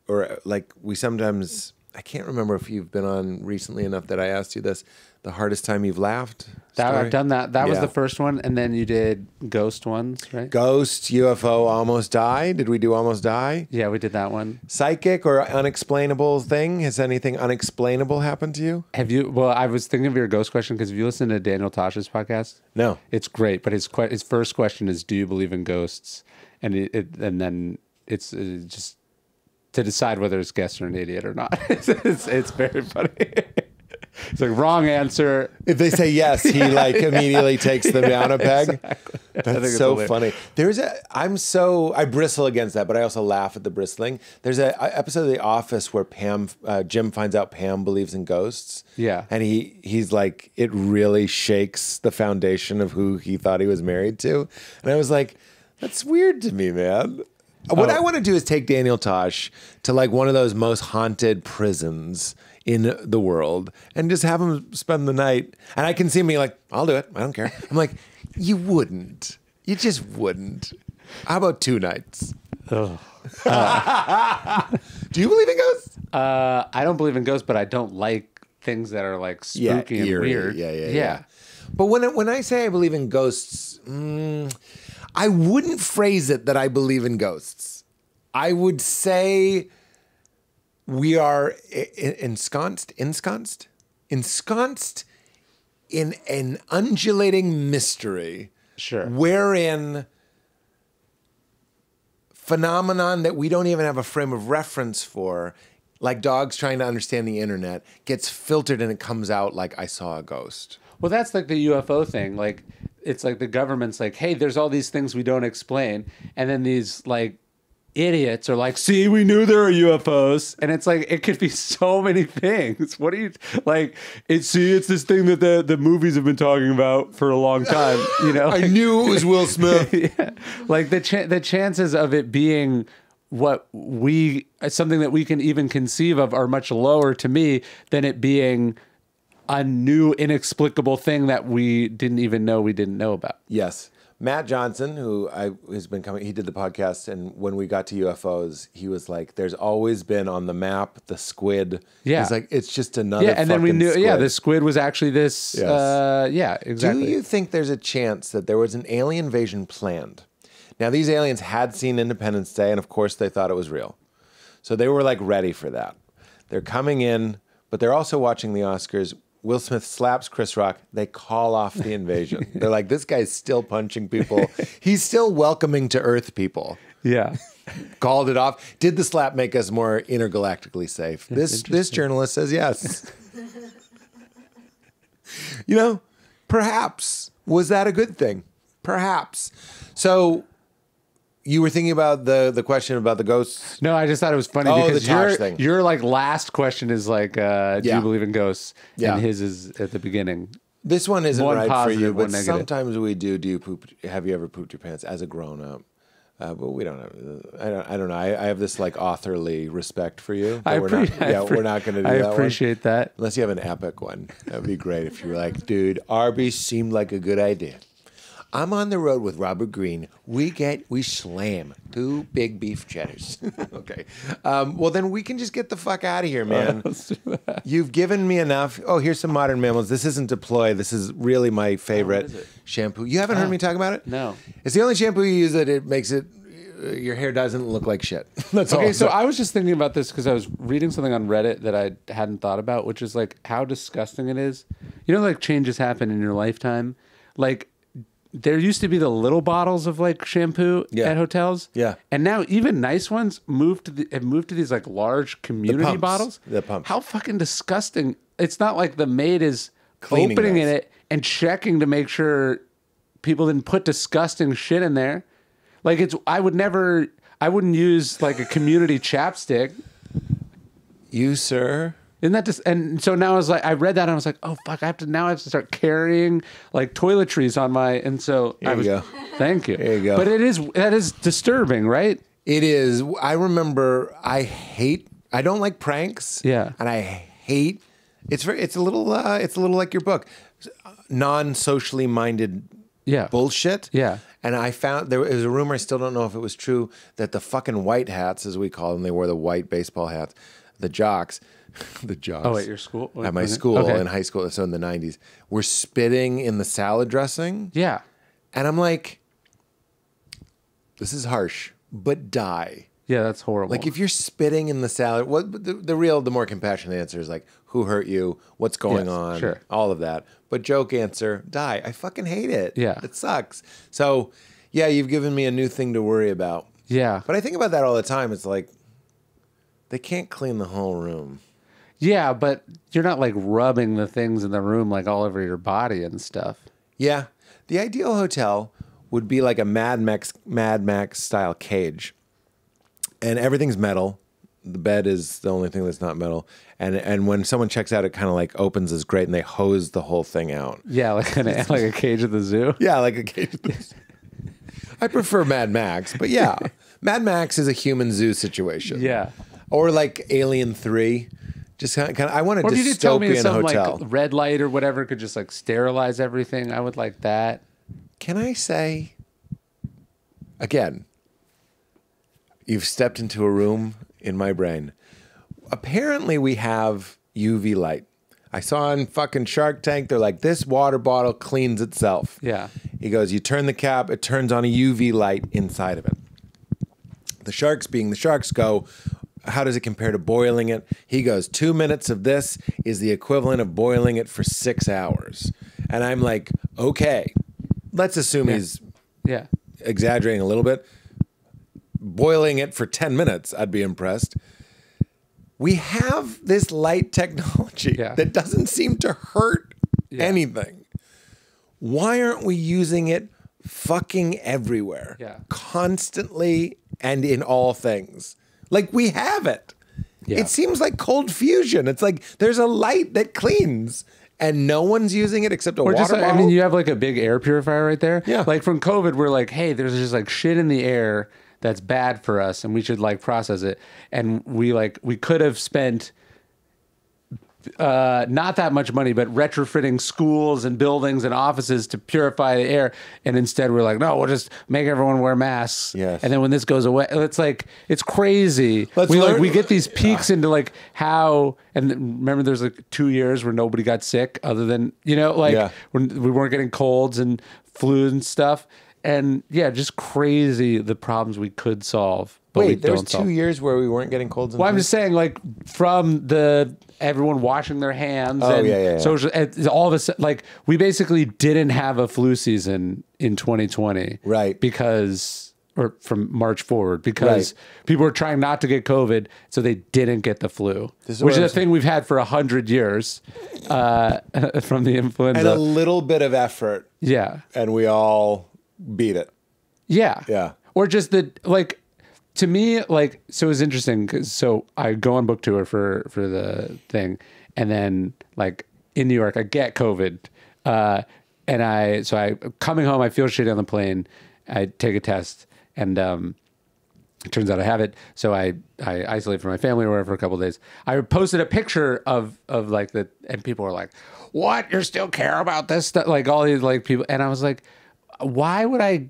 or like we sometimes, I can't remember if you've been on recently enough that I asked you this, the hardest time you've laughed? I've done that. That was the first one. And then you did ghost ones, right? Ghost, UFO, Almost Die. Did we do Almost Die? Yeah, we did that one. Psychic or unexplainable thing? Has anything unexplainable happened to you? Have you? Well, I was thinking of your ghost question because if you listen to Daniel Tosh's podcast, no, it's great. But his first question is, "Do you believe in ghosts?" And then it's just to decide whether it's guest or an idiot or not. It's very funny. It's like, wrong answer. If they say yes, he like immediately takes them down a peg. Exactly. That's so funny. I bristle against that, but I also laugh at the bristling. There's an episode of The Office where Jim finds out Pam believes in ghosts. Yeah. And he's like, it really shakes the foundation of who he thought he was married to. And I was like, that's weird to me, man. What I want to do is take Daniel Tosh to like one of those most haunted prisons in the world and just have him spend the night. And I can see me like, I'll do it. I don't care. I'm like, you wouldn't. You just wouldn't. How about 2 nights? Do you believe in ghosts? I don't believe in ghosts, but I don't like things that are like spooky and weird. Yeah. But when I say I believe in ghosts, I wouldn't phrase it that I believe in ghosts. I would say we are ensconced in an undulating mystery. Sure. Wherein phenomenon that we don't even have a frame of reference for, like dogs trying to understand the internet, gets filtered and it comes out like I saw a ghost. Well, that's like the UFO thing. Like, it's like the government's like, hey, there's all these things we don't explain. And then these like idiots are like, see, we knew there were UFOs. And it's like, it could be so many things. What do you like? It's this thing that the movies have been talking about for a long time. You know, I knew it was Will Smith. Yeah. Like the chances of it being something that we can even conceive of are much lower to me than it being a new inexplicable thing that we didn't even know we didn't know about. Yes. Matt Johnson, who has been coming, he did the podcast, and when we got to UFOs, he was like, there's always been on the map the squid. Yeah. He's like, it's just another and then we knew, squid. the squid was actually this. Yes. Exactly. Do you think there's a chance that there was an alien invasion planned? Now, these aliens had seen Independence Day, and of course they thought it was real. So they were like ready for that. They're coming in, but they're also watching the Oscars. Will Smith slaps Chris Rock. They call off the invasion. They're like, this guy's still punching people. He's still welcoming to Earth people. Yeah. Called it off. Did the slap make us more intergalactically safe? This journalist says yes. You know, perhaps. Was that a good thing? Perhaps. So you were thinking about the question about the ghosts? No, I just thought it was funny because the Tosh thing. Your like last question is like, do you believe in ghosts? Yeah. And his is at the beginning. This one isn't one right positive, for you, but one negative. sometimes we do. Do you poop? Have you ever pooped your pants as a grown up? But we don't have. I don't know. I have this like authorly respect for you. We're not going to do that. I appreciate that. Unless you have an epic one, that'd be great. If you were like, dude, Arby's seemed like a good idea. I'm on the road with Robert Greene. We slam 2 big beef cheddars. Okay. Well, then we can just get the fuck out of here, man. Let's do that. You've given me enough. Oh, here's some Modern Mammals. This isn't Deploy. This is really my favorite shampoo. You haven't heard me talk about it? No. It's the only shampoo you use that it makes it, your hair doesn't look like shit. That's all. Okay, so I was just thinking about this because I was reading something on Reddit that I hadn't thought about, which is like how disgusting it is. You know, like changes happen in your lifetime. Like, there used to be the little bottles of like shampoo at hotels. Yeah. And now even nice ones have moved to these like large community bottles. The pumps. How fucking disgusting. It's not like the maid is Cleaning opening those. it and checking to make sure people didn't put disgusting shit in there. Like I wouldn't use like a community chapstick. You, sir? Isn't that just, and so now I read that and I was like, oh fuck, I have to start carrying like toiletries on my, and so There you go. Thank you. There you go. But that is disturbing, right? It is. I remember. I don't like pranks. Yeah. And I hate. It's a little like your book, non-socially minded. Yeah. Bullshit. Yeah. And I found there was a rumor. I still don't know if it was true that the fucking white hats, as we call them, they wore the white baseball hats, the jocks. The jocks. Oh, at your school? At my school in high school, so in the 90s, were spitting in the salad dressing. Yeah. And I'm like, this is harsh, but die. Yeah, that's horrible. Like if you're spitting in the salad, the more compassionate answer is like, who hurt you? What's going on? Sure. All of that. But joke answer, die. I fucking hate it. Yeah. It sucks. So yeah, you've given me a new thing to worry about. Yeah. But I think about that all the time. It's like, they can't clean the whole room. Yeah, but you're not like rubbing the things in the room like all over your body and stuff. Yeah. The ideal hotel would be like a Mad Max style cage. And everything's metal. The bed is the only thing that's not metal. And when someone checks out, it kind of like opens as great and they hose the whole thing out. Yeah, like a cage at the zoo. Yeah, like a cage at the zoo. I prefer Mad Max, but yeah. Mad Max is a human zoo situation. Yeah. Or like Alien 3. Just kind of, I want a dystopian hotel. Or if you could tell me some like red light or whatever could just like sterilize everything, I would like that. Can I say, again, you've stepped into a room in my brain. Apparently we have UV light. I saw on fucking Shark Tank, they're like, this water bottle cleans itself. Yeah. He goes, you turn the cap, it turns on a UV light inside of it. The sharks, being the sharks, go, how does it compare to boiling it? He goes, 2 minutes of this is the equivalent of boiling it for 6 hours. And I'm like, okay, let's assume he's exaggerating a little bit. Boiling it for 10 minutes, I'd be impressed. We have this light technology that doesn't seem to hurt anything. Why aren't we using it fucking everywhere? Constantly and in all things. Like we have it. It seems like cold fusion. It's like there's a light that cleans and no one's using it except a water bottle. I mean, you have like a big air purifier right there. Yeah. Like from COVID, we're like, hey, there's just like shit in the air that's bad for us and we should like process it. And we could have spent not that much money, but retrofitting schools and buildings and offices to purify the air. And instead we're like, no, we'll just make everyone wear masks. Yes. And then when this goes away, it's like, it's crazy. We get these peaks into like how, and remember there's like 2 years where nobody got sick other than, when we weren't getting colds and flu and stuff. And just crazy the problems we could solve. But wait, there was 2 years where we weren't getting colds and flu? I'm just saying, like, from everyone washing their hands and social, all of a sudden, like, we basically didn't have a flu season in 2020. Right. Or from March forward, because people were trying not to get COVID, so they didn't get the flu, which is a thing we've had for 100 years from the influenza. And a little bit of effort. Yeah. And we all beat it. Yeah. Yeah. Or just to me, like, so it was interesting because so I go on book tour for the thing, and then like in New York, I get COVID, and I coming home, I feel shitty on the plane. I take a test, And it turns out I have it. So I isolate from my family or whatever for a couple of days. I posted a picture of like the, and people were like, what? You still care about this stuff? Like all these like people. And I was like, why would I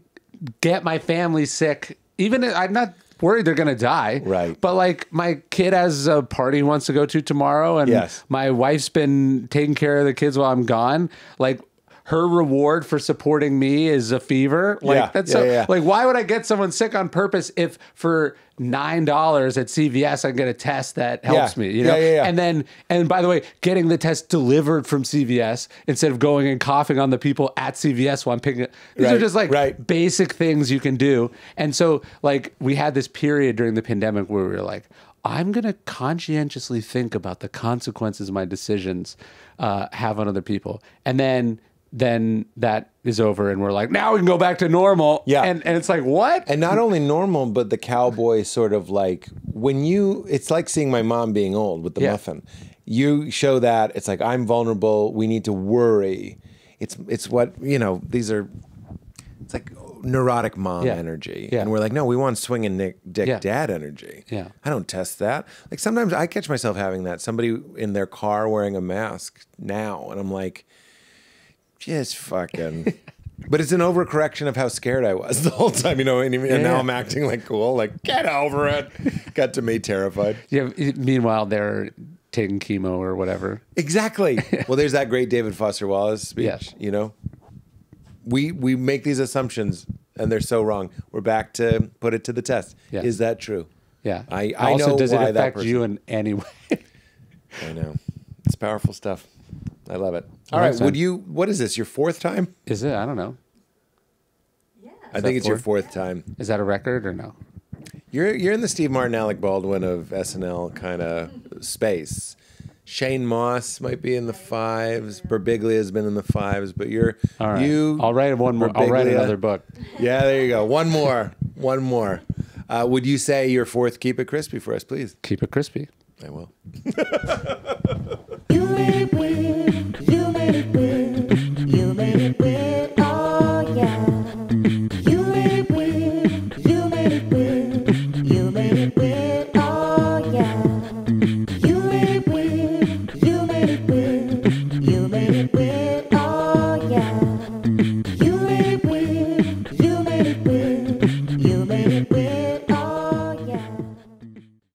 get my family sick? Even if, I'm not worried they're going to die. Right. But like my kid has a party he wants to go to tomorrow. And my wife's been taking care of the kids while I'm gone. Like, her reward for supporting me is a fever. Like that's like, why would I get someone sick on purpose if for $9 at CVS I can get a test that helps me, you know? And by the way, getting the test delivered from CVS instead of going and coughing on the people at CVS while I'm picking it. These are just like basic things you can do. And so like we had this period during the pandemic where we were like, I'm going to conscientiously think about the consequences my decisions have on other people. And then that is over and we're like, now we can go back to normal. Yeah. And it's like, what? And not only normal, but the cowboy sort of like, when you, it's like seeing my mom being old with the muffin. You show that, it's like, I'm vulnerable, we need to worry. It's what, you know, these are, it's like neurotic mom energy. And we're like, no, we want swinging dick dad energy. I don't test that. Like sometimes I catch myself having that. Somebody in their car wearing a mask now. And I'm like, just fucking, but it's an overcorrection of how scared I was the whole time, you know. And now I'm acting like cool, like get over it. Got to me terrified. Yeah. Meanwhile, they're taking chemo or whatever. Exactly. Well, there's that great David Foster Wallace speech. You know, we make these assumptions and they're so wrong. We're back to put it to the test. Is that true? Yeah. I also, know does why it affect you in any way? I know. It's powerful stuff. I love it. All right, what is this, your fourth time? Is it? I don't know. Yeah. I think it's your fourth time. Is that a record or no? You're in the Steve Martin, Alec Baldwin of SNL kind of space. Shane Moss might be in the 5s. Birbiglia has been in the 5s, but you're all right. I'll write one more. I'll write another book. Yeah, there you go. One more. One more. Would you say your fourth? Keep it crispy for us, please. Keep it crispy. I will.